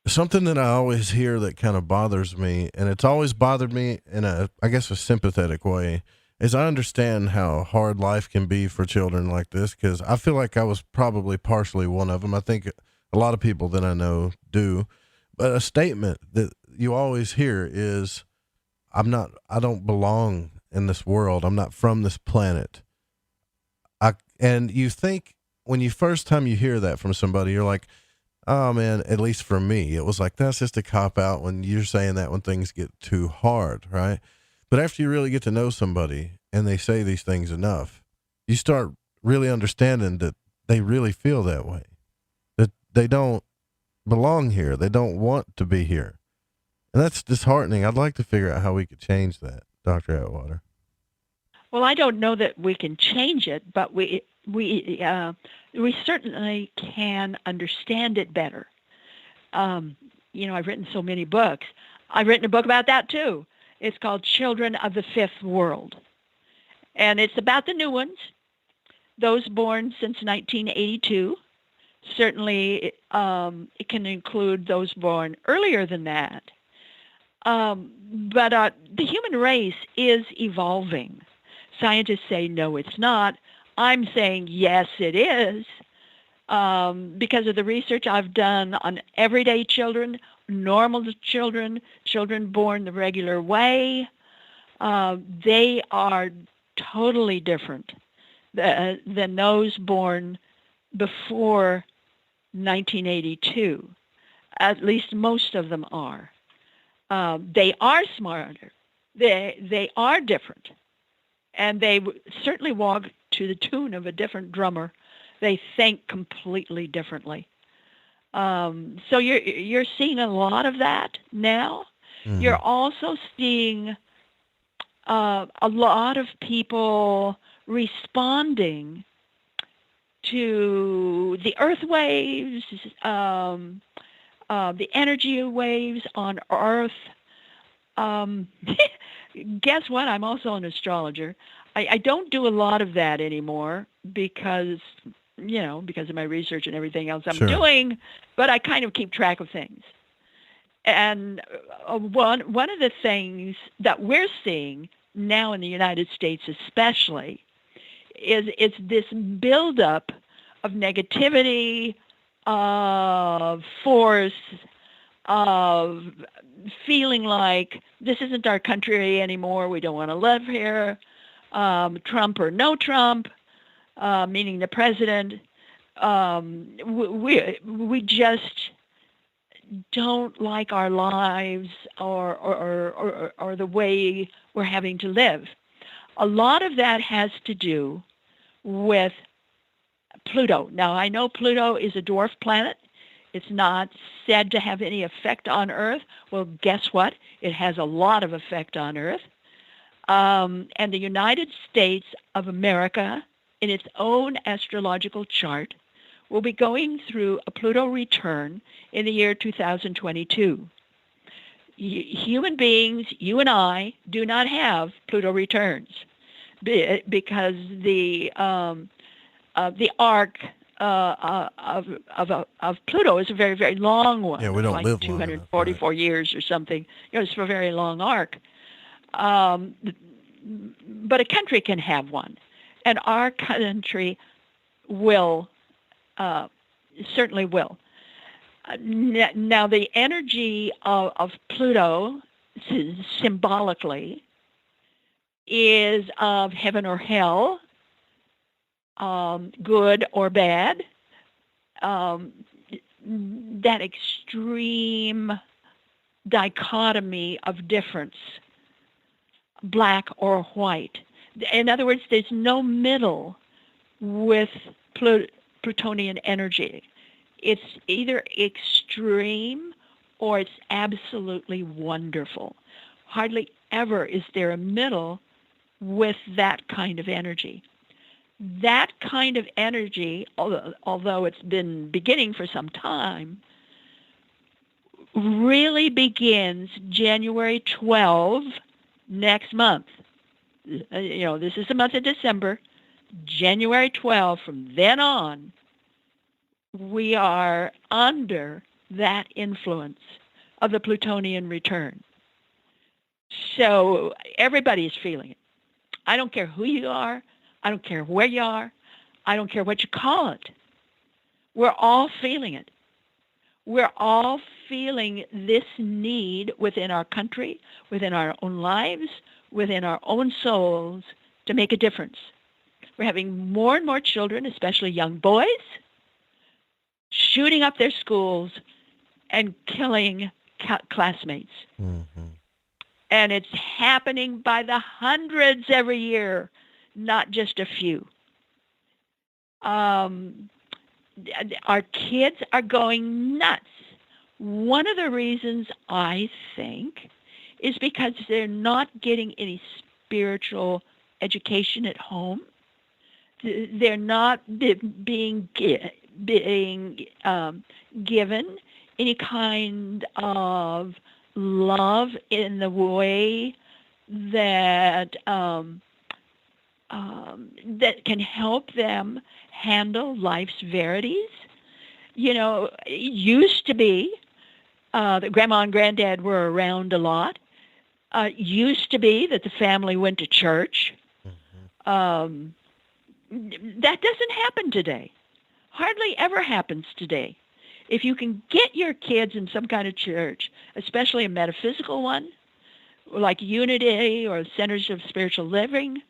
Something that I always hear that kind of bothers me, and it's always bothered me in a sympathetic way, is I understand how hard life can be for children like this, because I feel like I was probably partially one of them. I think a lot of people that I know do. But a statement that you always hear is, I don't belong in this world. I'm not from this planet. And you think when you first time you hear that from somebody, you're like, oh man, at least for me, it was like, that's just a cop out when you're saying that when things get too hard, right? But after you really get to know somebody and they say these things enough, you start really understanding that they really feel that way, that they don't belong here. They don't want to be here. And that's disheartening. I'd like to figure out how we could change that, Dr. Atwater. Well, I don't know that we can change it, but we certainly can understand it better. I've written so many books. I've written a book about that too. It's called Children of the Fifth World. And it's about the new ones, those born since 1982. Certainly, it can include those born earlier than that. But the human race is evolving. Scientists say, no, it's not. I'm saying, yes, it is, because of the research I've done on everyday children, normal children, children born the regular way. They are totally different than those born before 1982. At least most of them are. They are smarter. They are different. And they certainly walk to the tune of a different drummer. They think completely differently. So you're seeing a lot of that now. Mm-hmm. You're also seeing a lot of people responding to the earth waves, the energy waves on Earth. Guess what? I'm also an astrologer. I don't do a lot of that anymore because of my research and everything else I'm doing, but I kind of keep track of things. And one of the things that we're seeing now in the United States especially is it's this buildup of negativity, of force, of feeling like this isn't our country anymore. We don't want to live here. Trump or no Trump, meaning the president. We just don't like our lives or the way we're having to live. A lot of that has to do with Pluto. Now, I know Pluto is a dwarf planet. It's not said to have any effect on Earth. Well, guess what? It has a lot of effect on Earth. And the United States of America, in its own astrological chart, will be going through a Pluto return in the year 2022. Human beings, you and I, do not have Pluto returns because the arc of Pluto is a very, very long one. Yeah, we don't like live 244 years or something. It's a very long arc. But a country can have one, and our country will certainly will. Now, the energy of Pluto symbolically is of heaven or hell, good or bad. That extreme dichotomy of difference, black or white. In other words, there's no middle with Plutonian energy. It's either extreme or it's absolutely wonderful. Hardly ever is there a middle with that kind of energy. That kind of energy, although it's been beginning for some time, really begins January 12 next month. This is the month of December. January 12, from then on, we are under that influence of the Plutonian return. So everybody's feeling it. I don't care who you are. I don't care where you are. I don't care what you call it. We're all feeling it. We're all feeling this need within our country, within our own lives, within our own souls to make a difference. We're having more and more children, especially young boys, shooting up their schools and killing classmates. Mm-hmm. And it's happening by the hundreds every year, not just a few. Our kids are going nuts. One of the reasons, I think, is because they're not getting any spiritual education at home. They're not being given any kind of love in the way that that can help them handle life's verities. It used to be that grandma and granddad were around a lot. Used to be that the family went to church. Mm-hmm. That doesn't happen today. Hardly ever happens today. If you can get your kids in some kind of church, especially a metaphysical one, like Unity or Centers of Spiritual Living,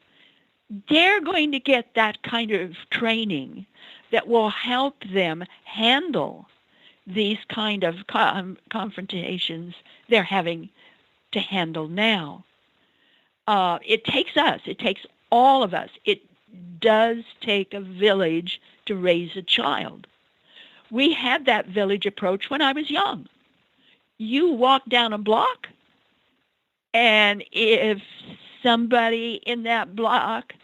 they're going to get that kind of training that will help them handle these kind of confrontations they're having to handle now. It takes us. It takes all of us. It does take a village to raise a child. We had that village approach when I was young. You walk down a block, and if somebody in that block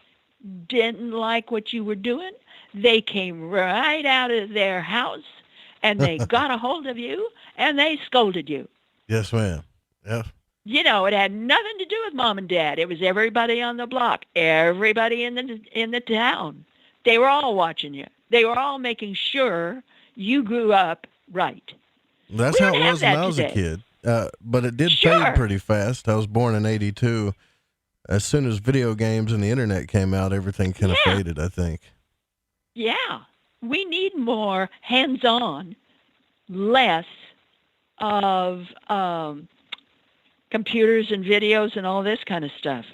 didn't like what you were doing, they came right out of their house, and they got a hold of you, and they scolded you. Yes, ma'am. Yeah. It had nothing to do with mom and dad. It was everybody on the block, everybody in the town. They were all watching you. They were all making sure you grew up right. That's how it was when I was a kid. But it did fade pretty fast. I was born in 82. As soon as video games and the internet came out, everything kind of faded, I think. Yeah. We need more hands-on, less of computers and videos and all this kind of stuff.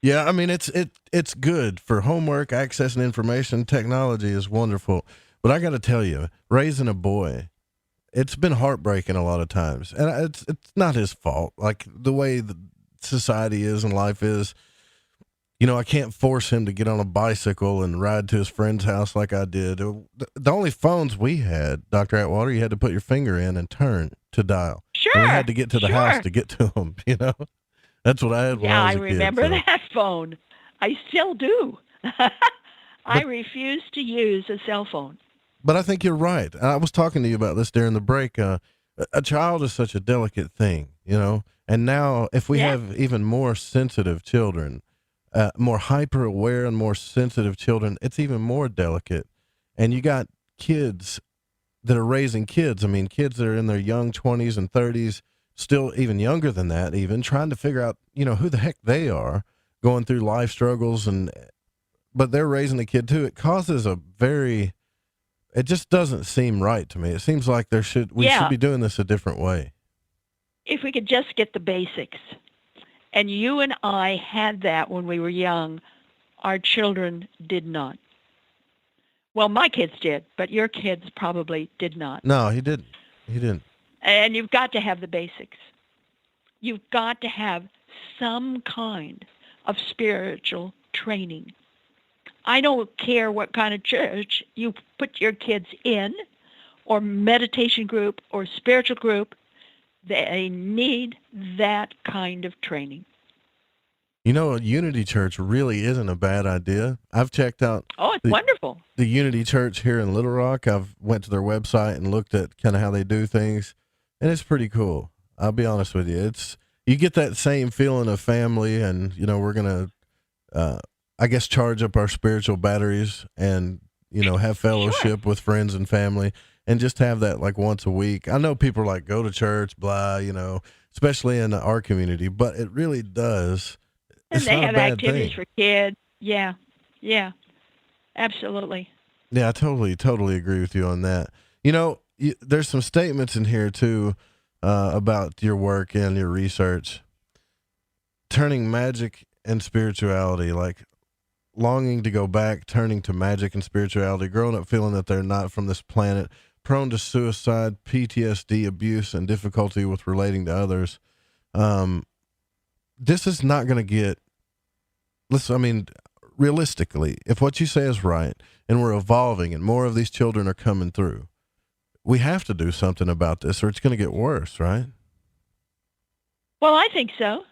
Yeah, I mean, it's good for homework, accessing information. Technology is wonderful. But I got to tell you, raising a boy, it's been heartbreaking a lot of times, and it's not his fault. Like the way the society is and life is, you know, I can't force him to get on a bicycle and ride to his friend's house like I did. The only phones we had, Dr. Atwater, you had to put your finger in and turn to dial. Sure. And we had to get to the house to get to them, you know? That's what I had when I was a kid. Yeah, I remember that phone. I still do. I refuse to use a cell phone. But I think you're right. I was talking to you about this during the break. A child is such a delicate thing, you know? And now if we have even more sensitive children, more hyper aware and more sensitive children, it's even more delicate. And you got kids that are raising kids. I mean, kids that are in their young 20s and 30s, still even younger than that, even trying to figure out, you know, who the heck they are, going through life struggles, but they're raising a kid too. It causes it just doesn't seem right to me. It seems like we should be doing this a different way. If we could just get the basics. And you and I had that when we were young. Our children did not. Well, my kids did, but your kids probably did not. No, he didn't. He didn't. And you've got to have the basics. You've got to have some kind of spiritual training. I don't care what kind of church you put your kids in, or meditation group, or spiritual group. They need that kind of training. You know, a Unity Church really isn't a bad idea. I've checked out. Oh, it's wonderful. The Unity Church here in Little Rock. I've went to their website and looked at kind of how they do things, and it's pretty cool. I'll be honest with you. You get that same feeling of family, and, you know, we're going to, I guess, charge up our spiritual batteries and, you know, have fellowship with friends and family, and just have that like once a week. I know people are like, go to church, blah, you know, especially in our community, but it really does. And they have activities for kids. Yeah. Yeah. Absolutely. Yeah, I totally agree with you on that. You know, there's some statements in here too, about your work and your research, turning magic and spirituality, like longing to go back, turning to magic and spirituality, growing up feeling that they're not from this planet, prone to suicide, PTSD, abuse, and difficulty with relating to others. This is not going to get, realistically, if what you say is right and we're evolving and more of these children are coming through, we have to do something about this or it's going to get worse, right? Well, I think so.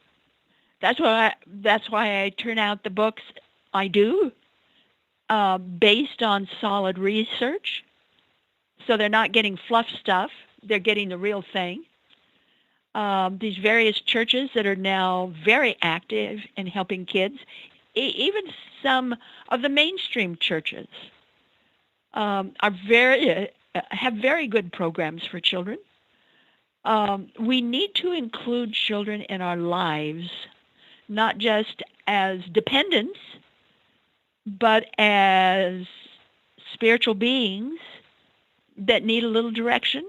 That's why I turn out the books I do, based on solid research. So they're not getting fluff stuff. They're getting the real thing. These various churches that are now very active in helping kids, even some of the mainstream churches, have very good programs for children. We need to include children in our lives, not just as dependents, but as spiritual beings that need a little direction.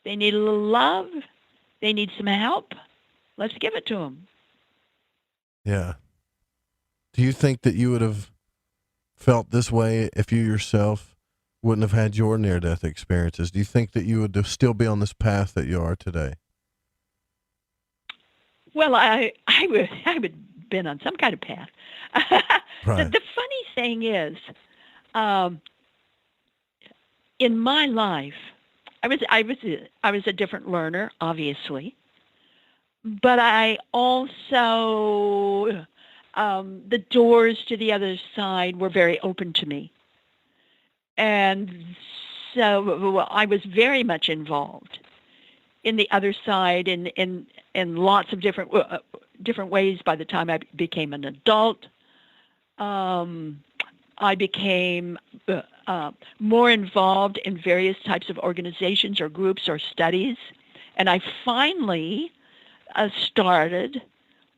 They need a little love. They need some help. Let's give it to them. Yeah. Do you think that you would have felt this way if you yourself wouldn't have had your near-death experiences? Do you think that you would still be on this path that you are today? Well, I would have been on some kind of path. Right. The funny thing is, in my life, I was a different learner, obviously, but I also the doors to the other side were very open to me, and so I was very much involved in the other side in lots of different ways. By the time I became an adult, I became more involved in various types of organizations or groups or studies, and I finally started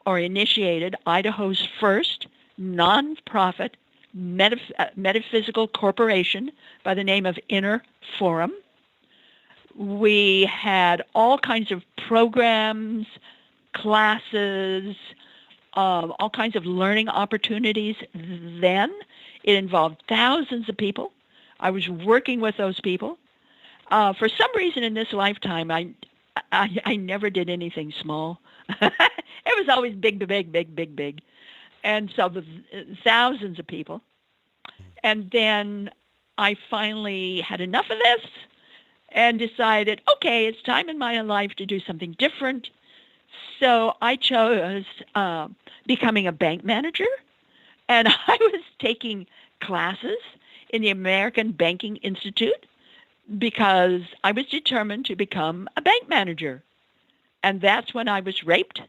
or initiated Idaho's first nonprofit metaphysical corporation by the name of Inner Forum. We had all kinds of programs, classes, all kinds of learning opportunities then. It involved thousands of people. I was working with those people. For some reason in this lifetime, I never did anything small. It was always big, big, big, big, big. And so the thousands of people. And then I finally had enough of this and decided, okay, it's time in my life to do something different. So I chose becoming a bank manager, and I was taking classes in the American Banking Institute because I was determined to become a bank manager. And that's when I was raped,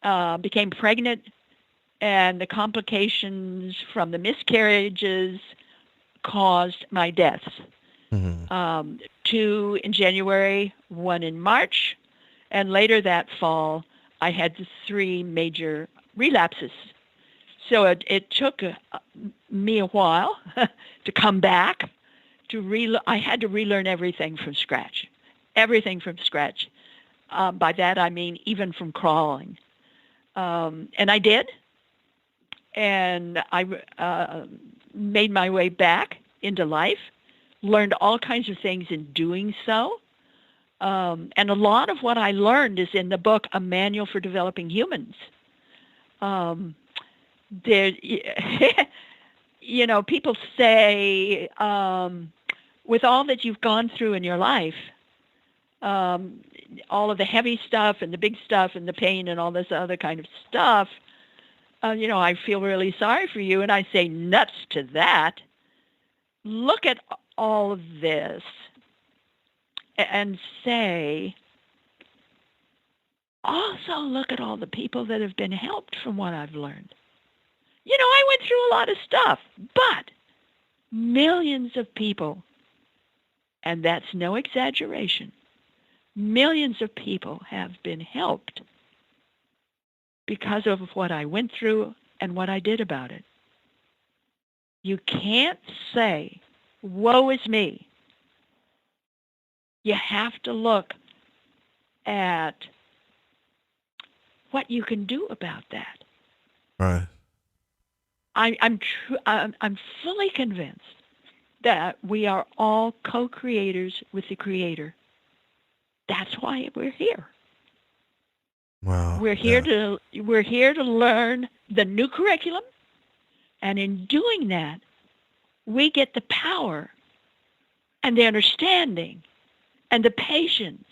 became pregnant, and the complications from the miscarriages caused my deaths. Mm-hmm. 2 in January, 1 in March, and later that fall, I had 3 major relapses. So it took me a while to come back. I had to relearn everything from scratch. By that I mean even from crawling. And I did. And I made my way back into life, learned all kinds of things in doing so. And a lot of what I learned is in the book, A Manual for Developing Humans. People say, with all that you've gone through in your life, all of the heavy stuff and the big stuff and the pain and all this other kind of stuff, I feel really sorry for you. And I say, nuts to that. Look at all of this and say, also look at all the people that have been helped from what I've learned. I went through a lot of stuff, but millions of people, and that's no exaggeration, millions of people have been helped because of what I went through and what I did about it. You can't say, woe is me. You have to look at what you can do about that. Right. I'm fully convinced that we are all co-creators with the Creator. That's why we're here. Wow. We're here to learn the new curriculum, and in doing that, we get the power and the understanding and the patience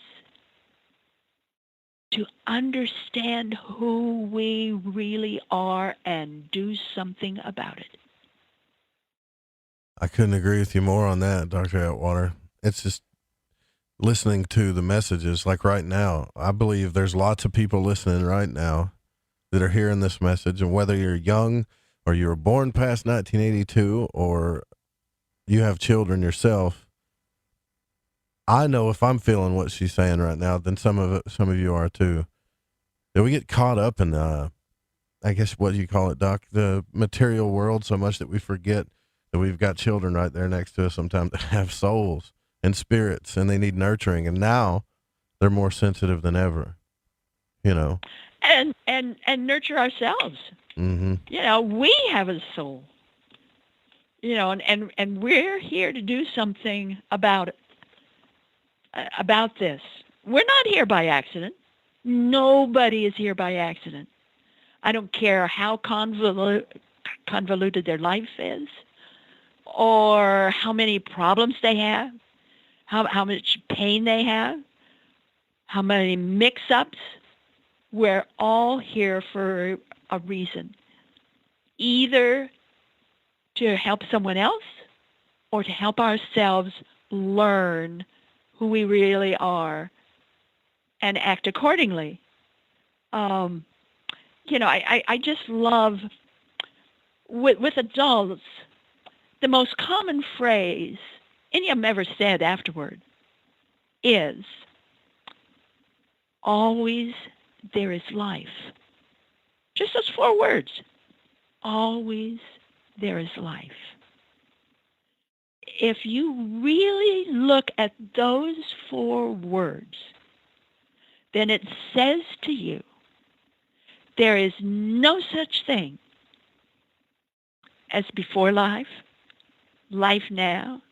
to understand who we really are and do something about it. I couldn't agree with you more on that, Dr. Atwater. It's just listening to the messages like right now. I believe there's lots of people listening right now that are hearing this message, and whether you're young or you were born past 1982 or you have children yourself, I know if I'm feeling what she's saying right now, then some of you are too. That we get caught up in I guess what you call it, Doc, the material world so much that we forget that we've got children right there next to us sometimes that have souls and spirits, and they need nurturing, and now they're more sensitive than ever. And nurture ourselves. Mm-hmm. We have a soul. And we're here to do something about it. About this. We're not here by accident. Nobody is here by accident. I don't care how convoluted their life is or how many problems they have, how much pain they have, how many mix-ups. We're all here for a reason, either to help someone else or to help ourselves learn who we really are and act accordingly. I just love, with adults, the most common phrase any of them ever said afterward is, always there is life. Just those 4 words. Always there is life. If you really look at those 4 words, then it says to you, there is no such thing as before life, life now,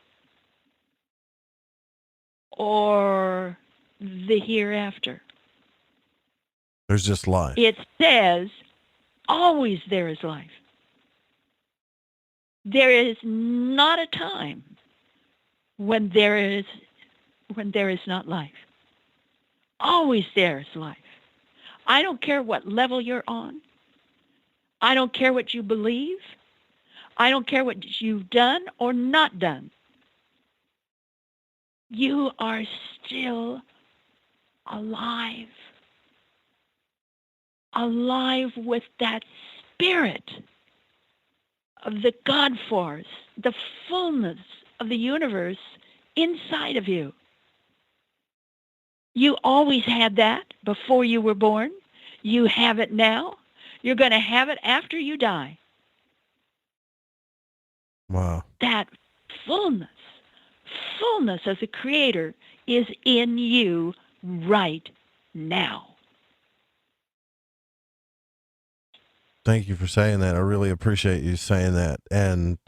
or the hereafter. There's just life. It says always there is life. There is not a time when there is not life. Always there is life. I don't care what level you're on. I don't care what you believe. I don't care what you've done or not done. You are still alive. Alive with that spirit of the God force, the fullness of the universe inside of you. You always had that before you were born. You have it now. You're going to have it after you die. Wow. That fullness of the Creator is in you right now. Thank you for saying that. I really appreciate you saying that. And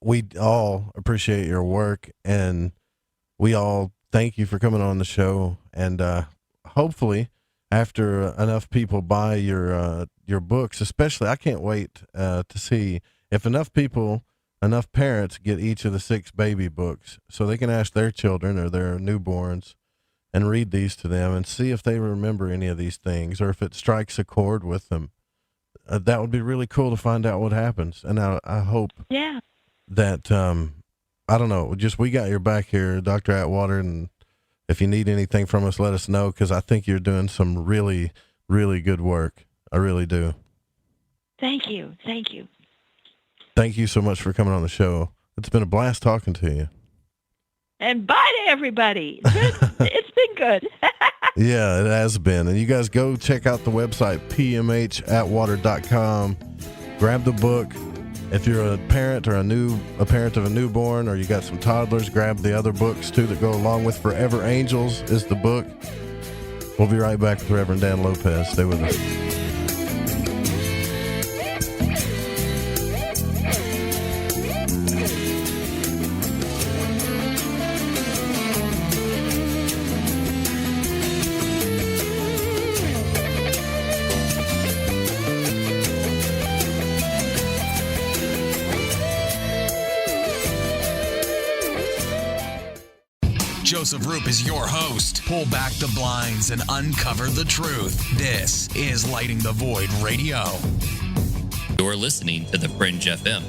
we all appreciate your work, and we all thank you for coming on the show. And hopefully after enough people buy your books, especially, I can't wait to see if enough parents get each of the 6 baby books so they can ask their children or their newborns and read these to them and see if they remember any of these things or if it strikes a chord with them. That would be really cool to find out what happens. And I hope that, I don't know, just we got your back here, Dr. Atwater, and if you need anything from us, let us know, because I think you're doing some really, really good work. I really do. Thank you. Thank you. Thank you so much for coming on the show. It's been a blast talking to you. And bye to everybody. It's been good. Yeah, it has been. And you guys go check out the website, PMHAtwater.com. Grab the book. If you're a parent or a parent of a newborn, or you got some toddlers, grab the other books too that go along with Forever Angels is the book. We'll be right back with Reverend Dan Lopez. Stay with us. Joseph Roop is your host. Pull back the blinds and uncover the truth. This is Lighting the Void Radio. You're listening to The Fringe FM.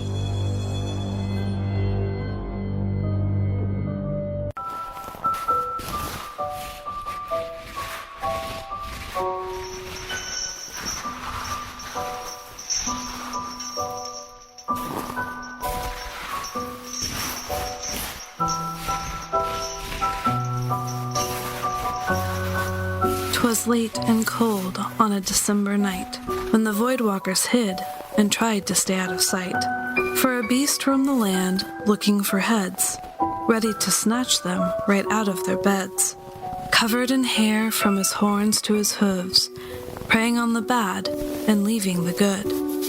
Late and cold on a December night, when the Voidwalkers hid and tried to stay out of sight. For a beast roamed the land, looking for heads, ready to snatch them right out of their beds. Covered in hair from his horns to his hooves, preying on the bad and leaving the good.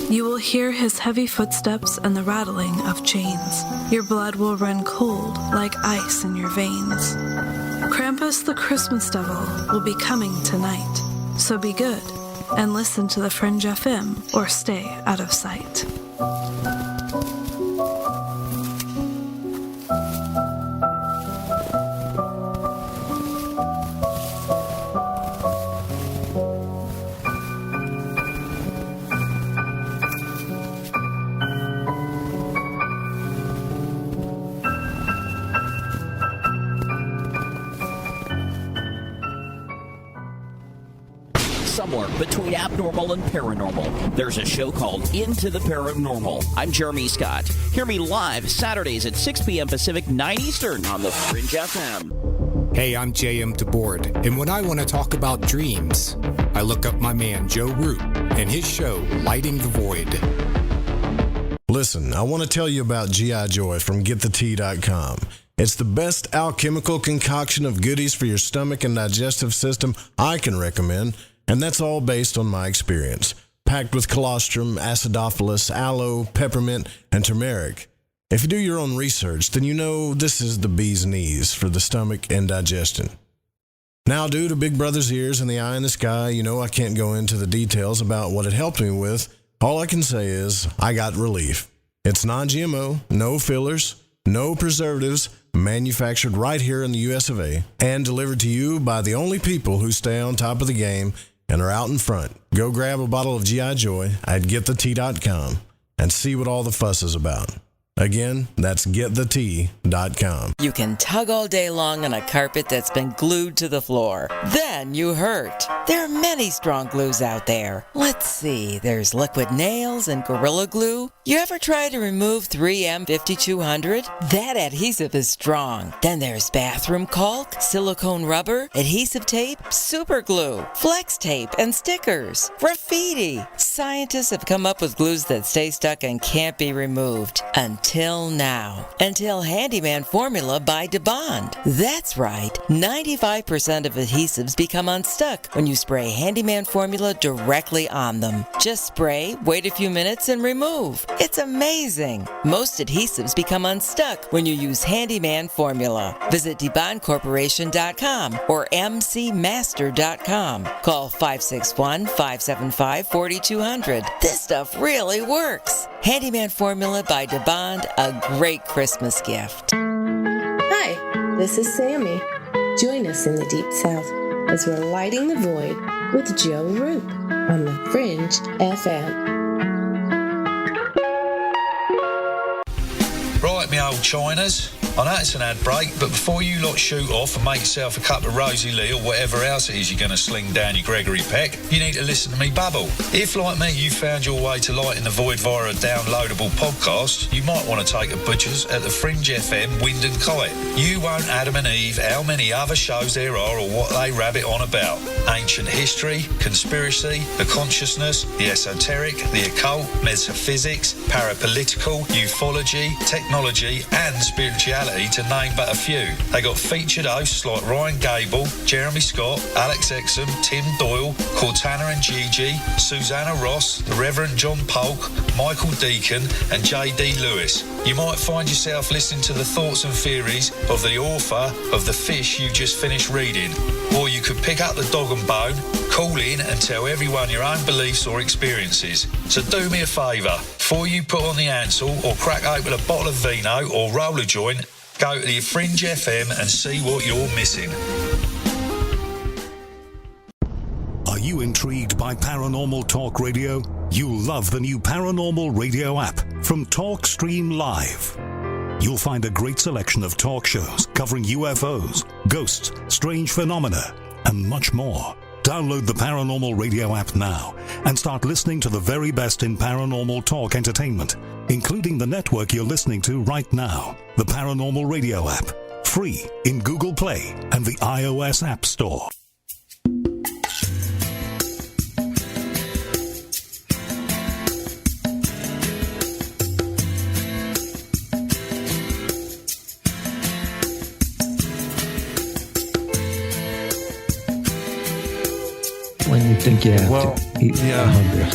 You will hear his heavy footsteps and the rattling of chains. Your blood will run cold like ice in your veins. Krampus the Christmas Devil will be coming tonight, so be good and listen to the Fringe FM or stay out of sight. Somewhere between abnormal and paranormal, there's a show called Into the Paranormal. I'm Jeremy Scott. Hear me live Saturdays at 6 p.m. Pacific, 9 Eastern on the Fringe FM. Hey, I'm J.M. DeBoard, and when I want to talk about dreams, I look up my man Joe Root and his show, Lighting the Void. Listen, I want to tell you about G.I. Joy from GetTheTea.com. It's the best alchemical concoction of goodies for your stomach and digestive system I can recommend. And that's all based on my experience. Packed with colostrum, acidophilus, aloe, peppermint, and turmeric. If you do your own research, then you know this is the bee's knees for the stomach and digestion. Now, due to Big Brother's ears and the eye in the sky, you know I can't go into the details about what it helped me with. All I can say is I got relief. It's non-GMO, no fillers, no preservatives, manufactured right here in the US of A, and delivered to you by the only people who stay on top of the game and are out in front. Go grab a bottle of G.I. Joy at GetTheT.com and see what all the fuss is about. Again, that's GetTheT.com. You can tug all day long on a carpet that's been glued to the floor. Then you hurt. There are many strong glues out there. Let's see, there's liquid nails and Gorilla Glue. You ever try to remove 3M 5200? That adhesive is strong. Then there's bathroom caulk, silicone rubber, adhesive tape, super glue, flex tape, and stickers. Graffiti. Scientists have come up with glues that stay stuck and can't be removed. Until now. Until Handyman Formula by DeBond. That's right. 95% of adhesives become unstuck when you spray Handyman Formula directly on them. Just spray, wait a few minutes, and remove. It's amazing. Most adhesives become unstuck when you use Handyman Formula. Visit DeBondCorporation.com or MCMaster.com. Call 561-575-4200. This stuff really works. Handyman Formula by DeBond, a great Christmas gift. Hi, this is Sammy. Join us in the Deep South as we're lighting the void with Joe Roop on the Fringe FM. Right, me old Chinas. I know it's an ad break, but before you lot shoot off and make yourself a cup of Rosie Lee or whatever else it is you're going to sling down your Gregory Peck, you need to listen to me babble. If, like me, you found your way to Lighting the Void via a downloadable podcast, you might want to take a butcher's at the Fringe FM Wind and Kite. You won't Adam and Eve how many other shows there are or what they rabbit on about. Ancient history, conspiracy, the consciousness, the esoteric, the occult, metaphysics, parapolitical, ufology, technology and spirituality, to name but a few. They got featured hosts like Ryan Gable, Jeremy Scott, Alex Exum, Tim Doyle, Cortana and Gigi, Susanna Ross, the Reverend John Polk, Michael Deacon and J.D. Lewis. You might find yourself listening to the thoughts and theories of the author of The Fish you just finished reading. Or you could pick up the dog and bone, call in and tell everyone your own beliefs or experiences. So do me a favour, before you put on the Ansel or crack open a bottle of vino or roll a joint, go to the Fringe FM and see what you're missing. Are you intrigued by Paranormal Talk Radio? You'll love the new Paranormal Radio app from TalkStream Live. You'll find a great selection of talk shows covering UFOs, ghosts, strange phenomena, and much more. Download the Paranormal Radio app now and start listening to the very best in paranormal talk entertainment, including the network you're listening to right now. The Paranormal Radio app, free in Google Play and the iOS App Store. When you think you have to eat hungry.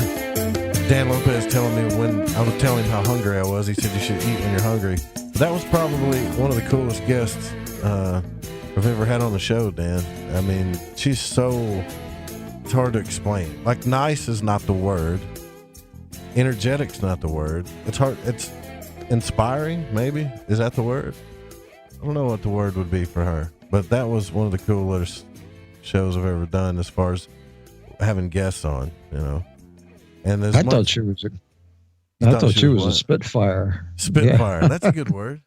Dan Lopez telling me when I was telling him how hungry I was, he said you should eat when you're hungry. That was probably one of the coolest guests I've ever had on the show, Dan. I mean, she's it's hard to explain. Like, nice is not the word. Energetic's not the word. It's hard. It's inspiring, maybe. Is that the word? I don't know what the word would be for her, but that was one of the coolest shows I've ever done as far as having guests on, you know. And I thought she was a spitfire. Spitfire. Yeah. That's a good word.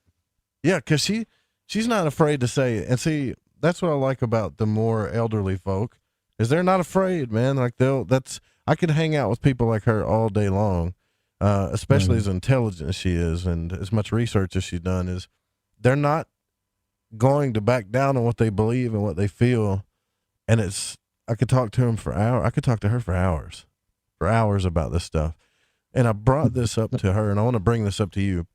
Yeah, because she's not afraid to say it. And see, that's what I like about the more elderly folk, is they're not afraid, man. Like I could hang out with people like her all day long, especially as intelligent as she is and as much research as she's done. Is they're not going to back down on what they believe and what they feel. And I could talk to him for hours. I could talk to her for hours about this stuff. And I brought this up to her, and I want to bring this up to you.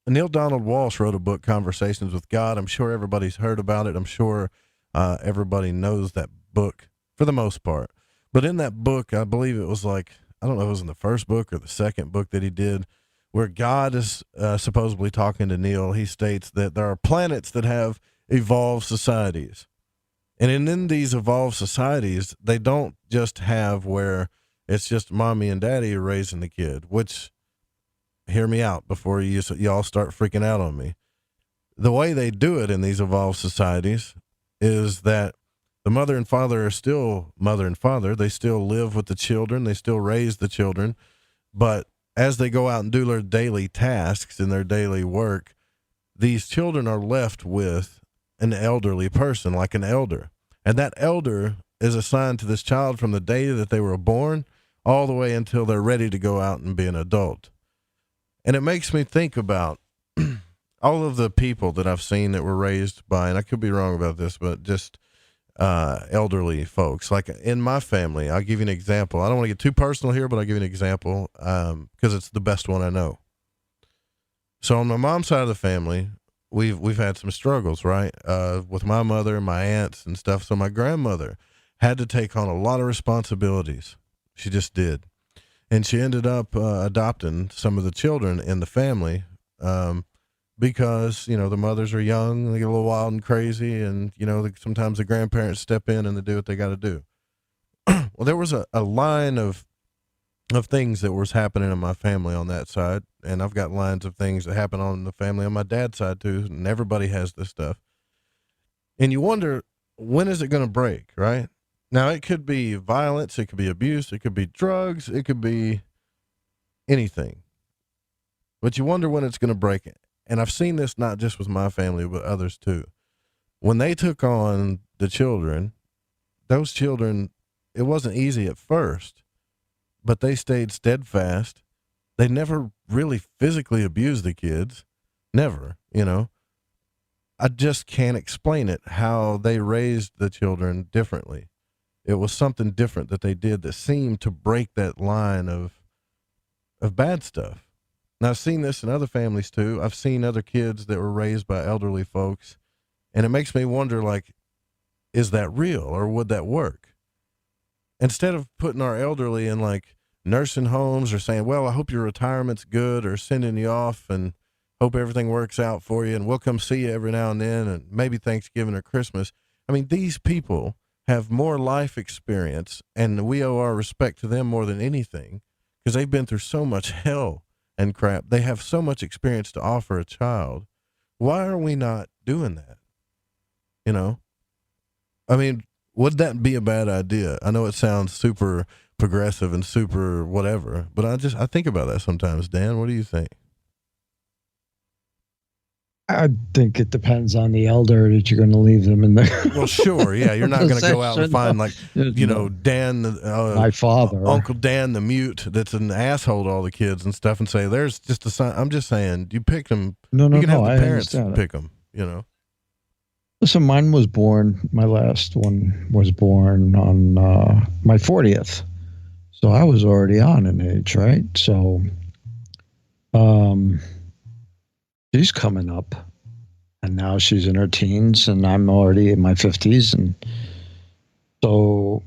Neil Donald Walsh wrote a book, Conversations with God. I'm sure everybody's heard about it. I'm sure everybody knows that book for the most part. But in that book, I believe it was like, I don't know if it was in the first book or the second book that he did, where God is supposedly talking to Neil. He states that there are planets that have evolved societies. And in these evolved societies, they don't just have where it's just mommy and daddy raising the kid, which, hear me out before y'all start freaking out on me. The way they do it in these evolved societies is that the mother and father are still mother and father. They still live with the children. They still raise the children. But as they go out and do their daily tasks and their daily work, these children are left with an elderly person, like an elder. And that elder is assigned to this child from the day that they were born all the way until they're ready to go out and be an adult. And it makes me think about all of the people that I've seen that were raised by, and I could be wrong about this, but just elderly folks. Like in my family, I'll give you an example. I don't want to get too personal here, but I'll give you an example because it's the best one I know. So on my mom's side of the family, we've had some struggles, right? With my mother and my aunts and stuff. So my grandmother had to take on a lot of responsibilities. She just did. And she ended up adopting some of the children in the family because, you know, the mothers are young, they get a little wild and crazy, and, you know, sometimes the grandparents step in and they do what they got to do. Well, there was a line of things that was happening in my family on that side, and I've got lines of things that happen on the family on my dad's side too, and everybody has this stuff. And you wonder, when is it going to break, right? Now, it could be violence, it could be abuse, it could be drugs, it could be anything. But you wonder when it's going to break. And I've seen this not just with my family, but others too. When they took on the children, those children, it wasn't easy at first, but they stayed steadfast. They never really physically abused the kids. Never, you know. I just can't explain it, how they raised the children differently. It was something different that they did that seemed to break that line of bad stuff. Now, I've seen this in other families too. I've seen other kids that were raised by elderly folks, and it makes me wonder, like, is that real or would that work? Instead of putting our elderly in like nursing homes or saying, well, I hope your retirement's good, or sending you off and hope everything works out for you and we'll come see you every now and then and maybe Thanksgiving or Christmas. I mean, these people have more life experience, and we owe our respect to them more than anything because they've been through so much hell and crap. They have so much experience to offer a child. Why are we not doing that? You know, I mean, would that be a bad idea? I know it sounds super progressive and super whatever, but I think about that sometimes. Dan, what do you think? I think it depends on the elder that you're going to leave them in there. Well, sure. Yeah. You're not going to go out and find like, you know, Dan, my father, Uncle Dan, the mute, that's an asshole to all the kids and stuff, and say, there's just a sign. I'm just saying, you pick them. No, you can have the I parents pick them, you know. Listen, mine was born, my last one was born on my 40th. So I was already on an age, right? So, she's coming up, and now she's in her teens, and I'm already in my 50s. And so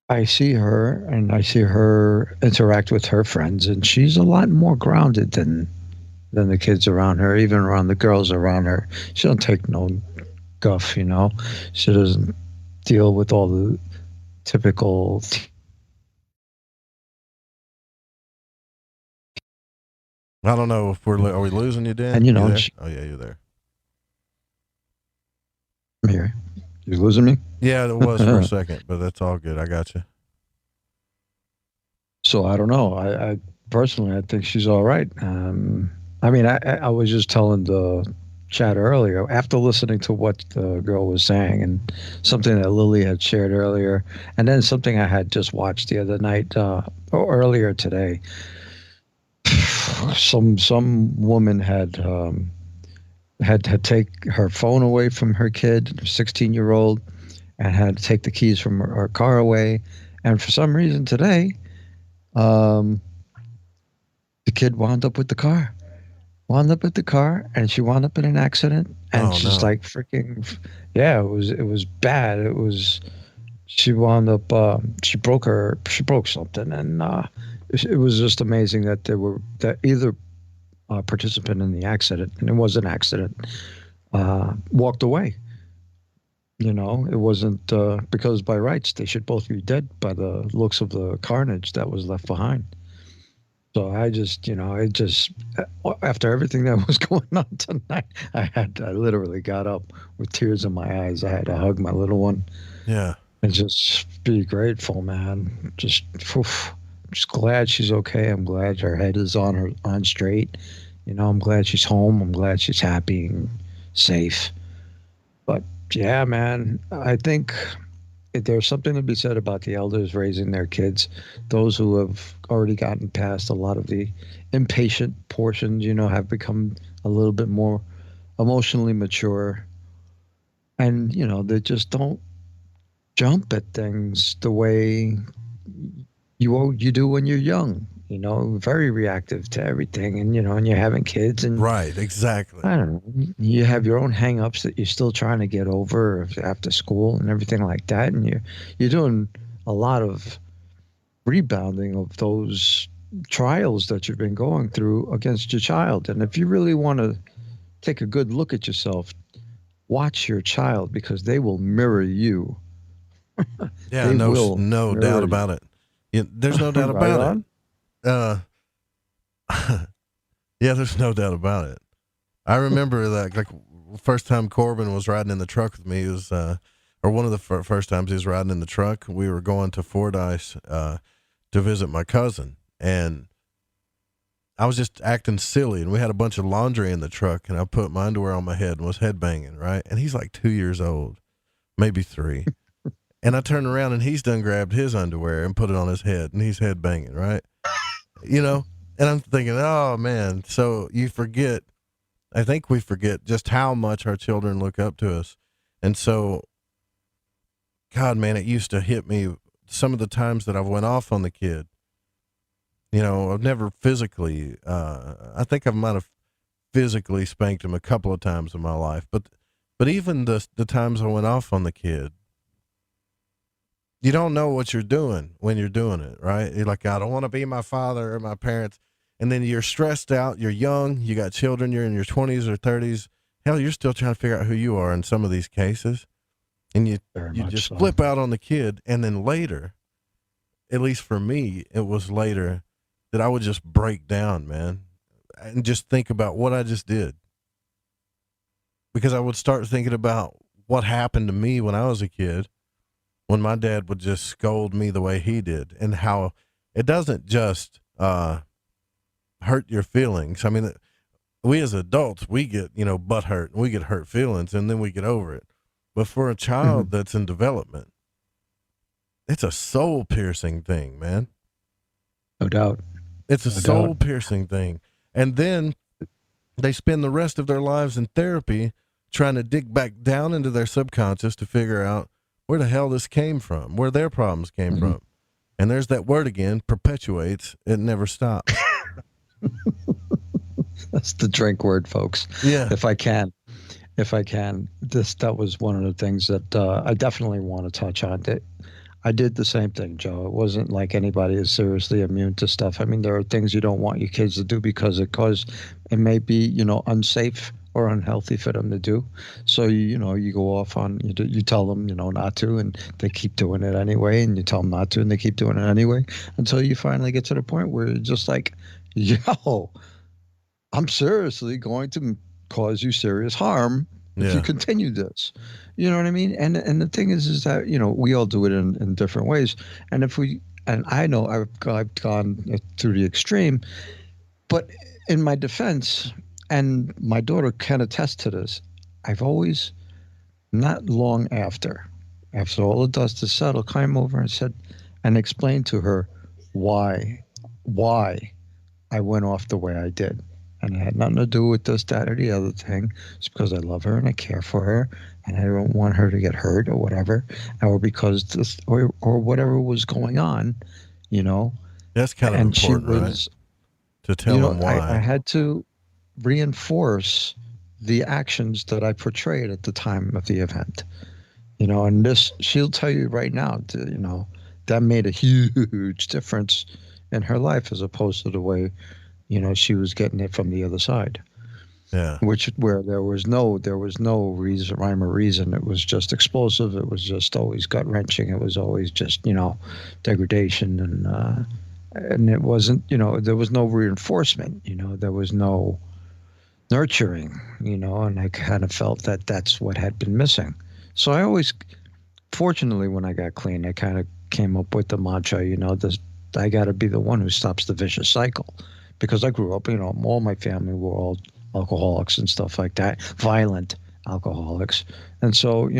I see her, and I see her interact with her friends, and she's a lot more grounded than the kids around her, even around the girls around her. She don't take no guff, you know. She doesn't deal with all the typical I don't know if are we losing you, Dan? And you know, oh yeah, you're there. I'm here. You losing me? Yeah, it was for a second, but that's all good. I got you. So I don't know. I personally, I think she's all right. I mean, I was just telling the chat earlier, after listening to what the girl was saying and something that Lily had shared earlier, and then something I had just watched the other night or earlier today. Some woman had take her phone away from her kid, 16-year-old, and had to take the keys from her car away. And for some reason today, the kid wound up with the car. And she wound up in an accident. And she's like freaking, yeah, it was bad. She wound up, she broke something, and it was just amazing that either participant in the accident, and it was an accident, walked away. You know, it wasn't because by rights they should both be dead by the looks of the carnage that was left behind. So I just, after everything that was going on tonight, I literally got up with tears in my eyes. I had to hug my little one. Yeah. And just be grateful, man. I'm just glad she's okay. I'm glad her head is on straight. You know, I'm glad she's home. I'm glad she's happy and safe. But yeah, man, I think there's something to be said about the elders raising their kids, those who have already gotten past a lot of the impatient portions, you know, have become a little bit more emotionally mature. And, you know, they just don't jump at things the way you do when you're young. You know, very reactive to everything, and and you're having kids, and right, exactly. I don't know. You have your own hang-ups that you're still trying to get over after school and everything like that, and you're doing a lot of rebounding of those trials that you've been going through against your child. And if you really want to take a good look at yourself, watch your child, because they will mirror you. Yeah, no doubt about it. Yeah, there's no doubt about it. Yeah, there's no doubt about it. I remember that, like, first time Corbin was riding in the truck with me, it was, or one of the first times he was riding in the truck, we were going to Fordyce, to visit my cousin, and I was just acting silly, and we had a bunch of laundry in the truck, and I put my underwear on my head and was headbanging, right? And he's like 2 years old, maybe 3. And I turned around and he's done grabbed his underwear and put it on his head, and he's headbanging, right? You know, and I'm thinking, oh man, so I think we forget just how much our children look up to us. And so, God, man, it used to hit me some of the times that I went off on the kid. You know, I've never physically, I think I might have physically spanked him a couple of times in my life, but even the times I went off on the kid, you don't know what you're doing when you're doing it, right? You're like, I don't want to be my father or my parents. And then you're stressed out. You're young. You got children. You're in your 20s or 30s. Hell, you're still trying to figure out who you are in some of these cases. And you just flip out on the kid. And then later, at least for me, it was later that I would just break down, man, and just think about what I just did. Because I would start thinking about what happened to me when I was a kid, when my dad would just scold me the way he did, and how it doesn't just hurt your feelings. I mean, we as adults, we get, butt hurt, and we get hurt feelings, and then we get over it. But for a child that's in development, it's a soul piercing thing, man. No doubt. It's a soul piercing thing. And then they spend the rest of their lives in therapy trying to dig back down into their subconscious to figure out where the hell this came from, where their problems came from. And there's that word again, perpetuates. It never stops. That's the drink word, folks. Yeah. If I can, that was one of the things that I definitely want to touch on. I did the same thing, Joe. It wasn't like anybody is seriously immune to stuff. I mean, there are things you don't want your kids to do because it may be, unsafe or unhealthy for them to do. So, you go off on, you tell them, not to, and they keep doing it anyway. And you tell them not to, and they keep doing it anyway, until you finally get to the point where you're just like, yo, I'm seriously going to cause you serious harm if you continue this. You know what I mean? And the thing is that, we all do it in different ways. And and I know I've gone through the extreme, but in my defense, and my daughter can attest to this, I've always, not long after all the dust has settled, came over and explained to her why I went off the way I did. And it had nothing to do with this, that, or the other thing. It's because I love her and I care for her and I don't want her to get hurt or whatever, or because this or whatever was going on, That's kind of important, right? To tell them why. I had to reinforce the actions that I portrayed at the time of the event, and this, she'll tell you right now, that made a huge difference in her life as opposed to the way she was getting it from the other side. Yeah. Where there was no reason, rhyme or reason. It was just explosive. It was just always gut wrenching. It was always just, degradation, and it wasn't, there was no reinforcement, there was no nurturing, and I kind of felt that that's what had been missing. So I always, fortunately, when I got clean, I kind of came up with the mantra, I got to be the one who stops the vicious cycle, because I grew up, all my family were all alcoholics and stuff like that, violent alcoholics. And so,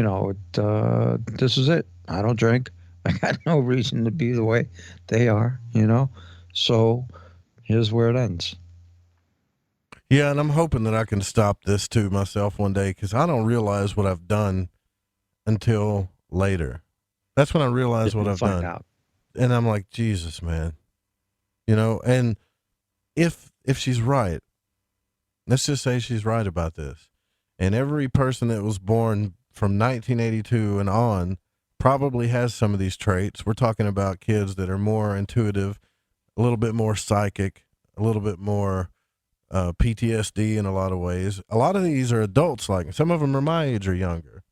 this is it. I don't drink. I got no reason to be the way they are, So here's where it ends. Yeah, and I'm hoping that I can stop this too myself one day, because I don't realize what I've done until later. That's when I realize what I've done. Out. And I'm like, Jesus, man. And if she's right, let's just say she's right about this, and every person that was born from 1982 and on probably has some of these traits. We're talking about kids that are more intuitive, a little bit more psychic, a little bit more PTSD in a lot of ways. A lot of these are adults, like some of them are my age or younger.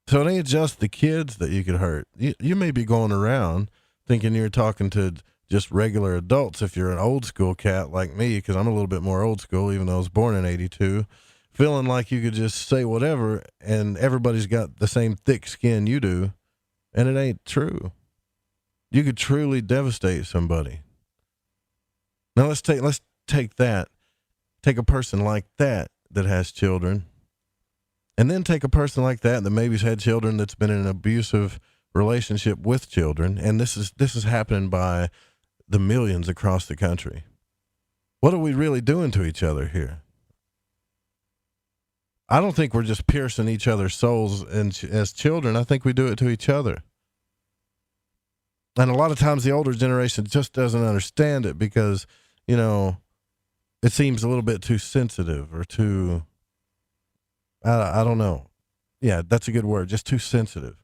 So it ain't just the kids that you could hurt. You may be going around thinking you're talking to just regular adults if you're an old school cat like me, because I'm a little bit more old school, even though I was born in 82, feeling like you could just say whatever and everybody's got the same thick skin you do, and it ain't true. You could truly devastate somebody. Now let's take a person like that has children, and then take a person like that maybe's had children that's been in an abusive relationship with children, and this is happening by the millions across the country. What are we really doing to each other here? I don't think we're just piercing each other's souls as children. I think we do it to each other. And a lot of times the older generation just doesn't understand it because, it seems a little bit too sensitive or too, I don't know. Yeah, that's a good word, just too sensitive.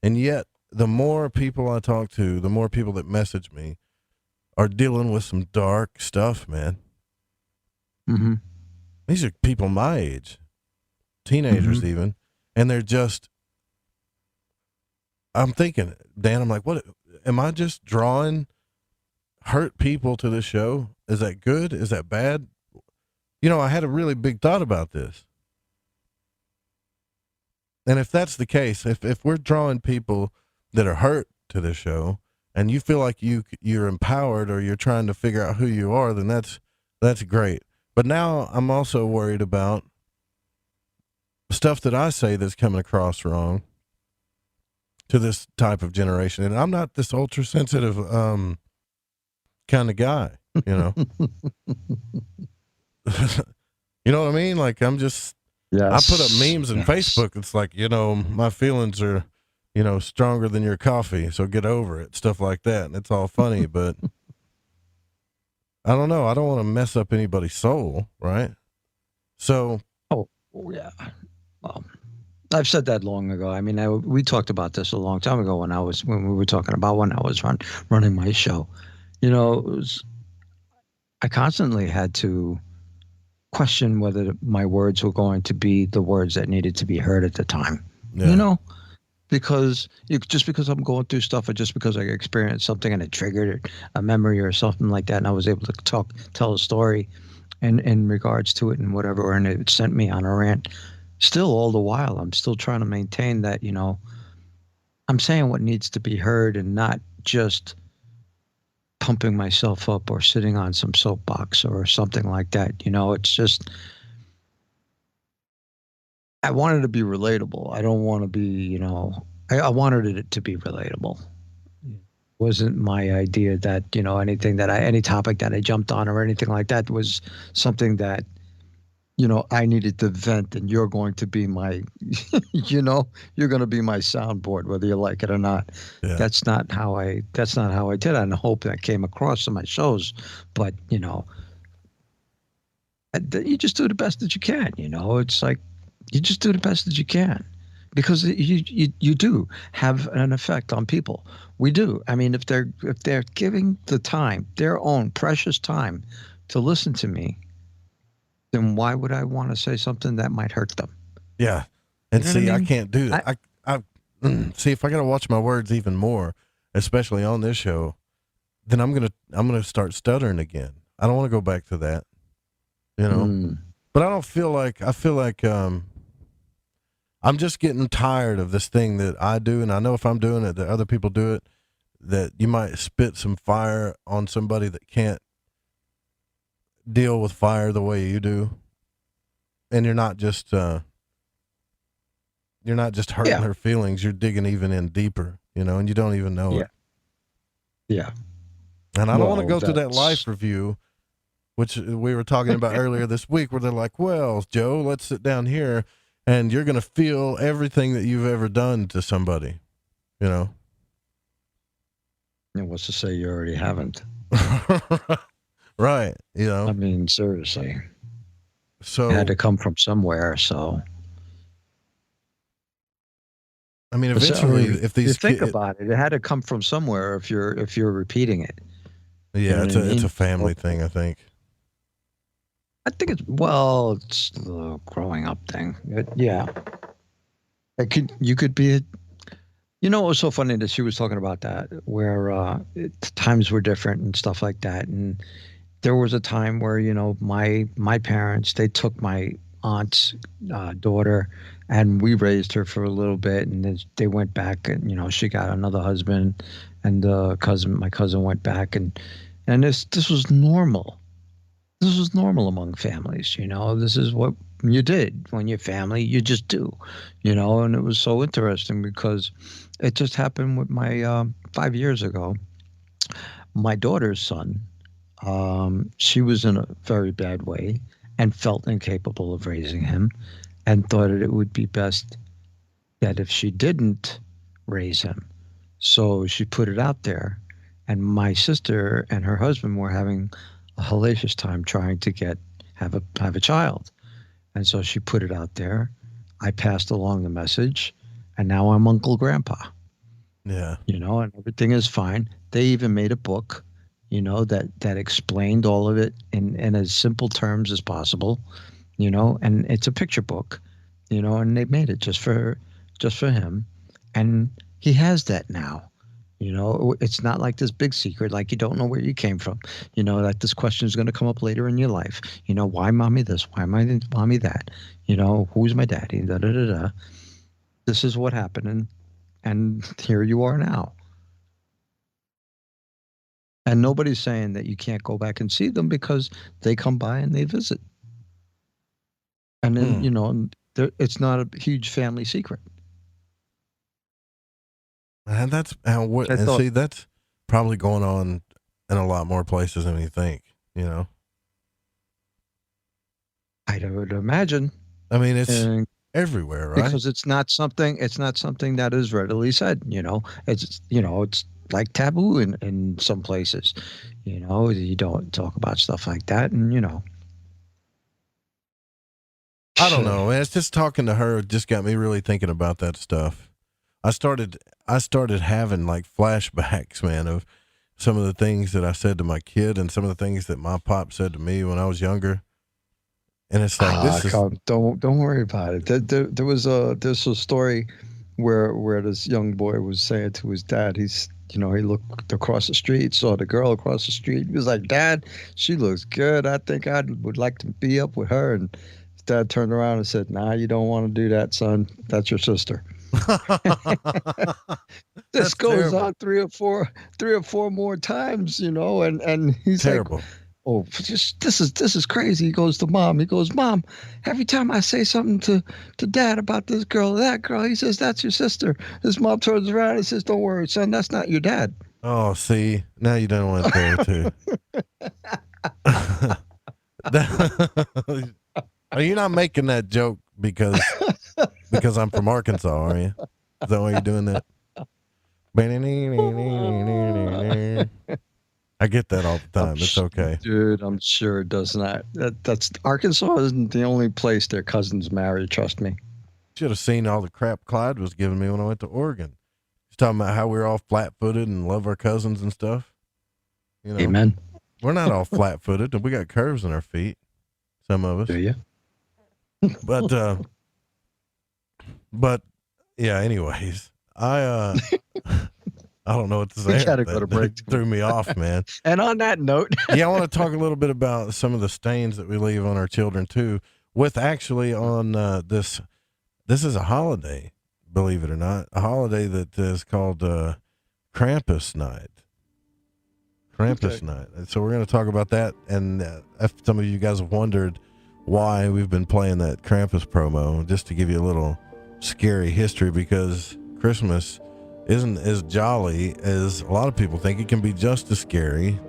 And yet, the more people I talk to, the more people that message me are dealing with some dark stuff, man. Mm-hmm. These are people my age, teenagers even, and they're just, I'm thinking, Dan, I'm like, what, am I just drawing hurt people to this show? Is that good? Is that bad? I had a really big thought about this. And if that's the case, if we're drawing people that are hurt to this show, and you feel like you're empowered or you're trying to figure out who you are, then that's great. But now I'm also worried about stuff that I say that's coming across wrong to this type of generation. And I'm not this ultra sensitive kind of guy, You know what I mean? Like, I'm just, yes. I put up memes on Facebook. It's like, my feelings are, stronger than your coffee, so get over it. Stuff like that. And it's all funny, but I don't know. I don't want to mess up anybody's soul, right? So. Oh, yeah. Well, I've said that long ago. I mean, we talked about this a long time ago when we were talking about when I was running my show. I constantly had to question whether my words were going to be the words that needed to be heard at the time. Yeah. Because just because I'm going through stuff or just because I experienced something and it triggered a memory or something like that, and I was able to tell a story in regards to it and whatever, and it sent me on a rant. Still, all the while, I'm still trying to maintain that, I'm saying what needs to be heard and not just pumping myself up or sitting on some soapbox or something like that. It's just, I wanted to be relatable. I don't want to be, I wanted it to be relatable. It wasn't my idea that, any topic that I jumped on or anything like that was something that, I needed to vent, and you're going to be my, you're going to be my soundboard, whether you like it or not. Yeah. That's not how I did it. And I hope that came across in my shows, but, you just do the best that you can. It's like, you just do the best that you can. because you do have an effect on people. We do. I mean, if they're giving the time, their own precious time, to listen to me, then why would I want to say something that might hurt them? Yeah, and you know see, what I mean? I can't do that. I see, if I got to watch my words even more, especially on this show, then I'm gonna start stuttering again. I don't want to go back to that, you know. But I feel like I'm just getting tired of this thing that I do, and I know if I'm doing it, that other people do it, that you might spit some fire on somebody that can't deal with fire the way you do, and you're not just hurting their feelings. You're digging even in deeper, you know, and you don't even know it. Yeah. And I don't want to go through that life review, which we were talking about earlier this week, where they're like, well, Joe, let's sit down here and you're going to feel everything that you've ever done to somebody, you know? And what's to say you already haven't? Right. You know, I mean, seriously. So it had to come from somewhere. So, I mean, eventually, if these you think about it, it had to come from somewhere. If you're repeating it, yeah, it's a family thing, I think. I think it's the growing up thing. Yeah, you could be. You know, it was so funny that she was talking about that, where times were different and stuff like that. And there was a time where, you know, my parents, they took my aunt's daughter, and we raised her for a little bit, and then they went back, and, you know, she got another husband, and my cousin went back, and this was normal. This was normal among families, you know. This is what you did when you're family. You just do, you know. And it was so interesting because it just happened with my 5 years ago. My daughter's son, she was in a very bad way and felt incapable of raising him, and thought it would be best that if she didn't raise him. So she put it out there, and my sister and her husband were having a hellacious time trying to have a child. And so she put it out there. I passed along the message, and now I'm Uncle Grandpa. Yeah. You know, and everything is fine. They even made a book, you know, that explained all of it in as simple terms as possible, you know, and it's a picture book, you know, and they made it just for him. And he has that now. You know, it's not like this big secret, like you don't know where you came from. You know, that this question is going to come up later in your life. You know, why mommy this? Why mommy that? You know, who's my daddy? Da, da, da, da. This is what happened, and here you are now. And nobody's saying that you can't go back and see them, because they come by and they visit. And then, you know, it's not a huge family secret. And that's probably going on in a lot more places than you think, you know. I would imagine. I mean, it's everywhere, right? Because it's not something that is readily said, you know. It's like taboo in some places. You know, you don't talk about stuff like that, and you know. I don't know, man. It's just talking to her just got me really thinking about that stuff. I started having like flashbacks, man, of some of the things that I said to my kid and some of the things that my pop said to me when I was younger. And it's like, don't worry about it. There's a story where this young boy was saying to his dad, he looked across the street, saw the girl across the street. He was like, "Dad, she looks good. I think I would like to be up with her." And his dad turned around and said, "Nah, you don't want to do that, son. That's your sister." This goes on three or four more times, you know, and he's terrible. Like, "Oh, this is crazy." He goes to mom. He goes, "Mom, every time I say something to dad about this girl or that girl, he says, 'That's your sister.'" His mom turns around and says, "Don't worry, son, that's not your dad." Oh, see, now you don't want there too. Are you not making that joke because I'm from Arkansas, are you? Is that why you're doing that? I get that all the time. It's okay. Dude, I'm sure it does not. That's Arkansas isn't the only place their cousins marry, trust me. Should have seen all the crap Clyde was giving me when I went to Oregon. He's talking about how we're all flat-footed and love our cousins and stuff. You know, Amen. We're not all flat-footed. We got curves in our feet. Some of us. Do you? But yeah. Anyways, I don't know what to say. We gotta go to break. Threw me off, man. And on that note, yeah, I want to talk a little bit about some of the stains that we leave on our children too. With actually on this is a holiday, believe it or not, a holiday that is called Krampus night. Krampus night. And so we're going to talk about that. And if some of you guys have wondered why we've been playing that Krampus promo, just to give you a little scary history, because Christmas isn't as jolly as a lot of people think. It can be just as scary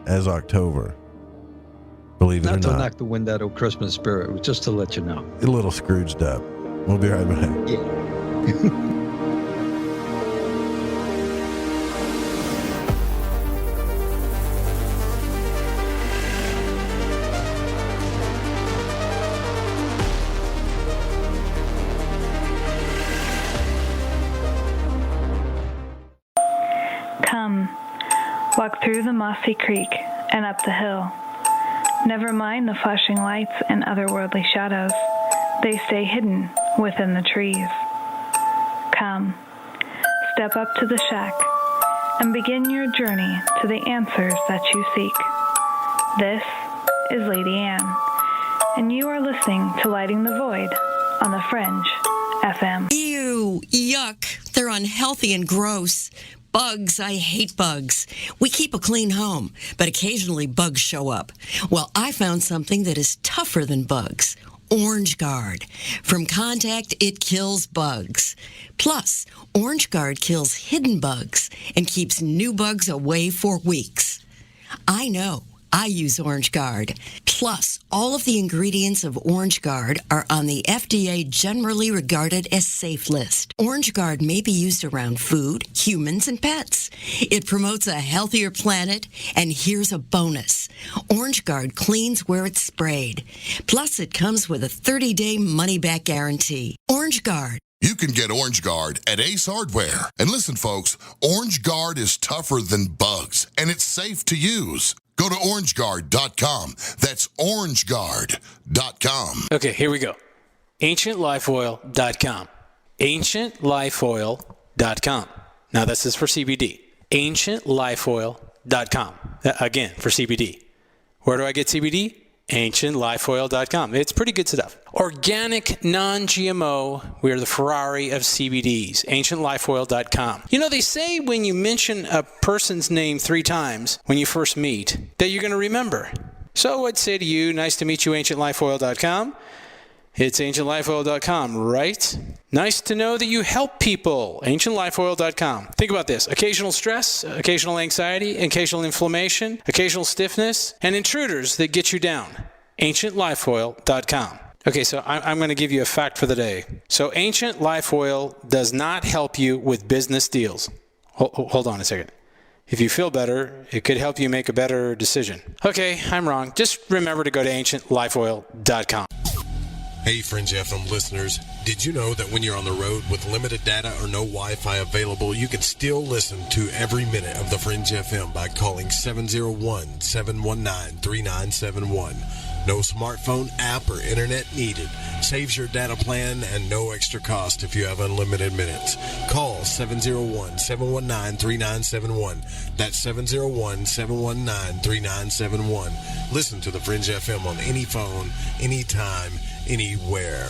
as October. Believe it or not. Not to knock the wind out of Christmas spirit, it was just to let you know. A little Scrooged up. We'll be right back. Yeah. Come, walk through the mossy creek and up the hill. Never mind the flashing lights and otherworldly shadows. They stay hidden within the trees. Come, step up to the shack and begin your journey to the answers that you seek. This is Lady Anne, and you are listening to Lighting the Void on the Fringe FM. Ew, yuck. They're unhealthy and gross. Bugs, I hate bugs. We keep a clean home, but occasionally bugs show up. Well, I found something that is tougher than bugs. Orange Guard. From contact, it kills bugs. Plus, Orange Guard kills hidden bugs and keeps new bugs away for weeks. I know. I use Orange Guard. Plus, all of the ingredients of Orange Guard are on the FDA generally regarded as safe list. Orange Guard may be used around food, humans, and pets. It promotes a healthier planet, and here's a bonus. Orange Guard cleans where it's sprayed. Plus, it comes with a 30-day money-back guarantee. Orange Guard. You can get Orange Guard at Ace Hardware. And listen, folks, Orange Guard is tougher than bugs, and it's safe to use. Go to orangeguard.com. That's orangeguard.com. Okay, here we go. AncientLifeOil.com. AncientLifeOil.com. Now, this is for CBD. AncientLifeOil.com. Again, for CBD. Where do I get CBD? AncientLifeOil.com. It's pretty good stuff. Organic, non-GMO. We are the Ferrari of CBDs. AncientLifeOil.com. You know, they say when you mention a person's name 3 times when you first meet, that you're going to remember. So I'd say to you, nice to meet you, AncientLifeOil.com. It's AncientLifeOil.com, right? Nice to know that you help people. AncientLifeOil.com. Think about this. Occasional stress, occasional anxiety, occasional inflammation, occasional stiffness, and intruders that get you down. AncientLifeOil.com. Okay, so I'm going to give you a fact for the day. So Ancient Life Oil does not help you with business deals. Hold on a second. If you feel better, it could help you make a better decision. Okay, I'm wrong. Just remember to go to AncientLifeOil.com. Hey, Fringe FM listeners, did you know that when you're on the road with limited data or no Wi-Fi available, you can still listen to every minute of the Fringe FM by calling 701-719-3971. No smartphone, app, or internet needed. Saves your data plan and no extra cost if you have unlimited minutes. Call 701-719-3971. That's 701-719-3971. Listen to the Fringe FM on any phone, anytime, anywhere.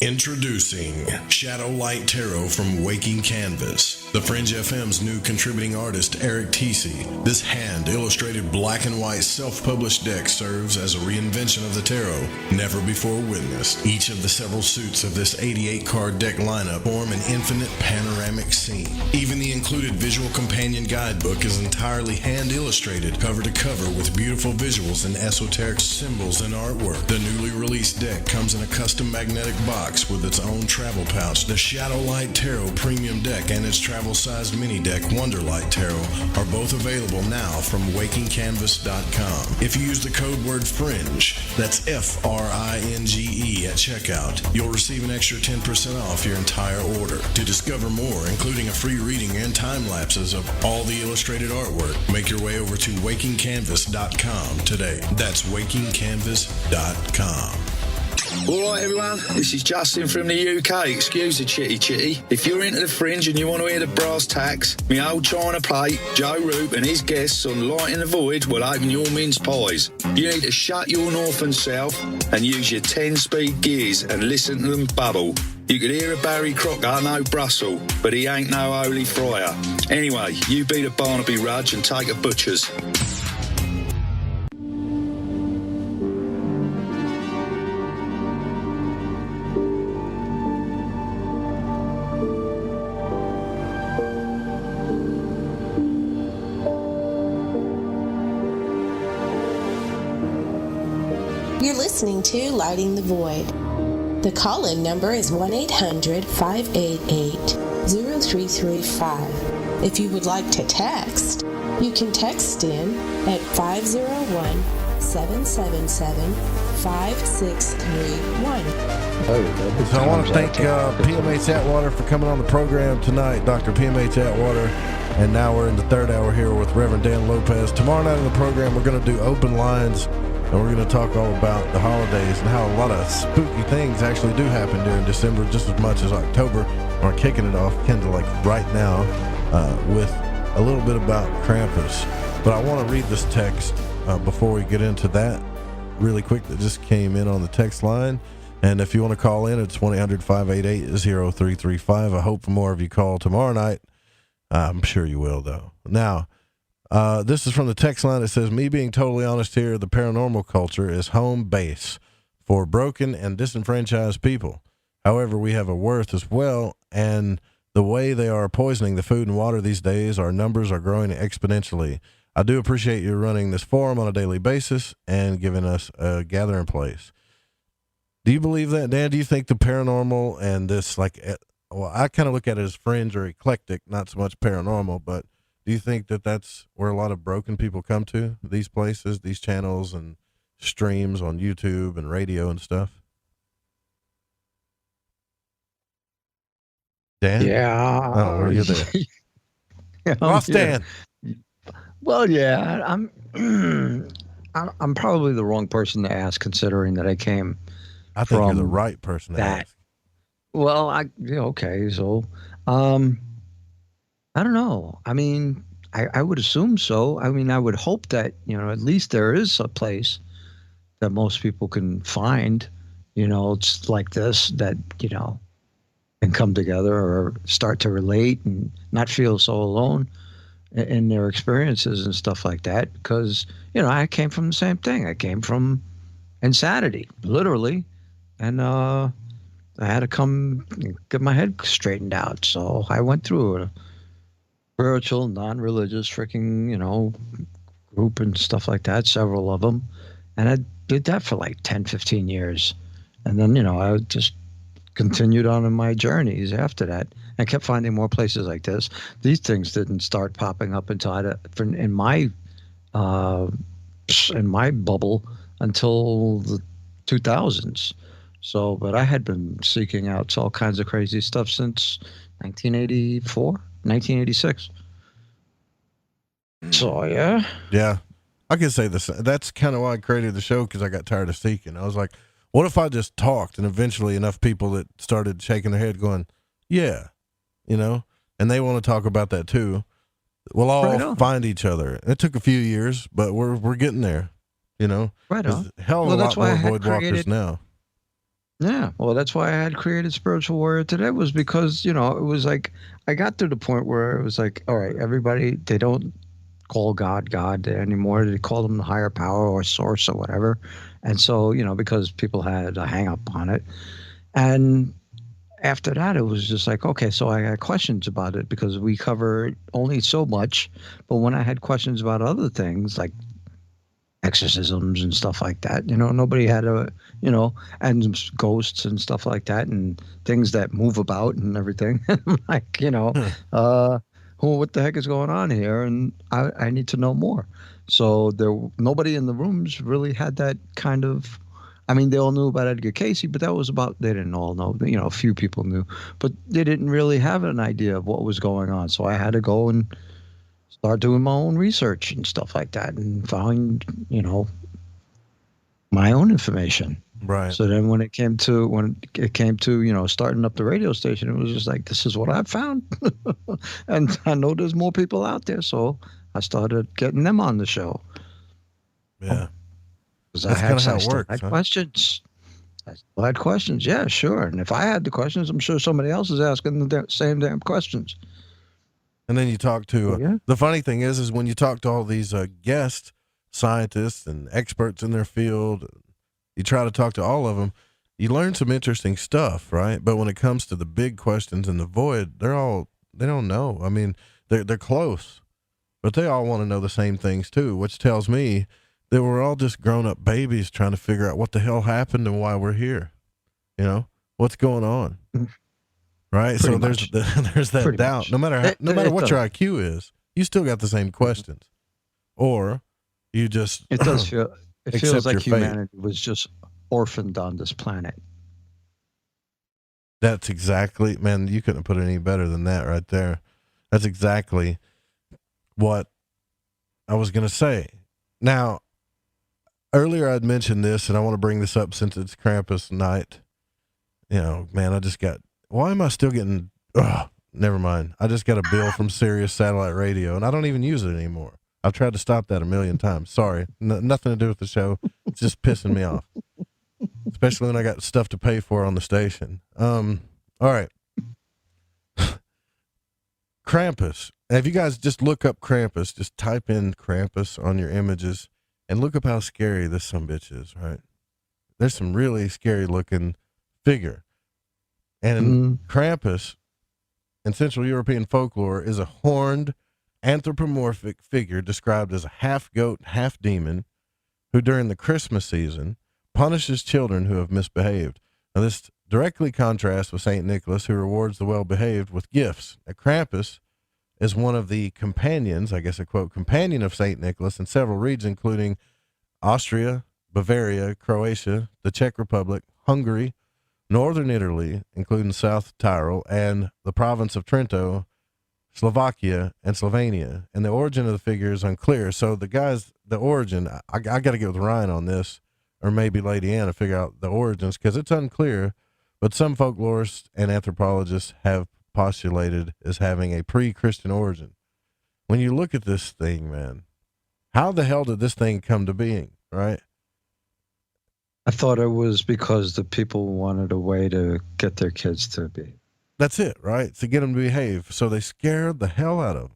Introducing Shadow Light Tarot from Waking Canvas, the Fringe FM's new contributing artist, Eric Tesey. This hand-illustrated black and white self-published deck serves as a reinvention of the tarot, never before witnessed. Each of the several suits of this 88-card deck lineup form an infinite panoramic scene. Even the included visual companion guidebook is entirely hand-illustrated, cover to cover, with beautiful visuals and esoteric symbols and artwork. The newly released deck comes in a custom magnetic box with its own travel pouch. The Shadow Light Tarot Premium Deck and its travel travel-sized mini deck Wonderlight Tarot are both available now from wakingcanvas.com. If you use the code word FRINGE, that's FRINGE at checkout, you'll receive an extra 10% off your entire order. To discover more, including a free reading and time lapses of all the illustrated artwork, make your way over to wakingcanvas.com today. That's wakingcanvas.com. All right, everyone, this is Justin from the UK. Excuse the chitty. If you're into the Fringe and you want to hear the brass tacks, my old china plate, Joe Roop and his guests on Lighting the Void will open your mince pies. You need to shut your northern self and use your 10-speed gears and listen to them bubble. You could hear a Barry Crocker, no Brussel, but he ain't no holy friar. Anyway, you be the Barnaby Rudge and take a butcher's. You're listening to Lighting the Void. The call-in number is 1-800-588-0335. If you would like to text, you can text in at 501-777-5631. So I want to thank P.M.H. Atwater for coming on the program tonight, Dr. P.M.H. Atwater. And now we're in the third hour here with Reverend Dan Lopez. Tomorrow night on the program, we're going to do open lines. And we're going to talk all about the holidays and how a lot of spooky things actually do happen during December, just as much as October. We're kicking it off kind of like right now with a little bit about Krampus. But I want to read this text before we get into that really quick that just came in on the text line. And if you want to call in, it's 1-800-588-0335. I hope more of you call tomorrow night. I'm sure you will, though. Now, this is from the text line. It says, me being totally honest here, the paranormal culture is home base for broken and disenfranchised people. However, we have a worth as well, and the way they are poisoning the food and water these days, our numbers are growing exponentially. I do appreciate you running this forum on a daily basis and giving us a gathering place. Do you believe that, Dan? Do you think the paranormal and this, like, well, I kind of look at it as fringe or eclectic, not so much paranormal, but do you think that that's where a lot of broken people come to, these places, these channels and streams on YouTube and radio and stuff? Dan? Yeah. Oh, are you there? Lost Dan. Well, yeah, I'm probably the wrong person to ask, considering that I came. I think you're the right person to ask. Well, okay, so I don't know. I mean, I would assume so. I mean, I would hope that, at least there is a place that most people can find, it's like this, that, can come together or start to relate and not feel so alone in their experiences and stuff like that. Because, I came from the same thing. I came from insanity, literally. And I had to come get my head straightened out. So I went through it. Spiritual, non-religious freaking, group and stuff like that, several of them. And I did that for like 10, 15 years. And then, I just continued on in my journeys after that. I kept finding more places like this. These things didn't start popping up until in my bubble until the 2000s. So, but I had been seeking out all kinds of crazy stuff since 1986. So, yeah. Yeah. I can say this. That's kind of why I created the show, because I got tired of seeking. I was like, what if I just talked, and eventually enough people that started shaking their head going, yeah, and they want to talk about that too. We'll all find each other. It took a few years, but we're getting there, Right on. Hell of a lot more void walkers now. Yeah, well, that's why I had created Spiritual Warrior Today, was because, it was like, I got to the point where it was like, all right, everybody, they don't call God anymore. They call them the higher power or source or whatever. And so, because people had a hang up on it. And after that, it was just like, okay, so I had questions about it, because we cover only so much. But when I had questions about other things, like exorcisms and stuff like that. Nobody had and ghosts and stuff like that, and things that move about and everything. Like, what the heck is going on here? And I need to know more. So nobody in the rooms really had that kind of. I mean, they all knew about Edgar Cayce, but that was about. They didn't all know. A few people knew, but they didn't really have an idea of what was going on. So I had to go and start doing my own research and stuff like that, and find my own information. Right. So then when it came to starting up the radio station, it was just like, this is what I found. And I know there's more people out there, so I started getting them on the show. Yeah. Because I had questions. I still had questions. Yeah, sure. And if I had the questions, I'm sure somebody else is asking the same damn questions. And then you talk to the funny thing is when you talk to all these guest scientists and experts in their field, you try to talk to all of them, you learn some interesting stuff, right? But when it comes to the big questions in the void, they don't know. I mean, they're close, but they all want to know the same things too, which tells me that we're all just grown up babies trying to figure out what the hell happened and why we're here. What's going on. Right. Pretty so much. there's that Pretty doubt. much. No matter what your IQ is, you still got the same questions, or you just It does feel. It accept feels like your fate. humanity was just orphaned on this planet. That's exactly, man. You couldn't put it any better than that right there. That's exactly what I was gonna say. Now, earlier I'd mentioned this, and I want to bring this up since it's Krampus night. Man, I just got. Why am I still getting? Never mind. I just got a bill from Sirius Satellite Radio, and I don't even use it anymore. I've tried to stop that a million times. Sorry, nothing to do with the show. It's just pissing me off, especially when I got stuff to pay for on the station. All right, Krampus. If you guys just look up Krampus, just type in Krampus on your images, and look up how scary this sumbitch is. Right, there's some really scary looking figure. And Krampus in Central European folklore is a horned anthropomorphic figure described as a half goat, half demon who during the Christmas season punishes children who have misbehaved. Now this directly contrasts with St. Nicholas, who rewards the well-behaved with gifts. Now, Krampus is one of the companions, I guess a quote, companion of St. Nicholas in several regions, including Austria, Bavaria, Croatia, the Czech Republic, Hungary, Northern Italy, including South Tyrol, and the province of Trento, Slovakia, and Slovenia. And the origin of the figure is unclear. So the origin, I got to get with Ryan on this, or maybe Lady Ann, to figure out the origins, because it's unclear. But some folklorists and anthropologists have postulated as having a pre-Christian origin. When you look at this thing, man, how the hell did this thing come to being, right? I thought it was because the people wanted a way to get their kids to be. That's it, right? To get them to behave. So they scared the hell out of them.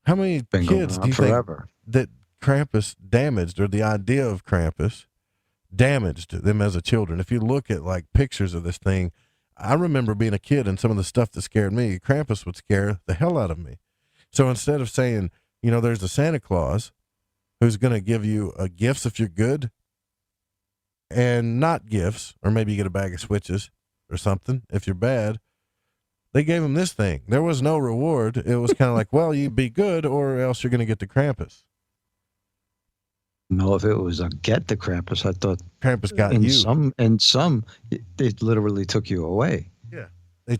How many kids do you think that Krampus damaged, or the idea of Krampus damaged them as a children? If you look at like pictures of this thing, I remember being a kid and some of the stuff that scared me, Krampus would scare the hell out of me. So instead of saying, there's a Santa Claus who's going to give you gifts if you're good, and not gifts, or maybe you get a bag of switches or something if you're bad, they gave him this thing. There was no reward. It was kind of like, well, you be good or else you're going to get the Krampus. No, if it was a get the Krampus, I thought Krampus got in you. Some, they literally took you away. Yeah. They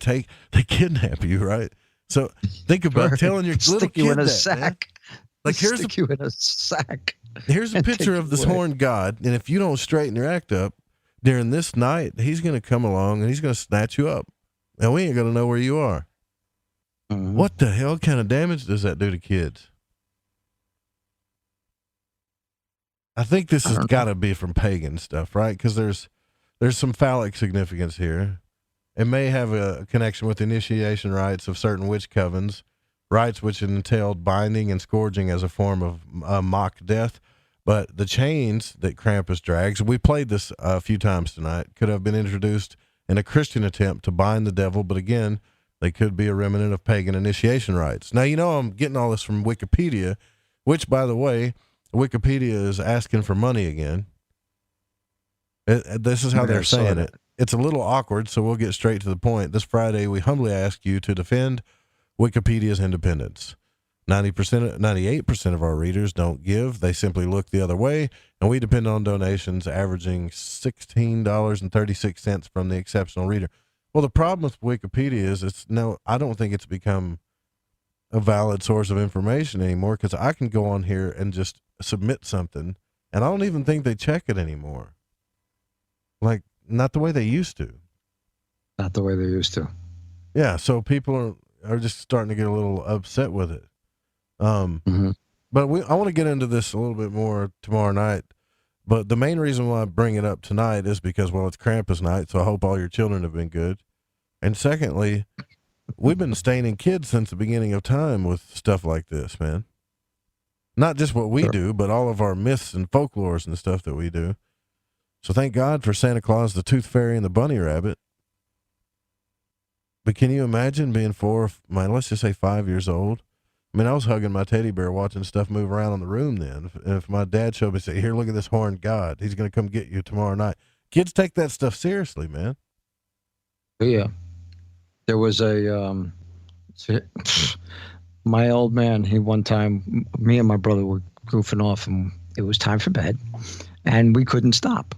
kidnap you, right? So think about telling your little stick kid you in a that, sack. man. Like Stick you in a sack. Here's a picture of this horned god, and if you don't straighten your act up during this night, he's going to come along and he's going to snatch you up, and we ain't going to know where you are. Mm-hmm. What the hell kind of damage does that do to kids? I think this has got to be from pagan stuff, right? Because there's some phallic significance here. It may have a connection with initiation rites of certain witch covens, rites which entailed binding and scourging as a form of mock death. But the chains that Krampus drags, we played this a few times tonight, could have been introduced in a Christian attempt to bind the devil. But again, they could be a remnant of pagan initiation rites. Now, I'm getting all this from Wikipedia, which, by the way, Wikipedia is asking for money again. This is how they're saying it. It's a little awkward, so we'll get straight to the point. This Friday, we humbly ask you to defend Wikipedia's independence. 98% of our readers don't give. They simply look the other way, and we depend on donations averaging $16.36 from the exceptional reader. Well, the problem with Wikipedia is I don't think it's become a valid source of information anymore, because I can go on here and just submit something, and I don't even think they check it anymore. Like, not the way they used to. Not the way they used to. Yeah, so people are just starting to get a little upset with it. But I want to get into this a little bit more tomorrow night. But the main reason why I bring it up tonight is because, well, it's Krampus night, so I hope all your children have been good. And secondly, we've been staining kids since the beginning of time with stuff like this, man. Not just what we do, but all of our myths and folklores and stuff that we do. So thank God for Santa Claus, the Tooth Fairy, and the Bunny Rabbit. But can you imagine being let's just say 5 years old? I mean, I was hugging my teddy bear watching stuff move around in the room then. If my dad showed me and said, here, look at this horned god. He's going to come get you tomorrow night. Kids take that stuff seriously, man. Yeah. There was my old man, one time, me and my brother were goofing off, and it was time for bed, and we couldn't stop.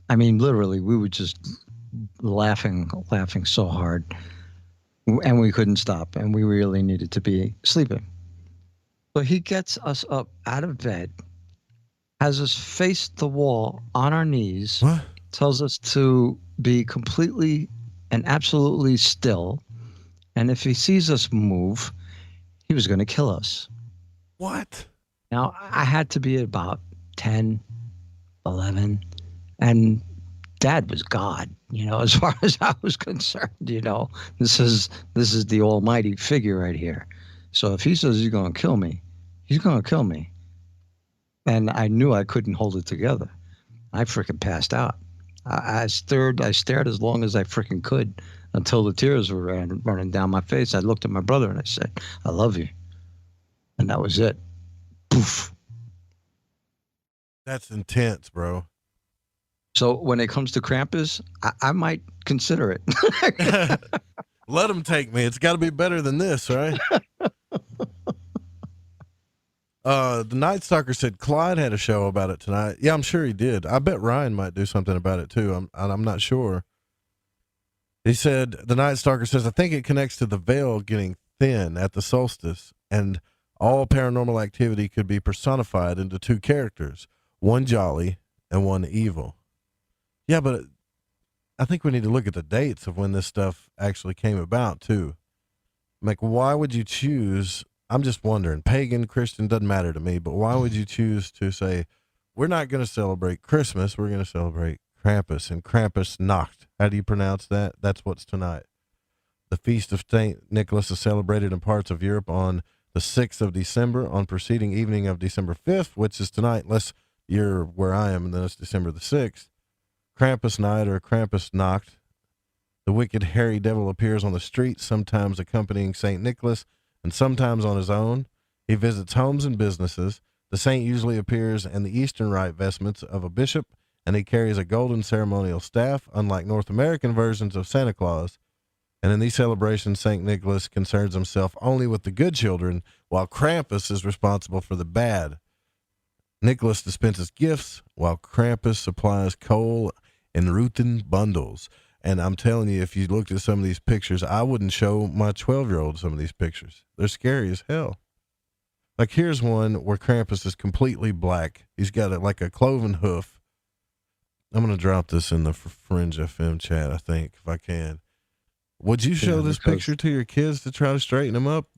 I mean, literally, we were just laughing so hard. And we couldn't stop, and we really needed to be sleeping. So he gets us up out of bed, has us face the wall on our knees, tells us to be completely and absolutely still, and if he sees us move, he was going to kill us. What? Now, I had to be about 10, 11, and Dad was God, as far as I was concerned. This is the almighty figure right here. So if he says he's going to kill me, he's going to kill me. And I knew I couldn't hold it together. I freaking passed out. I stared as long as I freaking could until the tears were running down my face. I looked at my brother and I said, I love you. And that was it. Poof. That's intense, bro. So when it comes to Krampus, I might consider it. Let him take me. It's got to be better than this, right? The Night Stalker said Clyde had a show about it tonight. Yeah, I'm sure he did. I bet Ryan might do something about it too. I'm not sure. He said, the Night Stalker says, I think it connects to the veil getting thin at the solstice, and all paranormal activity could be personified into two characters, one jolly and one evil. Yeah, but I think we need to look at the dates of when this stuff actually came about, too. Like, why would you choose, I'm just wondering, pagan, Christian, doesn't matter to me, but why would you choose to say, we're not going to celebrate Christmas, we're going to celebrate Krampus, and Krampus Nacht. How do you pronounce that? That's what's tonight. The Feast of St. Nicholas is celebrated in parts of Europe on the 6th of December, on preceding evening of December 5th, which is tonight, unless you're where I am, and then it's December the 6th. Krampus night or Krampus Nacht. The wicked hairy devil appears on the street, sometimes accompanying St. Nicholas and sometimes on his own. He visits homes and businesses. The saint usually appears in the Eastern Rite vestments of a bishop, and he carries a golden ceremonial staff, unlike North American versions of Santa Claus. And in these celebrations, St. Nicholas concerns himself only with the good children, while Krampus is responsible for the bad. Nicholas dispenses gifts, while Krampus supplies coal and rotten bundles. And I'm telling you, if you looked at some of these pictures, I wouldn't show my 12-year-old some of these pictures. They're scary as hell. Like, here's one where Krampus is completely black. He's got like a cloven hoof. I'm going to drop this in the Fringe FM chat, I think, if I can. Would you show this picture to your kids to try to straighten them up?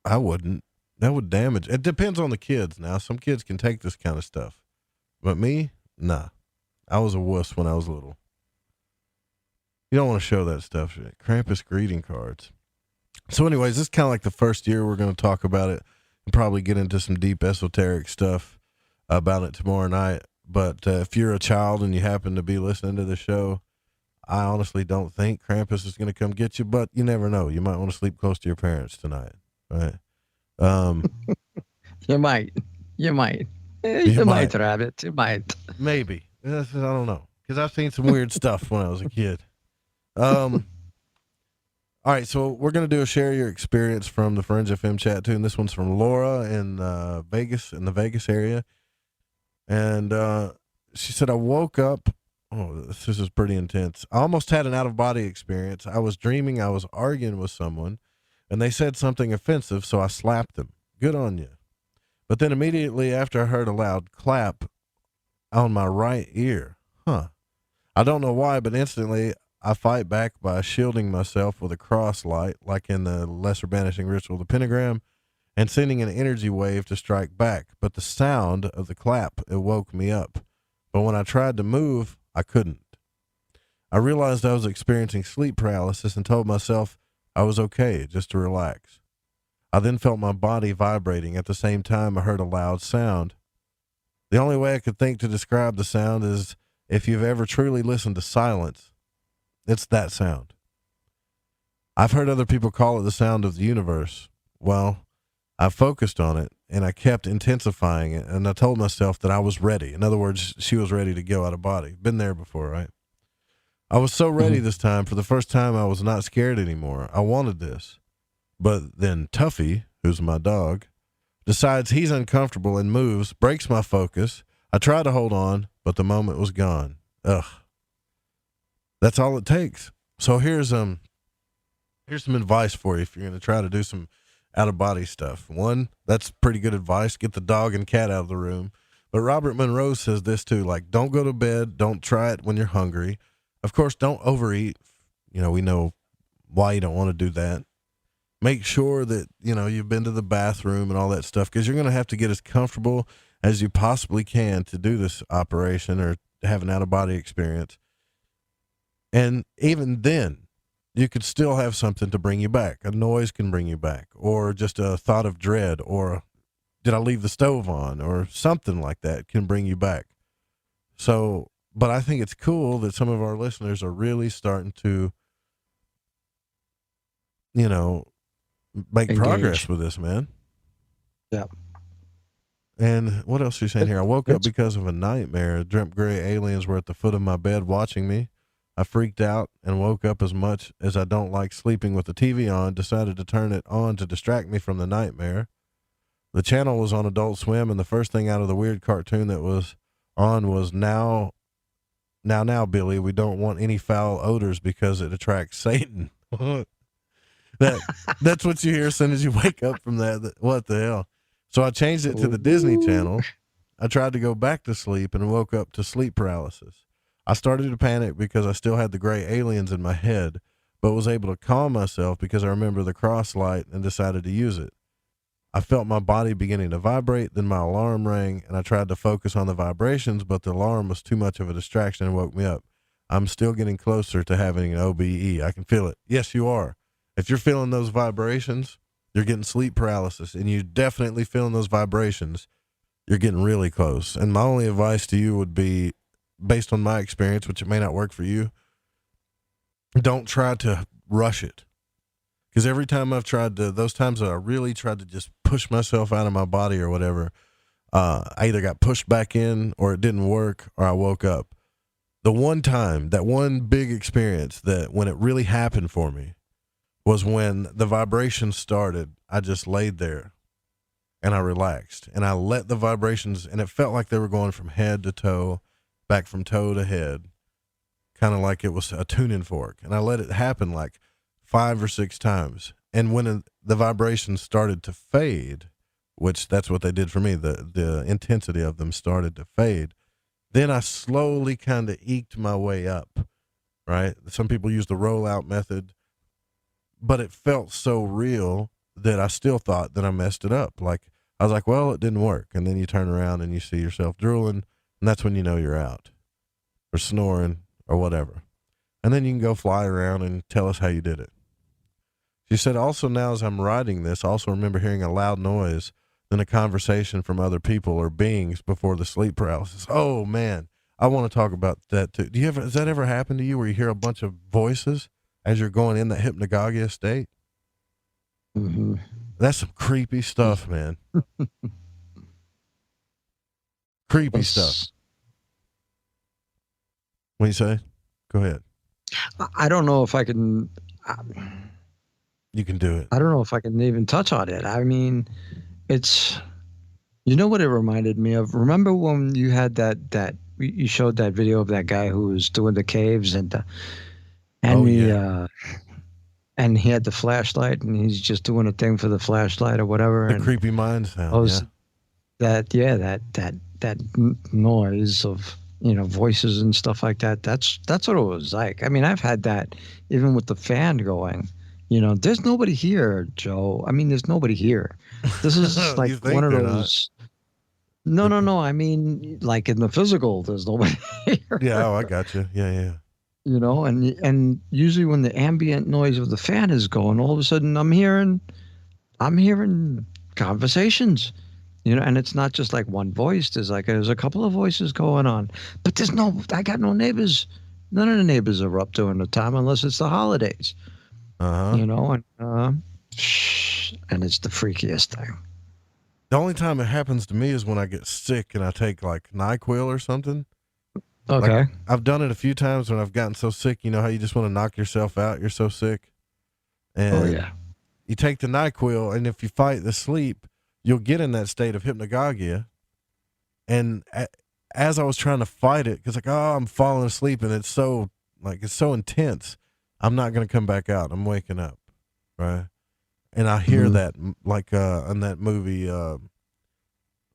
I wouldn't. That would damage. It depends on the kids now. Some kids can take this kind of stuff. But me, nah. I was a wuss when I was little. You don't want to show that stuff. Krampus greeting cards. So anyways, this is kind of like the first year we're going to talk about it and probably get into some deep esoteric stuff about it tomorrow night. But if you're a child and you happen to be listening to the show, I honestly don't think Krampus is going to come get you, but you never know. You might want to sleep close to your parents tonight, right? You might. You might, Rabbit. You might. Maybe. I don't know. Because I've seen some weird stuff when I was a kid. All right, so we're going to do a share your experience from the Fringe FM chat too, and this one's from Laura in Vegas, in the Vegas area. And she said, I woke up. Oh, this is pretty intense. I almost had an out-of-body experience. I was dreaming I was arguing with someone, and they said something offensive, so I slapped them. Good on you. But then immediately after, I heard a loud clap on my right ear. I don't know why, but instantly I fight back by shielding myself with a cross light, like in the lesser banishing ritual, the pentagram, and sending an energy wave to strike back. But the sound of the clap, it woke me up. But when I tried to move, I couldn't. I realized I was experiencing sleep paralysis and told myself I was okay, just to relax. I then felt my body vibrating. At the same time, I heard a loud sound. The only way I could think to describe the sound is if you've ever truly listened to silence, it's that sound. I've heard other people call it the sound of the universe. Well, I focused on it, and I kept intensifying it, and I told myself that I was ready. In other words, she was ready to go out of body. Been there before, right? I was so ready this time. For the first time, I was not scared anymore. I wanted this. But then Tuffy, who's my dog, decides he's uncomfortable and moves, breaks my focus. I try to hold on, but the moment was gone. Ugh. That's all it takes. So here's some advice for you if you're going to try to do some out-of-body stuff. One, that's pretty good advice. Get the dog and cat out of the room. But Robert Monroe says this too, like, don't go to bed. Don't try it when you're hungry. Of course, don't overeat. You know, we know why you don't want to do that. Make sure that, you know, you've been to the bathroom and all that stuff, because you're going to have to get as comfortable as you possibly can to do this operation or have an out-of-body experience. And even then, you could still have something to bring you back. A noise can bring you back, or just a thought of dread, or did I leave the stove on, or something like that can bring you back. So, but I think it's cool that some of our listeners are really starting to, you know, make progress with this, man. Yeah. And what else are you saying here? I woke up because of a nightmare. I dreamt gray aliens were at the foot of my bed watching me. I freaked out and woke up. As much as I don't like sleeping with the TV on, decided to turn it on to distract me from the nightmare. The channel was on Adult Swim, and the first thing out of the weird cartoon that was on was Now, Billy, we don't want any foul odors because it attracts Satan. That's what you hear as soon as you wake up from that. What the hell? So I changed it to the Disney Channel. I tried to go back to sleep and woke up to sleep paralysis. I started to panic because I still had the gray aliens in my head, but was able to calm myself because I remember the cross light and decided to use it. I felt my body beginning to vibrate, then my alarm rang, and I tried to focus on the vibrations, but the alarm was too much of a distraction and woke me up. I'm still getting closer to having an OBE. I can feel it. Yes, you are. If you're feeling those vibrations, you're getting sleep paralysis, and you're definitely feeling those vibrations, you're getting really close. And my only advice to you would be, based on my experience, which it may not work for you, don't try to rush it. Because every time I've tried to, those times that I really tried to just push myself out of my body or whatever, I either got pushed back in or it didn't work or I woke up. The one time, that one big experience that when it really happened for me was when the vibrations started. I just laid there and I relaxed and I let the vibrations, and it felt like they were going from head to toe, back from toe to head, kind of like it was a tuning fork. And I let it happen like 5 or 6 times. And when the vibrations started to fade, which that's what they did for me, the intensity of them started to fade, then I slowly kind of eked my way up, right? Some people use the rollout method, but it felt so real that I still thought that I messed it up. Like, I was like, well, it didn't work. And then you turn around and you see yourself drooling, and that's when you know you're out, or snoring, or whatever. And then you can go fly around and tell us how you did it. She said, also now as I'm writing this, I also remember hearing a loud noise, then a conversation from other people or beings before the sleep paralysis. Oh, man, I want to talk about that too. Has that ever happened to you where you hear a bunch of voices as you're going in that hypnagogia state? Mm-hmm. That's some creepy stuff, man. creepy stuff. What do you say? Go ahead. I don't know if I can. You can do it. I don't know if I can even touch on it. I mean, it's. You know what it reminded me of? Remember when you had that you showed that video of that guy who was doing the caves and and he had the flashlight and he's just doing a thing for the flashlight or whatever. The creepy mind sound. That noise of voices and stuff like that. That's what it was like. I mean, I've had that even with the fan going. There's nobody here, Joe. I mean, there's nobody here. This is like one of those. No. I mean, like in the physical, there's nobody here. Yeah, I got you. Yeah. And usually when the ambient noise of the fan is going, all of a sudden I'm hearing conversations. And it's not just like one voice. There's a couple of voices going on, but I got no neighbors. None of the neighbors are up during the time unless it's the holidays. And it's the freakiest thing. The only time it happens to me is when I get sick and I take like NyQuil or something. Okay. Like, I've done it a few times when I've gotten so sick, how you just want to knock yourself out. You're so sick. And you take the NyQuil, and if you fight the sleep, you'll get in that state of hypnagogia. And as I was trying to fight it, because I'm falling asleep and it's so intense, I'm not going to come back out. I'm waking up. Right. And I hear that like in that movie. Oh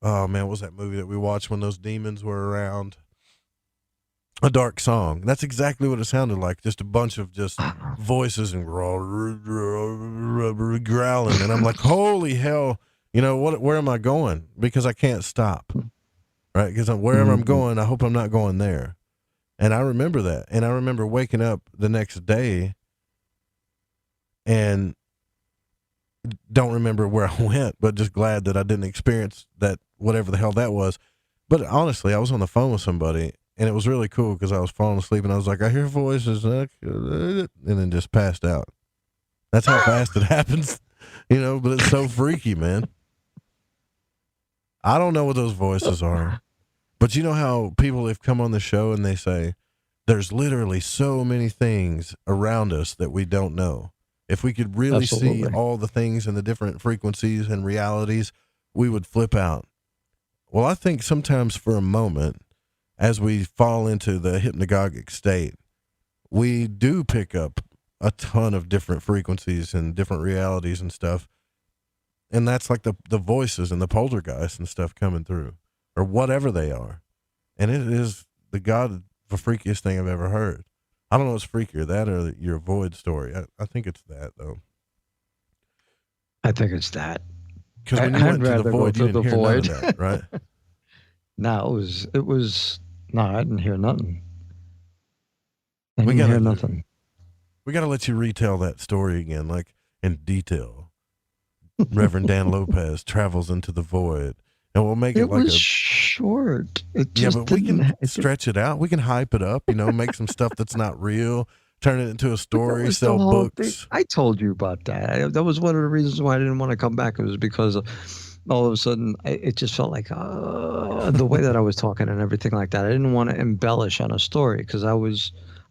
man, what was that movie that we watched when those demons were around? A Dark Song. That's exactly what it sounded like. Just a bunch of just voices and growling. And I'm like, holy hell, where am I going? Because I can't stop. Right? Because wherever I'm going, I hope I'm not going there. And I remember that. And I remember waking up the next day and don't remember where I went, but just glad that I didn't experience that, whatever the hell that was. But honestly, I was on the phone with somebody. And it was really cool because I was falling asleep and I was like, I hear voices, and then just passed out. That's how fast it happens, but it's so freaky, man. I don't know what those voices are, but you know how people have come on the show and they say, there's literally so many things around us that we don't know. If we could really see all the things and the different frequencies and realities, we would flip out. Well, I think sometimes for a moment, as we fall into the hypnagogic state, we do pick up a ton of different frequencies and different realities and stuff. And that's like the voices and the poltergeists and stuff coming through, or whatever they are. And it is the freakiest thing I've ever heard. I don't know what's freakier, that or your void story. I think it's that, though. I think it's that. Because when you went to the void, you didn't hear none of that, right? No, it was. No, I didn't hear nothing. I didn't hear nothing. We got to let you retell that story again, like in detail. Reverend Dan Lopez travels into the void, and we'll make it like short. It just but we can stretch it out. We can hype it up, make some stuff that's not real, turn it into a story, sell books. I told you about that. That was one of the reasons why I didn't want to come back. It was because all of a sudden, it just felt like the way that I was talking and everything like that. I didn't want to embellish on a story because I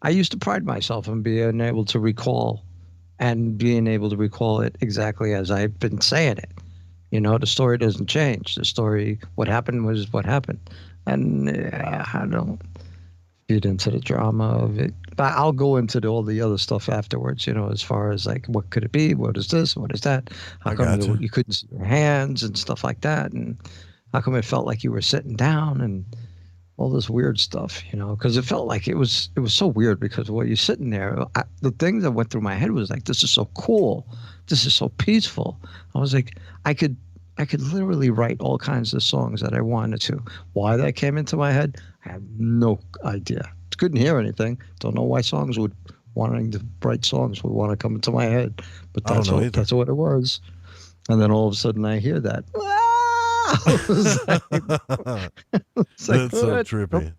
used to pride myself on being able to recall it exactly as I've been saying it. The story doesn't change. The story, what happened was what happened. And I don't get into the drama of it. But I'll go into all the other stuff afterwards, as far as like, what could it be? What is this? What is that? How come you couldn't see your hands and stuff like that? And how come it felt like you were sitting down and all this weird stuff, because it felt like it was so weird because while you're sitting there, the thing that went through my head was like, this is so cool. This is so peaceful. I was like, I could literally write all kinds of songs that I wanted to. Why that came into my head, I have no idea. Couldn't hear anything. Don't know why wanting to write songs would want to come into my head. But that's what it was. And then all of a sudden I hear that. That's so trippy.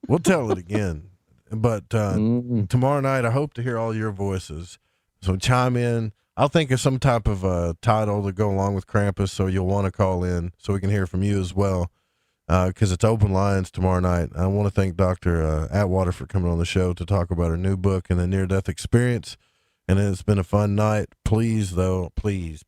We'll tell it again. But tomorrow night, I hope to hear all your voices. So chime in. I'll think of some type of title to go along with Krampus, so you'll want to call in so we can hear from you as well. because it's open lines tomorrow night. I want to thank Dr. Atwater for coming on the show to talk about her new book and the near-death experience. And it's been a fun night. Please, though, please,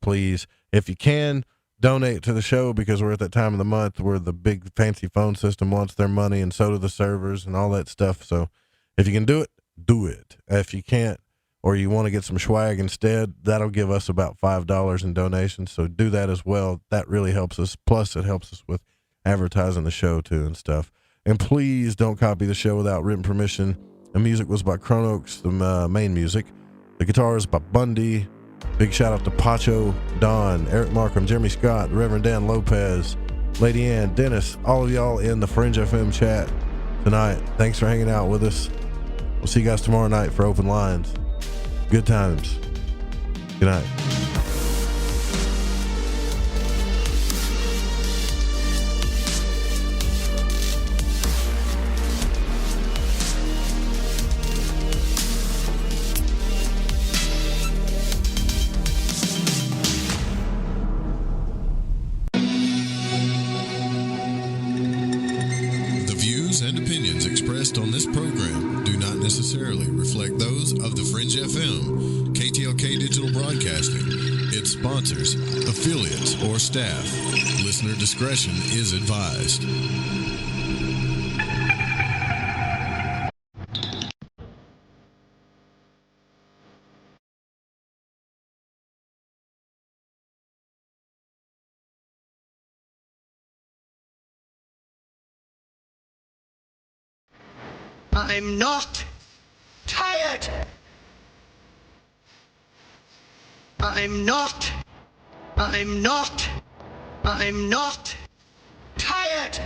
if you can, donate to the show, because we're at that time of the month where the big fancy phone system wants their money, and so do the servers and all that stuff. So if you can do it, do it. If you can't, or you want to get some swag instead, that'll give us about $5 in donations. So do that as well. That really helps us. Plus, it helps us with advertising the show too and stuff. And please don't copy the show without written permission. The music was by Chronox, the main music. The guitar is by Bundy. Big shout out to Pacho, Don, Eric Markham, Jeremy Scott, Reverend Dan Lopez, Lady Ann, Dennis, all of y'all in the Fringe FM chat tonight. Thanks for hanging out with us. We'll see you guys tomorrow night for open lines. Good times. Good night. And opinions expressed on this program do not necessarily reflect those of the Fringe FM, KTLK Digital Broadcasting, its sponsors, affiliates, or staff. Listener discretion is advised. I'm not tired. I'm not tired.